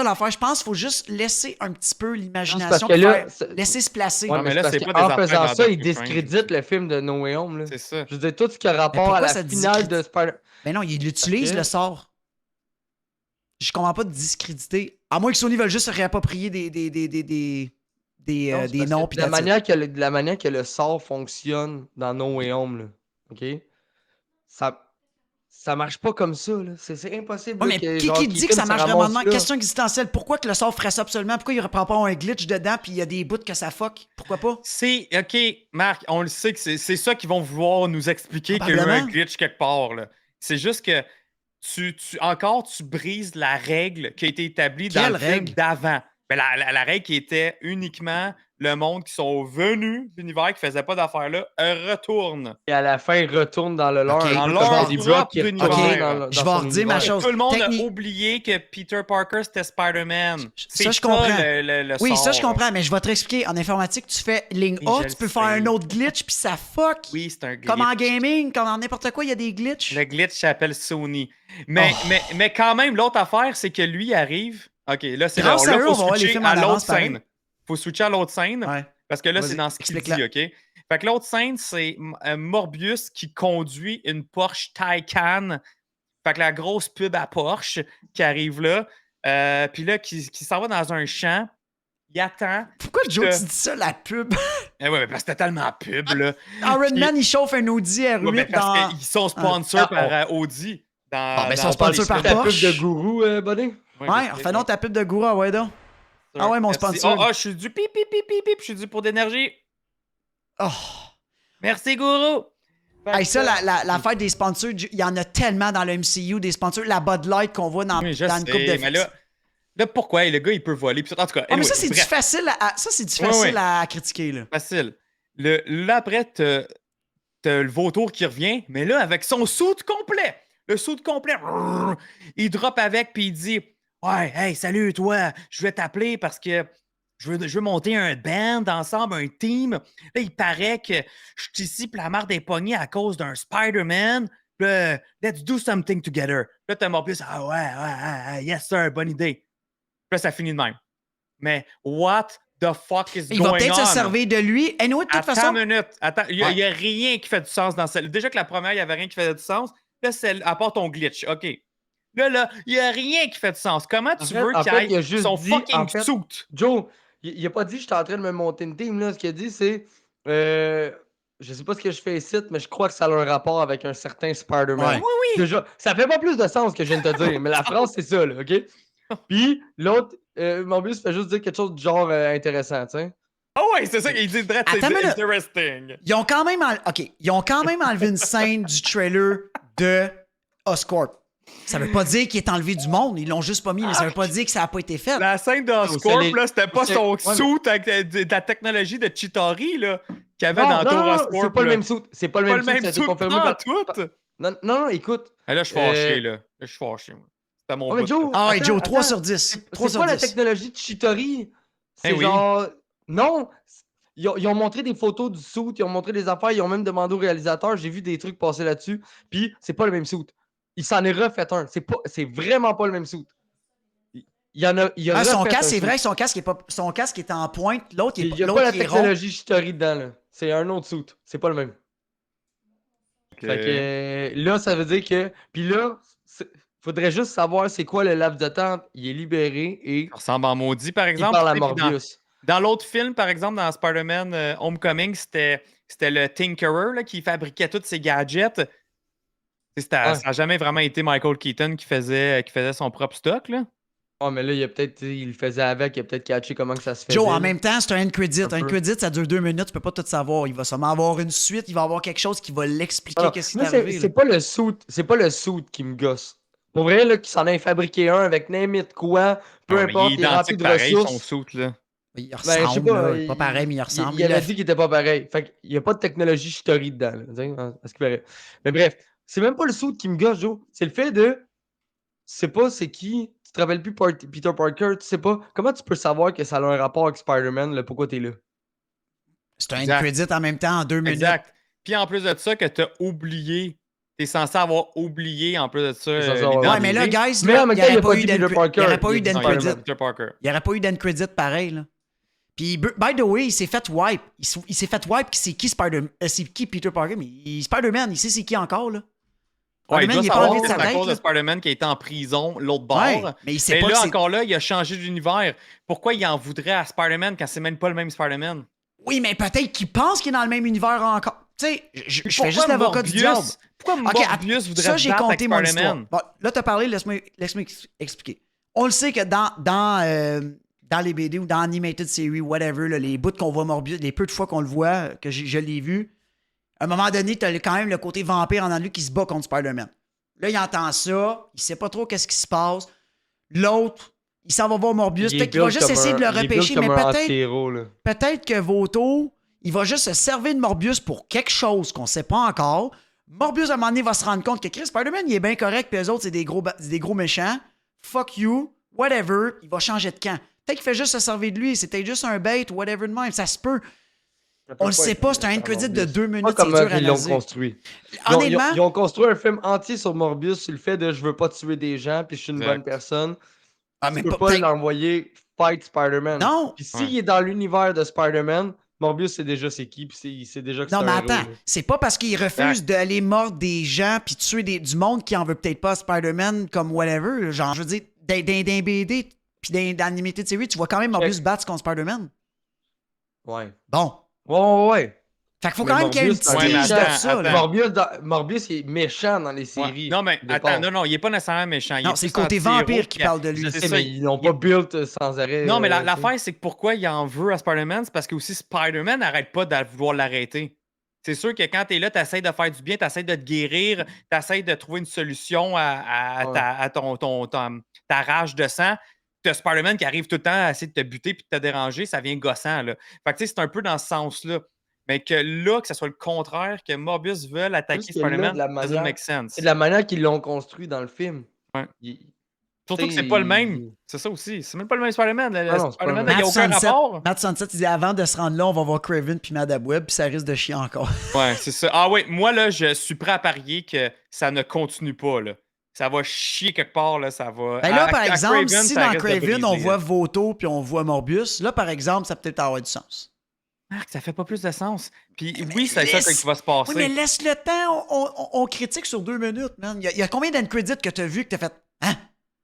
l'affaire. Je pense qu'il faut juste laisser un petit peu Parce l'imagination. que là, faire- laisser se placer. Ouais, Non, mais mais là, parce c'est pas qu'en des affaires faisant dans ça, il Doctor Strange. discrédite le film de No Way Home. Là. C'est ça. Je veux dire, tout ce qui a rapport pourquoi à la ça finale de Spider... Mais non, il utilise que- le sort. Je comprends pas de discréditer. À moins que Sony veuille juste se réapproprier des Non, c'est parce noms. que Puis de la manière que le sort fonctionne dans No Way Home, là, OK? Ça marche pas comme ça, là. C'est impossible. Ouais, là, mais que, qui genre, dit que Keaton ça se marche ramasse vraiment? là. Question existentielle. Pourquoi que le sort ferait ça absolument? Pourquoi il ne reprend pas un glitch dedans puis il y a des bouts que ça fuck? Pourquoi pas? C'est OK, Marc, on le sait que c'est ça qu'ils vont vouloir nous expliquer qu'il y a eu un Probablement. glitch quelque part. Là. C'est juste que tu brises la règle qui a été établie dans Quelle le film règle? d'avant. Ben, la règle qui était uniquement le monde qui sont venus de l'univers, qui ne faisait pas d'affaires là, retourne. Et à la fin, il retourne dans le leur. Ok. un Dans peu leur comme Eddie Brock propre qui univers. retourne Ok. dans Je vais son redire ma univers. chose. Tout le monde Technique- a oublié que Peter Parker, c'était Spider-Man. C'est Ça, je comprends. le Oui, ça, sort, je comprends, mais je vais te expliquer. En informatique, tu fais ligne Oui, A, je tu le peux faire sais. un autre glitch puis ça fuck. Oui, c'est un glitch. Comme en gaming, comme en n'importe quoi, il y a des glitches. Le glitch s'appelle Sony. Mais, Oh. mais quand même, l'autre affaire, c'est que lui arrive. OK, là, c'est là. Grâce à Là, eux, faut on va voir les switcher films en à l'autre avance, pareil. scène. Faut switcher à l'autre scène. Ouais. Parce que là, Vas-y, c'est dans ce qu'il dit, explique-la. OK? Fait que l'autre scène, c'est Morbius qui conduit une Porsche Taycan. Fait que la grosse pub à Porsche qui arrive là. Puis là, qui s'en va dans un champ. Il attend. Pourquoi, Joe, que- tu dis ça, la pub? Eh ouais, mais parce que c'était tellement pub, là. Iron Puis- Man, il chauffe un Audi R8 Ouais, mais parce dans... qu'ils sont sponsors Ah, par Audi. Ah, ben, ils dans sont sponsors par les films. La pub Porsche. de Gourou, Bonnet? Ouais, Ouais, je sais, refais donc ta pub de Goura, ouais, donc. sûr. Ah ouais, mon Merci. sponsor. Je suis du pip, pip, pip, pip, pip, je suis du pour d'énergie. Oh. Merci, Gourou. Fait Hey, que- ça, la fête des sponsors, il y en a tellement dans le MCU, des sponsors. La Bud Light qu'on voit dans, Oui, je dans une sais, coupe de mais là, pourquoi? Le gars, il peut voler. Puis, en tout cas, Ah, mais anyway, ça, c'est du bref, facile ça, c'est du Ouais, facile ouais. à critiquer, là. facile. Là, après, t'as le vautour qui revient, mais là, avec son suit complet. Le suit complet. Brrr, il drop avec, puis il dit ouais, hey, salut, toi, je vais t'appeler parce que je veux monter un band ensemble, un team. Là, il paraît que je suis ici, puis la marde est pognée à cause d'un Spider-Man. Puis là, let's do something together. Là, t'as Morbius, ah ouais, yes sir, bonne idée. Puis là, ça finit de même. Mais what the fuck is Il going va peut-être on? se servir de lui. Et nous, de toute Attends façon... une minute. Attends, il Ouais. n'y a rien qui fait du sens dans celle. Déjà que la première, il n'y avait rien qui faisait du sens. Là, c'est à part ton glitch. OK. Là, il n'y a rien qui fait du sens. Comment tu veux en qu'il fait, il a aille juste son dit, fucking en fait, suit? Joe, il a pas dit j'étais en train de me monter une team. Là. Ce qu'il a dit, c'est je sais pas ce que je fais ici, mais je crois que ça a un rapport avec un certain Spider-Man. Ouais. Oui. Déjà, ça fait pas plus de sens que je viens de te dire, mais la phrase, c'est ça, là, OK? Puis l'autre, Morbius fait juste dire quelque chose du genre intéressant, tu sais. Ah ouais, c'est ça qu'il dit. Drette, c'est Attends une minute. interesting. Ils ont quand même enlevé une scène du trailer de Oscorp. Ça veut pas dire qu'il est enlevé du monde. Ils l'ont juste pas mis, mais ça veut pas dire que ça a pas été fait. La scène c'est d'Oscorp, les- là, c'était pas c'est- son ouais, mais- suit avec de la technologie de Chitauri, là, qu'il y avait Non, dans non, Tour non, Oscorp. c'est pas le là. même suit. C'est pas le Pas même le suit. même Ça a été suit confirmé pas par... tout. Non, non, écoute. Ah, là, je suis fâché, là. Là, je suis fâché, moi. C'était mon Ouais, mais bout, Joe, là. Ah ouais, attends, Joe, 3 attends. sur 10. 3 C'est sur pas la 10. technologie de Chitori. C'est Eh oui. genre... Non. Ils ont montré des photos du suit, ils ont montré des affaires, ils ont même demandé au réalisateur. J'ai vu des trucs passer là-dessus. Puis, c'est pas le même suit. Il s'en est refait un. C'est vraiment pas le même suit. Il y en a... Il a Ah, son refait casque, un c'est suit. vrai, son casque est en pointe. L'autre, Il y a l'autre, pas la il est rond. technologie Chitori dedans, là. C'est un autre suit. C'est pas le même. Fait que là, ça veut dire que... Puis là, faudrait juste savoir c'est quoi le laps de temps. Il est libéré et Ça ressemble en maudit, par il exemple. parle à tu sais, puis Morbius. Dans l'autre film, par exemple, dans Spider-Man Homecoming, c'était le Tinkerer là, qui fabriquait tous ses gadgets. Ça n'a jamais vraiment été Michael Keaton qui faisait son propre stock. Là. Ouais, mais là, il le faisait avec, il a peut-être catché comment que ça se faisait. Joe, en là. même temps, c'est un end credit. Un Un peu. credit, ça dure 2 minutes, tu peux pas tout savoir. Il va sûrement avoir une suite, il va avoir quelque chose qui va l'expliquer Alors, qu'est-ce qui moi, est arrivé. c'est pas le suit qui me gosse. Pour vrai, là, qu'il s'en ait fabriqué un avec n'importe quoi, peu Non, mais importe, il il est est rempli identique de pareil, son ressources. suit. Là. Il Ben, je sais ressemble, pas, là. Pas pareil, mais il ressemble. Il avait dit qu'il était pas pareil. Fait qu'il y a pas de technologie Shitori dedans, là, tu sais, à ce qu'il paraît. Mais bref, c'est même pas le suit qui me gosse, Joe. C'est le fait de. Tu sais pas c'est qui. Tu te rappelles plus Peter Parker, tu sais pas. Comment tu peux savoir que ça a un rapport avec Spider-Man, là, pourquoi t'es là? C'est un end Exact. credit en même temps en 2 minutes. Exact. Puis en plus de ça, que tu as oublié. Tu es censé avoir oublié en plus de ça. T'es censé avoir Ouais, mais là, guys, Mais là, en même il temps, n'y il a aurait pas pas dit eu Peter d'end Parker. il y aurait pas eu Il a d'end dit credit. Peter Parker. Il n'y aurait pas eu d'end credit pareil, là. Puis, by the way, il s'est fait wipe. Il s'est fait wipe. C'est qui c'est qui Peter Parker? Mais Spider-Man, il sait c'est qui encore, là? Ouais, il Spider-Man, doit il est pas savoir enlevé que de c'est sa à tête, cause de là. Spider-Man qui a été en prison, l'autre bord. Ouais, mais il sait Mais pas là, que c'est... encore là, il a changé d'univers. Pourquoi il en voudrait à Spider-Man quand c'est même pas le même Spider-Man? Oui, mais peut-être qu'il pense qu'il est dans le même univers encore. Tu sais, je fais Pourquoi juste l'avocat du Morbius? diable. Pourquoi Ok, Morbius voudrait ça, j'ai se battre avec compté mon histoire. Spider-Man? Bon, là, t'as parlé, laisse-moi expliquer. On le sait que dans les BD ou dans Animated Series, whatever, là, les bouts qu'on voit Morbius, les peu de fois qu'on le voit, que je l'ai vu, à un moment donné, t'as quand même le côté vampire en lui qui se bat contre Spider-Man. Là, il entend ça, il sait pas trop qu'est-ce qui se passe. L'autre, il s'en va voir Morbius. Il est Peut-être qu'il va build juste comme essayer de le il est build repêcher, mais comme un peut-être anti-héros, là. peut-être que Vauto, il va juste se servir de Morbius pour quelque chose qu'on sait pas encore. Morbius, à un moment donné, va se rendre compte que Chris Spider-Man, il est bien correct, puis eux autres, c'est des gros méchants. Fuck you, whatever, il va changer de camp. Peut-être qu'il fait juste se servir de lui, c'est peut-être juste un bait, whatever de même, ça se peut. On le sait pas, c'est un end credit de 2 minutes, Pas c'est comme dur à ils l'ont analyser. construit. Honnêtement, Ils ont construit un film entier sur Morbius sur le fait de je veux pas tuer des gens puis je suis une Exact. bonne personne. ah, Tu mais peux pas- pas peut-être- l'envoyer fight Spider-Man. non, Puis s'il est dans l'univers de Spider-Man, Morbius sait déjà c'est qui puis il sait déjà que c'est non, un mais héros, attends, là. c'est pas parce qu'il refuse d'aller mordre des gens puis tuer du monde qui en veut peut-être pas à Spider-Man comme whatever. Genre, je veux dire, dans BD puis dans Animated Series, tu vois quand même Morbius battre contre Spider-Man. Ouais. Bon. Ouais. Fait qu'il faut Mais quand même qu'il y ait une Morbius, petite ouais, mais tige de attends, ça. là. attends. Morbius il est méchant dans les Ouais. séries. Non, mais au départ. attends, non, il est pas nécessairement méchant. Il Non, est c'est le plus côté anti-héros vampire qui parle de lui. Je Tu sais sais, ça, mais ils l'ont pas build sans arrêt. Non, mais tu sais. l'affaire, c'est que pourquoi il en veut à Spider-Man, c'est parce que aussi Spider-Man n'arrête pas de vouloir l'arrêter. C'est sûr que quand t'es là, t'essayes de faire du bien, t'essayes de te guérir, t'essayes de trouver une solution à Ouais. ta rage de sang. T'as Spider-Man qui arrive tout le temps à essayer de te buter puis de te déranger, ça vient gossant, là. Fait que tu sais, c'est un peu dans ce sens-là. Mais que là, que ce soit le contraire, que Morbius veuille attaquer Juste que là, Spider-Man, de la doesn't manière- make sense. C'est de la manière qu'ils l'ont construit dans le film. Ouais. Il- Surtout que tu sais, c'est pas le même. C'est ça aussi. C'est même pas le même Spider-Man. Le Ah non, c'est pas le Spider-Man, même. il n'y a aucun rapport. Matt Sunset, il dit avant de se rendre là, on va voir Craven puis Madame Web, puis ça risque de chier encore. Ouais, c'est ça. Ah oui, moi, là, je suis prêt à parier que ça ne continue pas, là. Ça va chier quelque part, là, ça va... Ben là, À- par à exemple, Craven, si ça dans risque de Craven, on briser, voit là. Vauto puis on voit Morbius, là, par exemple, ça peut peut-être avoir du sens. Marc, ça fait pas plus de sens. Puis oui, c'est ça qui va se passer. Oui, mais laisse le temps, on critique sur 2 minutes, man. Il y a combien d'end credits que t'as vu que t'as fait Hein?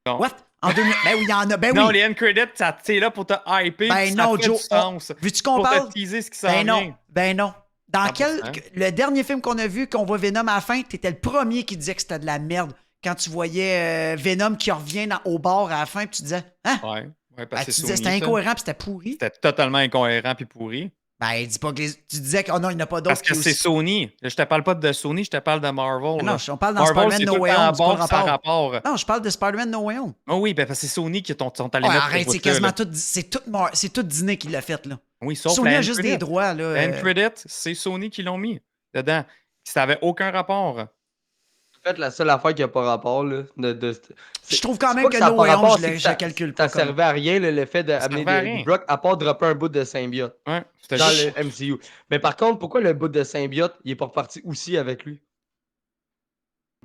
Non. What? En 2 minutes? Ben oui, il y en a. Ben Non, oui. les end credits, c'est là pour te hyper. Ben puis non, ça fait Joe. du sens. Veux-tu qu'on Pour parle? te teaser ce qui s'en Ben non. vient. Ben non. Dans 100%. le dernier film qu'on a vu, qu'on voit Venom à la fin, t'étais le premier qui disait que c'était de la merde. Quand tu voyais Venom qui revient au bar à la fin, puis tu disais, hein? Ouais, Ben, parce que tu c'est disais Sony, c'était ça. incohérent puis c'était pourri. C'était totalement incohérent puis pourri. Ben, dis pas que tu disais que, oh non, il n'y en a pas d'autres Parce que qui c'est aussi- Sony. Je te parle pas de Sony, je te parle de Marvel. Ah là. non, on parle dans Marvel, Spider-Man c'est No tout Way le temps Home, c'est pas le bon, sans rapport. rapport. Non, je parle de Spider-Man No Way Home. Oh oui, ben parce que c'est Sony qui sont allés Ouais, mettre arrête, ce c'est bout-là, quasiment là. tout. C'est tout Disney qui l'a fait, là. Oui, sauf Sony la a juste end des credit. droits, là. La end credit, c'est Sony qui l'ont mis dedans. Ça avait aucun rapport. En fait, la seule affaire qui n'a pas rapport, là, Je trouve quand c'est même pas que ça a No pas Way Home, rapport, je c'est que ça calcule pas. comme- servait à rien, le fait d'amener servait à rien. des Brock, à part dropper un bout de symbiote Ouais, c'était dans juste- le MCU. Mais par contre, pourquoi le bout de symbiote, il est pas reparti aussi avec lui?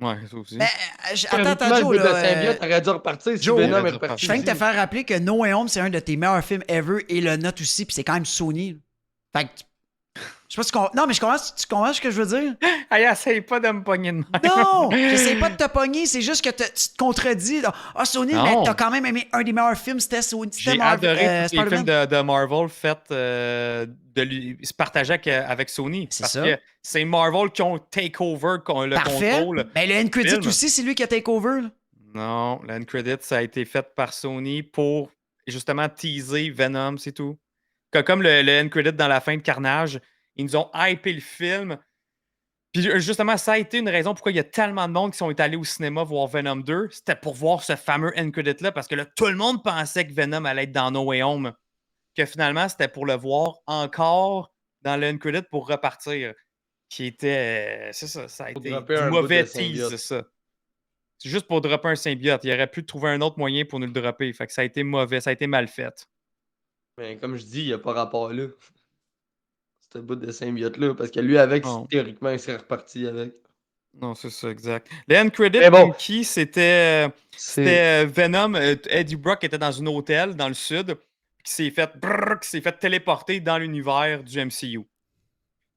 Ouais, ça aussi. Ben, attends, Théoriquement, Joe, le bout de là. symbiote aurait dû repartir si Joe, Venom il est aurait dû reparti. Je viens de te aussi. faire rappeler que No Way Home, c'est un de tes meilleurs films ever et le note aussi, puis c'est quand même Sony. Fait que Je sais pas si non, mais tu comprends ce que je veux dire? Hey, essaye pas de me pogner de même. Non! J'essaie pas de te pogner, c'est juste que tu te contredis. Là. Ah, Sony, mais Non. t'as quand même aimé un des meilleurs films, c'était J'ai adoré tous les films Spider-Man. de Marvel faits se partager avec Sony. C'est Parce ça. que c'est Marvel qui ont take over le Parfait. contrôle. Mais le end credit film. aussi, c'est lui qui a take over. Là. Non, l'end credit, ça a été fait par Sony pour justement teaser Venom, c'est tout. Comme le end credit dans la fin de Carnage, ils nous ont hypé le film. Puis justement, ça a été une raison pourquoi il y a tellement de monde qui sont allés au cinéma voir Venom 2. C'était pour voir ce fameux end credit-là, parce que là, tout le monde pensait que Venom allait être dans No Way Home. Que finalement, c'était pour le voir encore dans le end credit pour repartir. Qui était. C'est ça, ça a Pour été dropper du un bout mauvais de tease, symbiote. c'est ça. C'est juste pour dropper un symbiote. Il aurait pu trouver un autre moyen pour nous le dropper. Fait que ça a été mauvais, ça a été mal fait. Mais comme je dis, il n'y a pas rapport là. Ce bout de symbiote-là. Parce que lui, avec, Non. théoriquement, il serait reparti avec. Non, c'est ça, exact. Le end credit, Mais bon, Pinky, c'était c'est. Venom. Eddie Brock était dans un hôtel dans le sud qui s'est fait téléporter dans l'univers du MCU.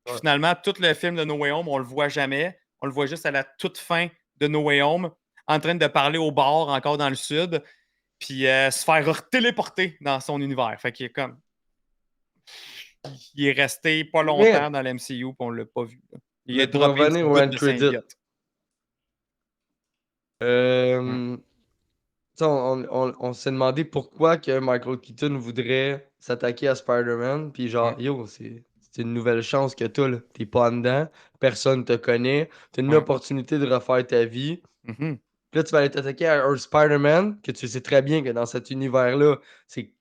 Puis Ouais. finalement, tout le film de No Way Home, on le voit jamais. On le voit juste à la toute fin de No Way Home, en train de parler au bar encore dans le sud, puis se faire téléporter dans son univers. Fait qu'il est comme. Il est resté pas longtemps Mais, dans l'MCU, puis on l'a pas vu. Là. Il mais a pour droppé un petit revenir au bout end de credit, symbiote. tu sais, on s'est demandé pourquoi que Michael Keaton voudrait s'attaquer à Spider-Man. Puis genre, Ouais. yo, c'est une nouvelle chance que t'as, là. T'es pas en dedans, personne te connaît, t'as une Ouais. opportunité de refaire ta vie. Mhm. Puis là, tu vas aller t'attaquer à un Spider-Man, que tu sais très bien que dans cet univers-là, c'est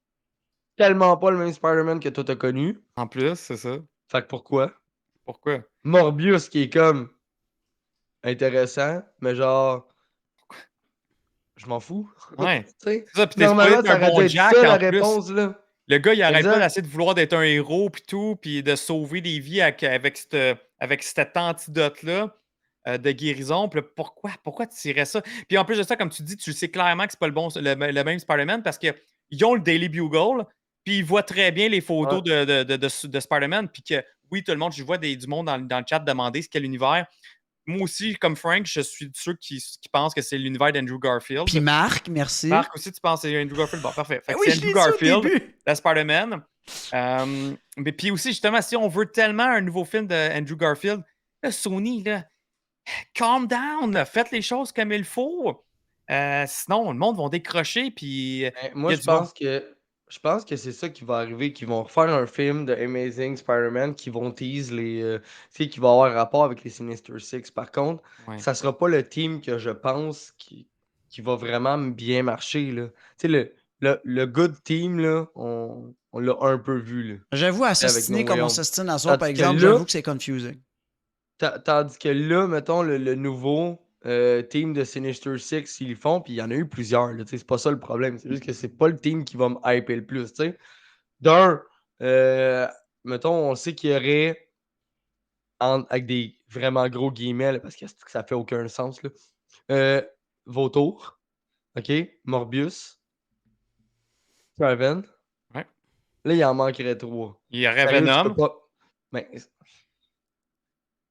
tellement pas le même Spider-Man que toi t'as connu. En plus, c'est ça. Fait que pourquoi? Pourquoi? Morbius qui est comme intéressant, mais genre, je m'en fous. Ouais. Tu sais? C'est ça, puis t'es supposé Normalement, être ça un aurait dû bon être Jack ça la en plus. réponse, là. Le gars, il arrête pas Exact. d'essayer de vouloir d'être un héros puis tout, puis de sauver des vies avec cet antidote-là de guérison. Puis là, pourquoi tu tirais ça? Puis en plus de ça, comme tu dis, tu sais clairement que c'est pas le même Spider-Man parce qu'ils ont le Daily Bugle, puis ils voient très bien les Ouais. photos de Spider-Man, puis que oui, tout le monde, je vois du monde dans le chat demander ce qu'est l'univers. Moi aussi, comme Frank, je suis de ceux qui pensent que c'est l'univers d'Andrew Garfield. Puis Marc, merci. Marc aussi, tu penses que c'est Andrew Garfield? Bon, parfait. Fait que oui, c'est je Andrew l'ai dit au Garfield, début. la Spider-Man. Mais puis aussi, justement, si on veut tellement un nouveau film d'Andrew Garfield, là, Sony, là, calm down, là, faites les choses comme il faut. Sinon, le monde va décrocher, puis il Ben, y moi, a du monde. je pense que c'est ça qui va arriver, qu'ils vont refaire un film de Amazing Spider-Man qui vont tease tu sais, qui va avoir rapport avec les Sinister Six. Par contre, Ouais. ça sera pas le team que je pense qui va vraiment bien marcher, là. Tu sais, le good team, là, on l'a un peu vu, là, J'avoue, avec No assassiner Way comme on Home. s'astine à soi, par Tandis que exemple, là, j'avoue que c'est confusing. Tandis que là, mettons, le nouveau team de Sinister Six, ils le font, puis il y en a eu plusieurs, là, tu sais, c'est pas ça le problème. C'est juste que c'est pas le team qui va me hyper le plus, tu sais. D'un, mettons, on sait qu'il y aurait, avec des vraiment gros guillemets, là, parce que ça fait aucun sens, là, euh, Vautour, OK, Morbius, Raven. Ouais. Là, il en manquerait 3. Il y aurait Sérieux, tu peux Venom. pas. Mais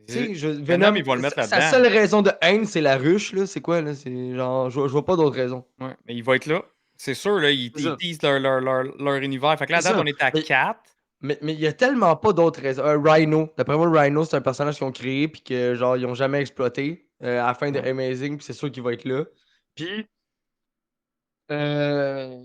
tu sais, Venom, Venom, ils vont le mettre sa là-dedans. seule raison de haine, c'est la ruche, là. C'est quoi, là? C'est genre, je vois pas d'autre raison. Ouais, mais il va être là. C'est sûr, là, ils C'est ça. teasent leur univers. Fait que là, à C'est date, ça. on est à 4. Mais il y a tellement pas d'autres raisons. Rhino. D'après moi, Rhino, c'est un personnage qu'ils ont créé puis que genre ils ont jamais exploité à la fin de Ouais. Amazing, puis c'est sûr qu'il va être là. Puis euh,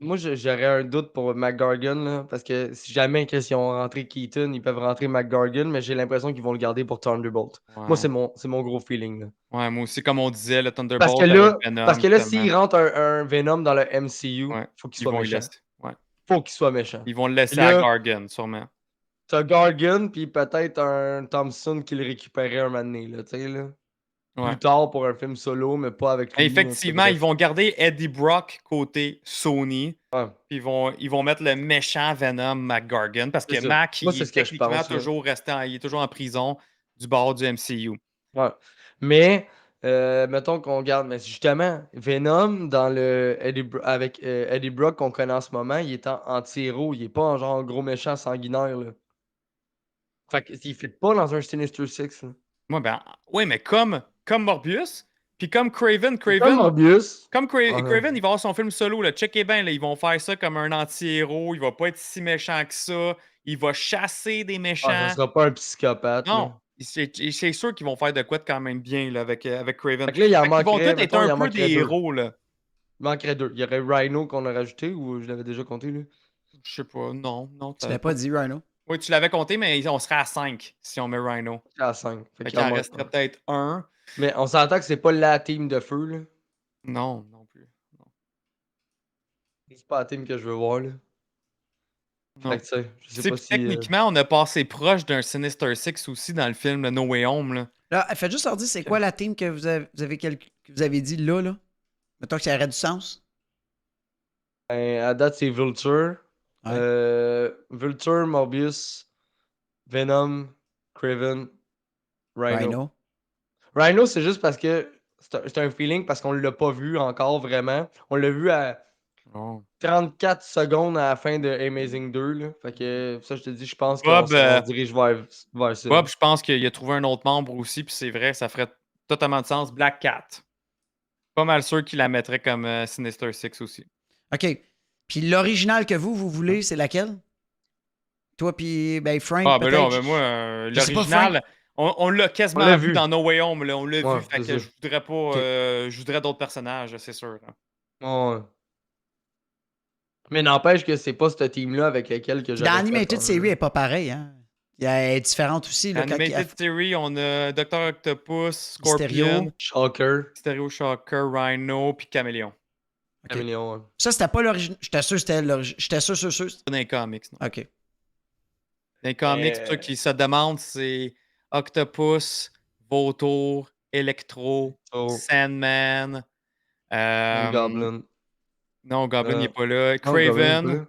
moi j'aurais un doute pour McGargan là, parce que si jamais qu'ils ont rentré Keaton, ils peuvent rentrer McGargan, mais j'ai l'impression qu'ils vont le garder pour Thunderbolt. Moi, Ouais. c'est mon gros feeling là. Ouais, moi aussi, comme on disait, le Parce que Thunderbolt avec Venom, là, justement. s'ils rentrent un Venom dans le MCU, Ouais. faut qu'il Ils soit vont le méchant. laisser. Ouais. Faut qu'il soit méchant. Ils vont le Puis laisser à là, Gargan, sûrement. t'as Gargan, puis peut-être un Thompson qui le récupérait un moment donné, là, tu sais, là. Ouais. Plus tard pour un film solo, mais pas avec lui. Effectivement, ils vont garder Eddie Brock côté Sony. Ouais. Puis ils vont mettre le méchant Venom McGargan parce que C'est ça. Mac, Moi, il c'est est ce que je techniquement pense, là. toujours il est toujours en prison du bord du MCU. Ouais. Mais, mettons qu'on regarde, mais justement, Venom, dans le avec Eddie Brock qu'on connaît en ce moment, il est en anti-héros. Il est pas en genre gros méchant sanguinaire, là. Fait qu'il fit pas dans un Sinister Six. Là. Moi, ben, oui, mais comme Morbius, puis comme Craven, Comme Morbius. Craven, il va avoir son film solo, là. Checkez bien, là, ils vont faire ça comme un anti-héros, il va pas être si méchant que ça, il va chasser des Ça méchants. sera pas un psychopathe. Non, Là. c'est sûr qu'ils vont faire de quoi de quand même bien là, avec Craven. Fait que là, il en Fait qu'ils vont manquerait, tous être mettons, il un en peu manquerait des 2. héros, là. Il manquerait 2. Il y aurait Rhino qu'on a rajouté ou je l'avais déjà compté, là? Je sais pas, non, Tu l'as pas dit, Rhino? Oui, tu l'avais compté, mais on serait à 5 si on met Rhino. À 5. Fait Fait qu'il qu'il en en manque resterait un. peut-être un. Mais on s'entend que c'est pas la team de feu, là. Non, non plus. Non. C'est pas la team que je veux voir, là. Non. Fait que, tu sais, je Tu sais sais, pas puis si. techniquement, on a passé proche d'un Sinister Six aussi dans le film, le No Way Home. Là. Là, faites juste leur dire c'est quoi la team que que vous avez dit là. Mettons que ça aurait du sens. Ben, à date, c'est Vulture. Ouais. Vulture, Morbius, Venom, Craven, Rhino. Rhino, c'est juste parce que c'est un feeling parce qu'on l'a pas vu encore vraiment. On l'a vu à Oh. 34 secondes à la fin de Amazing 2. Là. Fait que ça, je te dis, je pense qu'on Bob, se dirige vers ça. Bob, je pense qu'il a trouvé un autre membre aussi, puis c'est vrai, ça ferait totalement de sens. Black Cat. Pas mal sûr qu'il la mettrait comme Sinister Six aussi. OK. Puis l'original que vous voulez, c'est laquelle? Toi puis ben Frank, Ah, ben là, peut-être. ben moi, Je sais pas, l'original, on l'a quasiment On l'a vu vu. dans No Way Home. Là, on l'a Ouais, vu, fait c'est que ça. je voudrais pas. Ok. Je voudrais d'autres personnages, c'est sûr. Là. Ouais. Mais n'empêche que c'est pas cette team-là avec laquelle que Puis dans j'aurais fait Animated un- Series, elle est pas pareille, hein. Elle est différente aussi. Là, Animated Theory, on a Dr. Octopus, Mysterio. Scorpion, Shocker. Stereo Shocker, Rhino, puis Caméléon. OK. Caméléon, ouais. Ça, c'était pas l'original. J'étais sûr que c'était l'original. J'étais sûr. Pas dans les comics, non. OK. Dans les comics, ceux qui se demandent, c'est Octopus, Vautour, Electro, Oh, Sandman. Goblin. Non, Goblin n'est Euh, pas là. non, Goblin, Craven, pas là.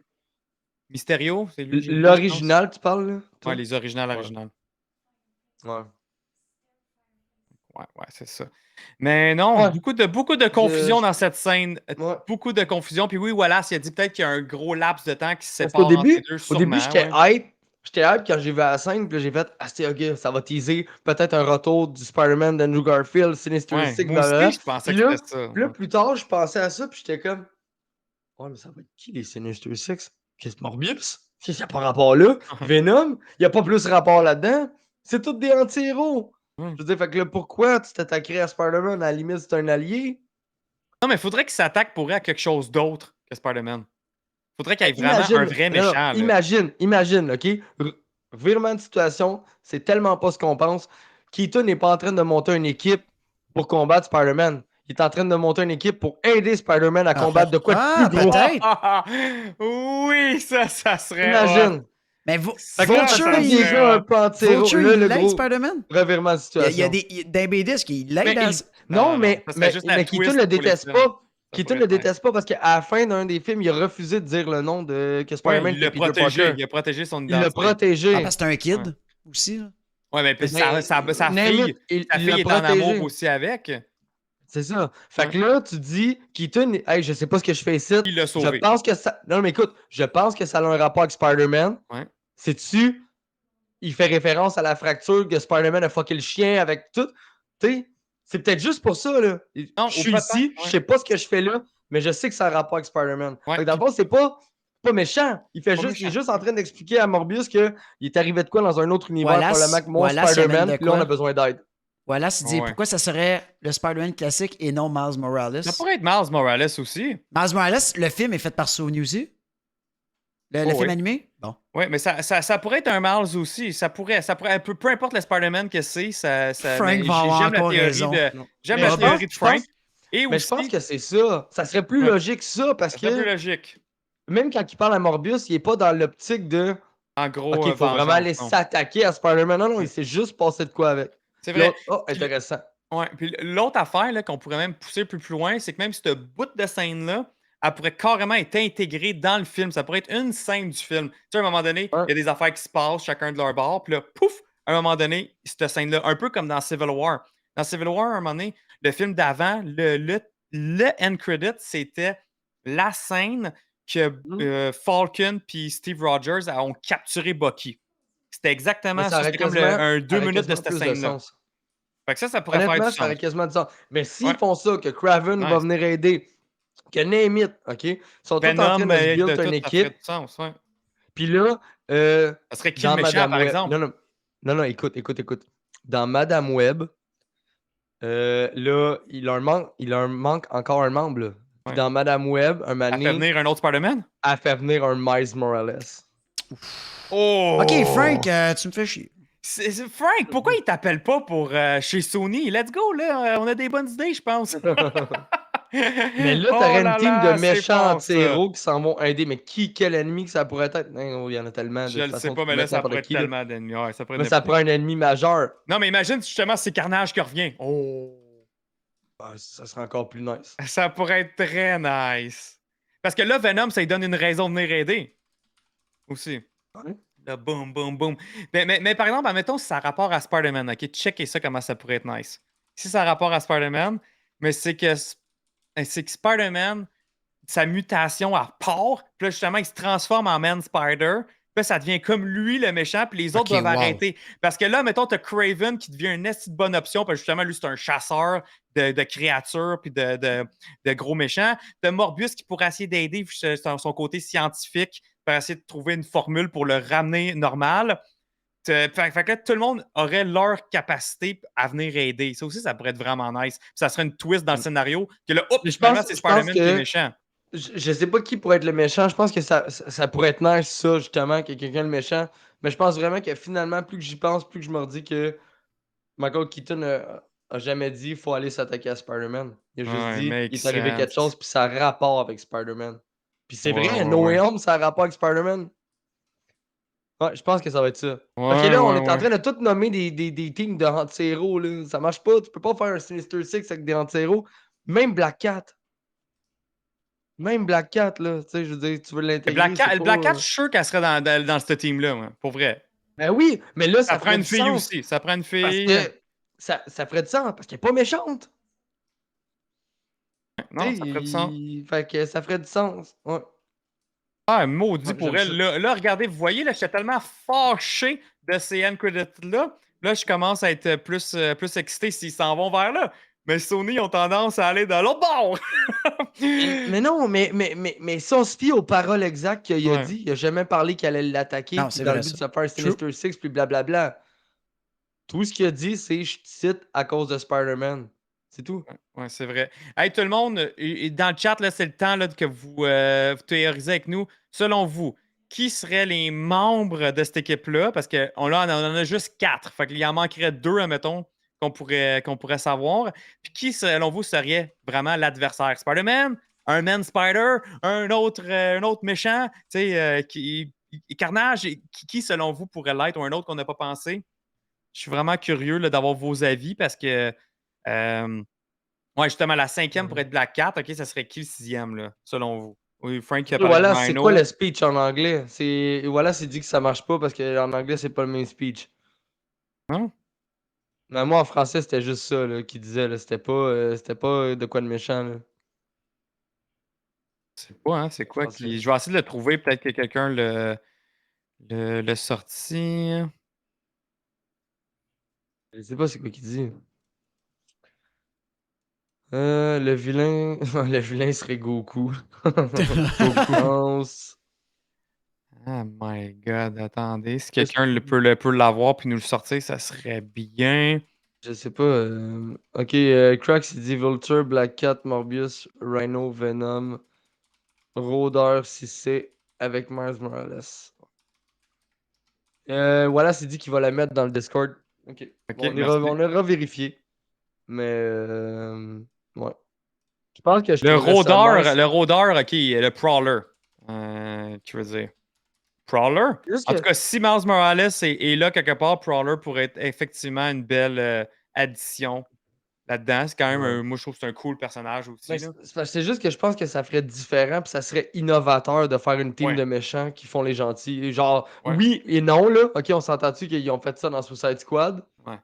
Mysterio, c'est lui. j'ai dit, je pense. L'original, tu parles, là? toi? Ouais, les originales, Ouais. originales. Ouais. Ouais, c'est ça. Mais non, Ouais. beaucoup de confusion Je- dans cette scène. Ouais. Beaucoup de confusion. Puis oui, Wallace, il a dit peut-être qu'il y a un gros laps de temps qui se Parce sépare qu'au entre les début, deux. au début, Sûrement, j'étais ouais. hype. J'étais hype quand j'ai vu la scène, puis là, j'ai fait « Ah, c'est ok, ça va teaser peut-être un retour du Spider-Man d'Andrew Garfield, Sinister Ouais, Six, moi aussi, blablabla. je pensais Puis que là, c'était ça. puis là, Ouais. plus tard, je pensais à ça, puis j'étais comme « Ouais, mais ça va être qui les Sinister Six? Qu'est-ce que Morbius? Qu'est-ce qu'il y a pas rapport là? Venom? Il n'y a pas plus rapport là-dedans? C'est tous des anti-héros! Ouais. Je veux dire, fait que là, pourquoi tu t'attaquerais à Spider-Man? À la limite, c'est un allié? Non, mais il faudrait qu'il s'attaque pour vrai à quelque chose d'autre que Spider-Man. Faudrait qu'il y ait vraiment Imagine, un vrai non, non, méchant. Là. imagine, OK? Revirement de situation, c'est tellement pas ce qu'on pense. Keaton n'est pas en train de monter une équipe pour combattre Spider-Man. Il est en train de monter une équipe pour aider Spider-Man à combattre de quoi de plus gros. peut-être. Oui, ça serait. Imagine. Mais Fait que là, Vulture, ça il déjà un peu anti-héros. Vulture, Là, il le l'aide, gros Spider-Man? revirement de Il situation. y a des d'un BDS qui l'aide Mais à... non, Non, mais, ça serait juste la mais twist Keaton le pour les déteste films. pas. Ça Keaton pourrait le être nice. déteste pas parce qu'à la fin d'un des films, il a refusé de dire le nom de que Ouais, Spider-Man il était l'a Peter protégé. Parker. Il a protégé son Il l'a identité. protégé. Ah, parce que c'est un kid aussi, là. Ouais, mais puis Mais, sa name fille, it, il sa l'a fille est en protégé. amour aussi avec. C'est ça. Fait Ouais. que là, tu dis, Keaton, hey, je sais pas ce que je fais ici. Il l'a Je sauvé. pense que ça. Non, mais écoute, je pense que ça a un rapport avec Spider-Man. Ouais. Sais-tu, il fait référence à la fracture que Spider-Man a fucké le chien avec tout. Tu sais, c'est peut-être juste pour ça, là. Non, Je ou suis peut-être, ici, je ouais. sais pas ce que je fais là, mais je sais que ça a un rapport avec Spider-Man. Ouais, Fait que dans le puis- fond, c'est pas méchant. Il Pas est méchant. juste en train d'expliquer à Morbius qu'il est arrivé de quoi dans un autre univers, Wallace- probablement que moi, Wallace, il amène Spider-Man, de puis là, on a quoi? besoin d'aide. Voilà, c'est dit Ouais. pourquoi ça serait le Spider-Man classique et non Miles Morales. Ça pourrait être Miles Morales aussi. Miles Morales, le film est fait par Sony aussi. Le film oui. animé? Bon. Oui, mais ça pourrait être un Miles aussi. Ça pourrait peu importe le Spider-Man que c'est, Frank mais va avoir j'aime la encore théorie raison. j'aime Mais la je théorie pense- de Frank. Et Mais aussi, je pense que c'est ça. Ça serait plus Ouais. logique ça, parce ça serait plus que logique. même quand il parle à Morbius, il est pas dans l'optique de En gros, OK, il faut vraiment vengeance, aller non. s'attaquer à Spider-Man. Non, Ouais. il s'est juste passé de quoi avec. C'est Puis vrai. l'autre, oh, Puis- intéressant. Ouais. Puis l'autre affaire là, qu'on pourrait même pousser plus loin, c'est que même cette bout de scène-là, elle pourrait carrément être intégrée dans le film. Ça pourrait être une scène du film. Tu sais, à un moment donné, il Ouais. y a des affaires qui se passent, chacun de leur bord, puis là, pouf, à un moment donné, cette scène-là, un peu comme dans Civil War. Dans Civil War, à un moment donné, le film d'avant, le end credit, c'était la scène que Falcon puis Steve Rogers ont capturé Bucky. C'était exactement Mais ça. C'était comme un 2 minutes de cette plus de scène-là. sens. Fait que ça pourrait faire Honnêtement, du ça aurait sens. quasiment du sens. Mais s'ils Ouais, font ça, que Kraven va nice. venir aider, que name it, OK? Ils sont tous en train Venom, de se de build tout, une ça ferait équipe. du sens, ouais. Puis là, euh, Ça serait qui le dans méchant, Madame par Web. exemple? Non, écoute. Dans Madame Web, là, il leur manque encore un membre, là. Puis Ouais. dans Madame Web, un moment Elle fait donné, venir un autre Spider-Man? elle fait venir un Miles Morales. Oh! Ok, Frank, tu me fais chier. Frank, pourquoi il t'appelle pas pour chez Sony? Let's go, là. On a des bonnes idées, je pense. Mais là, Oh t'aurais une là team de là, c'est méchants fort, ça. anti-héros qui s'en vont aider. Mais quel ennemi que ça pourrait être? Non, il y en a tellement. Je De toute le sais façon, pas, tu mais peux là, mettre ça n'importe pourrait être qui, là. tellement d'ennemis. Ouais, ça pourrait Mais être ça n'importe prend un ennemi majeur. Non, mais imagine justement c'est Carnage qui revient. Oh! Ah, ça serait encore plus nice. Ça pourrait être très nice. Parce que là, Venom, ça lui donne une raison de venir aider. Aussi. Ouais. Là, boum, boum, boum. Mais par exemple, admettons si ça a rapport à Spider-Man, OK? Checkez ça, comment ça pourrait être nice. Si ça a rapport à Spider-Man, mais c'est que Spider-Man, sa mutation à part, puis là, justement, il se transforme en Man Spider. Puis là, ça devient comme lui, le méchant, puis les autres Ok, doivent wow. arrêter. Parce que là, mettons, t'as Craven qui devient une esti de bonne option, parce que justement, lui, c'est un chasseur de créatures, puis de gros méchants. T'as Morbius qui pourrait essayer d'aider son côté scientifique, pour essayer de trouver une formule pour le ramener normal. Fait que là, tout le monde aurait leur capacité à venir aider. Ça aussi, ça pourrait être vraiment nice. Puis ça serait une twist dans le scénario, que là, hop, Mais je finalement, pense- c'est je pense Spider-Man qui est que- méchant. Je sais pas qui pourrait être le méchant. Je pense que ça pourrait être nice, ça, justement, que quelqu'un le méchant. Mais je pense vraiment que finalement, plus que j'y pense, plus que je me redis que Michael Keaton a jamais dit qu'il faut aller s'attaquer à Spider-Man. Il a juste Ouais, dit il makes est arrivé quelque chose, sense. puis ça a rapport avec Spider-Man. Puis c'est Ouais, vrai, ouais, No ouais. Way Home, ça a rapport avec Spider-Man. Ouais, je pense que ça va être ça. Parce que Ouais, là, on ouais, est en ouais. train de tout nommer des teams de anti-héros, là. Ça marche pas. Tu peux pas faire un Sinister Six avec des anti-héros. Même Black Cat. Même Black Cat, là. Tu sais, je veux dire, tu veux l'intégrer, c'est pas. Black Cat, je suis sûr qu'elle serait dans ce team-là, moi, pour vrai. Ben oui, mais là, Ça ça prend ferait une du fille sens. aussi. Ça prend une Parce fille. que ça ferait du sens, parce qu'elle est pas méchante. Non, Tu sais, ça ferait du sens. fait que ça ferait du sens. Ouais. Ah, maudit Ouais, pour j'aime elle. ça. Là, regardez, vous voyez, là, j'étais tellement fâché de ces end credits-là. Là, je commence à être plus excité s'ils s'en vont vers là. Mais Sony ont tendance à aller dans l'autre bord. Mais non, mais si on se fie aux paroles exactes qu'il a Ouais. dit, il a jamais parlé qu'il allait l'attaquer, Non, puis c'est dans le vrai, but de ça. se faire un True. Sinister Six, puis blablabla. Tout ce qu'il a dit, c'est je te cite à cause de Spider-Man. C'est tout. Ouais, c'est vrai. Hey, tout le monde, dans le chat, là, c'est le temps là, que vous théorisez avec nous. Selon vous, qui seraient les membres de cette équipe-là? Parce qu'on on en a juste 4. Fait qu'il en manquerait 2, admettons, qu'on pourrait savoir. Puis qui, selon vous, serait vraiment l'adversaire? Spider-Man? Un Man Spider? Un autre méchant? Tu sais, Carnage? Qui, selon vous, pourrait l'être? Ou un autre qu'on n'a pas pensé? Je suis vraiment curieux là, d'avoir vos avis parce que. Ouais, justement, la 5e pour être Black Cat, OK, ça serait qui le 6e, là, selon vous? Oui, Frank qui a Et parlé de voilà, c'est quoi Rhino. le speech en anglais? Et voilà, c'est dit que ça marche pas parce qu'en anglais, c'est pas le même speech. Hein? Mais moi, en français, c'était juste ça là, qu'il disait. Là. C'était pas de quoi de méchant. Là. C'est quoi, hein? C'est quoi Français. qui. Je vais essayer de le trouver, peut-être que quelqu'un le sorti. Je sais pas c'est quoi qu'il dit. Le vilain. Le vilain serait Goku. Goku. Pense. Oh my god, attendez. Si Qu'est-ce quelqu'un peut l'avoir puis nous le sortir, ça serait bien. Je sais pas. Ok, Cracks, il dit Vulture, Black Cat, Morbius, Rhino, Venom, Rôdeur, si c'est avec Miles Morales. Voilà, c'est dit qu'il va la mettre dans le Discord. Ok. Ok, Bon, merci. on ira vérifier. Mais, ouais. Je pense que je Le trouverais ça nice. rôdeur, ok, le Prowler. Tu veux dire? Prowler? Juste En tout que- cas, si Miles Morales est là quelque part, Prowler pourrait être effectivement une belle addition là-dedans. C'est quand même, Ouais. moi je trouve que c'est un cool personnage aussi. Mais Là. c'est juste que je pense que ça ferait différent puis ça serait innovateur de faire une team Ouais. de méchants qui font les gentils. Genre, Ouais. oui et non, là. Ok, on s'entend-tu qu'ils ont fait ça dans Suicide Squad? Ouais.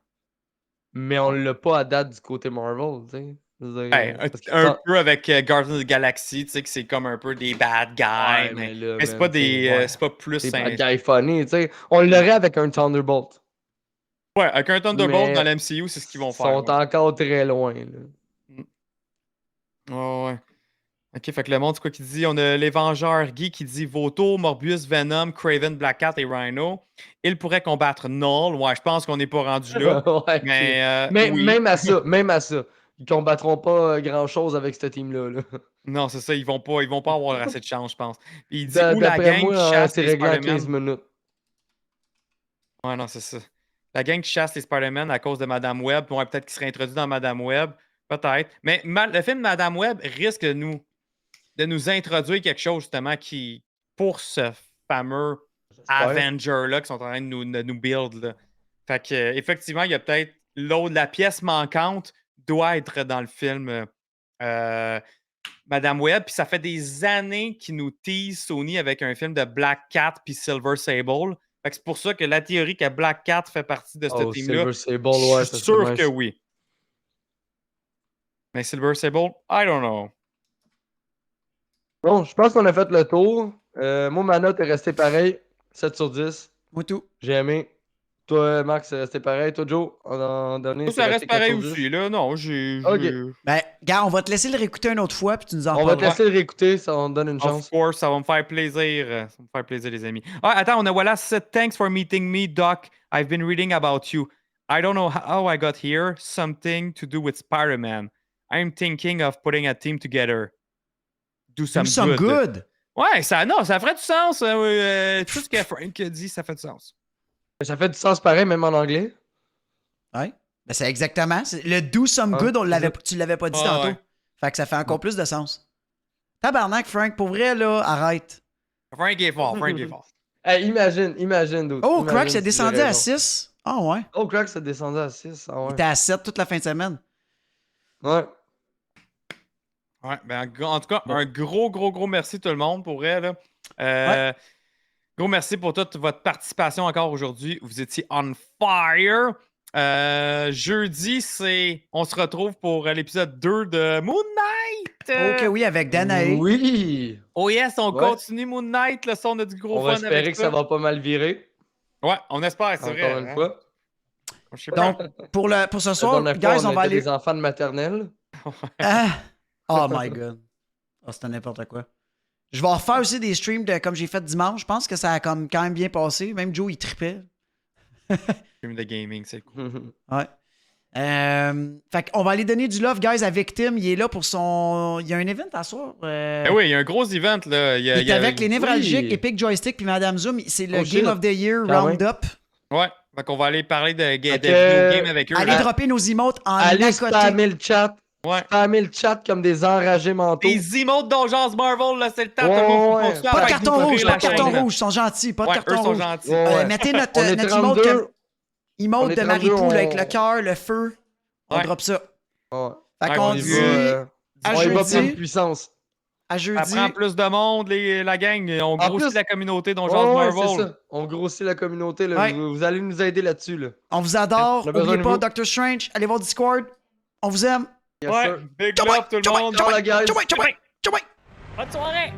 Mais on l'a pas à date du côté Marvel, tu sais. Je veux dire, Ben, parce que- un peu avec Guardians of the Galaxy, tu sais, que c'est comme un peu des bad guys, Ouais, mais, là, mais c'est man, pas des. ouais. C'est pas plus. C'est bad guy funny, tu sais. On l'aurait avec un Thunderbolt. Ouais, avec un Thunderbolt Mais dans l'MCU, c'est ce qu'ils vont Ils faire. sont encore très loin, là. Ouais. Ok, fait que le monde, c'est quoi qui dit? On a les Vengeurs Guy qui dit Vautour, Morbius, Venom, Craven, Black Cat et Rhino. Ils pourraient combattre Null. Ouais, je pense qu'on n'est pas rendu là. Ouais, Mais oui. même à ça. Ils combattront pas grand-chose avec ce team-là. Là. Non, c'est ça, ils vont pas avoir assez de chance, je pense. Puis il dit où la D'après gang qui moi, chasse c'est les réglé en Spider-Man. 15 minutes. Ouais, non, c'est ça. La gang qui chasse les Spider-Man à cause de Madame Web, ouais, peut-être qu'ils seraient introduits dans Madame Web. Peut-être. Mais le film Madame Web risque de nous introduire quelque chose, justement, qui, pour ce fameux Avenger-là, qui sont en train de nous build. Là. Fait que, effectivement, il y a peut-être la pièce manquante doit être dans le film Madame Web. Puis ça fait des années qu'ils nous teasent Sony avec un film de Black Cat puis Silver Sable. Fait que c'est pour ça que la théorie que Black Cat fait partie de ce team-là, Silver Sable, ouais, je suis sûr que oui. Mais Silver Sable, I don't know. Bon, je pense qu'on a fait le tour. Moi, ma note est restée pareille. 7 sur 10. Moi tout. J'ai aimé. Toi, Max, c'est resté pareil. Toi, Joe, en dernier, Ça c'est reste resté 4 pareil sur 10. aussi, là. Non, j'ai. Ok. Ben, gars, on va te laisser le réécouter une autre fois, puis tu nous en On va te parleras. laisser le réécouter, ça va me donne une chance. Of course, ça va me faire plaisir. Ça va me faire plaisir, les amis. Ah, attends, on a voilà. Thanks for meeting me, Doc. I've been reading about you. I don't know how I got here. Something to do with Spider-Man. I'm thinking of putting a team together. Do some good. Ouais, ça ferait du sens. Tout ce que Frank a dit, ça fait du sens. Ça fait du sens pareil, même en anglais. Ouais. Ben, c'est exactement. Le do some good, tu l'avais pas dit tantôt. Ouais. Fait que ça fait encore plus de sens. Tabarnak, Frank, pour vrai, là, arrête. Frank est fort. Hey, imagine, dude. Oh, Imagine Crack si s'est j'ai descendu à raison. 6. Ah ouais. Oh, Crack s'est descendu à 6. Ah Il ouais. était à 7 toute la fin de semaine. Ouais. Ouais, ben, en tout cas, un gros merci tout le monde pour vrai. Là. Gros merci pour toute votre participation encore aujourd'hui. Vous étiez on fire. Jeudi, on se retrouve pour l'épisode 2 de Moon Knight. Ok, oui, avec Danae. Oui. Oh yes, on Ouais. continue Moon Knight. Là, ça, on a du gros On fun va avec espérer que ça va pas mal virer. Ouais, on espère, c'est vrai. Encore une fois. Je sais pas. Donc, pour ce La soir, dernière fois, guys, on va était aller. des enfants de maternelle. Ah! Oh my god. Oh, c'était n'importe quoi. Je vais refaire aussi des streams comme j'ai fait dimanche. Je pense que ça a quand même bien passé. Même Joe, il tripait. Film de gaming, c'est cool. Ouais. Fait qu'on va aller donner du love, guys, à Victim. Il est là pour son. Il y a un event à soir. Eh oui, il y a un gros event. Là. Il est avec les névralgiques, Oui. Epic Joystick puis Madame Zoom. C'est le Oh, Game shit. of the Year Quand Roundup. Ouais, fait qu'on va aller parler de Fait vidéo que- game avec eux. Allez là. dropper nos emotes en Allez à côté. spammer le chat. Ouais. Spammer le chat comme des enragés mentaux. Des emotes d'Agence Marvel, là, c'est le temps. Ouais, tout le monde ouais. faut continuer à Pas de faire carton nous rouge, courir pas la de carton chaîne, là. rouge. Ils sont gentils, pas de Ouais, carton eux sont rouge. gentils. Ouais. Mettez notre On est emote 32. emote On est de 32, Marie-Poule on- avec le cœur, le feu. On Ouais. drop ça. Ouais. Fait Ouais, qu'on on y dit à on y va jeudi. pleine puissance. À Ça jeudi. prend plus de monde, la gang. On grossit plus- la communauté Ouais, d'Agence ouais, Marvel. c'est ça. On grossit la communauté. Là. Ouais. Vous allez nous aider là-dessus. Là. On vous adore. On a besoin N'oubliez de pas vous. Doctor Strange. Allez voir Discord. On vous aime. Yes, Ouais, sir. big Ciao, love tout le ciao, monde. Ciao, la guys. Ciao, ciao, ciao. Bonne soirée.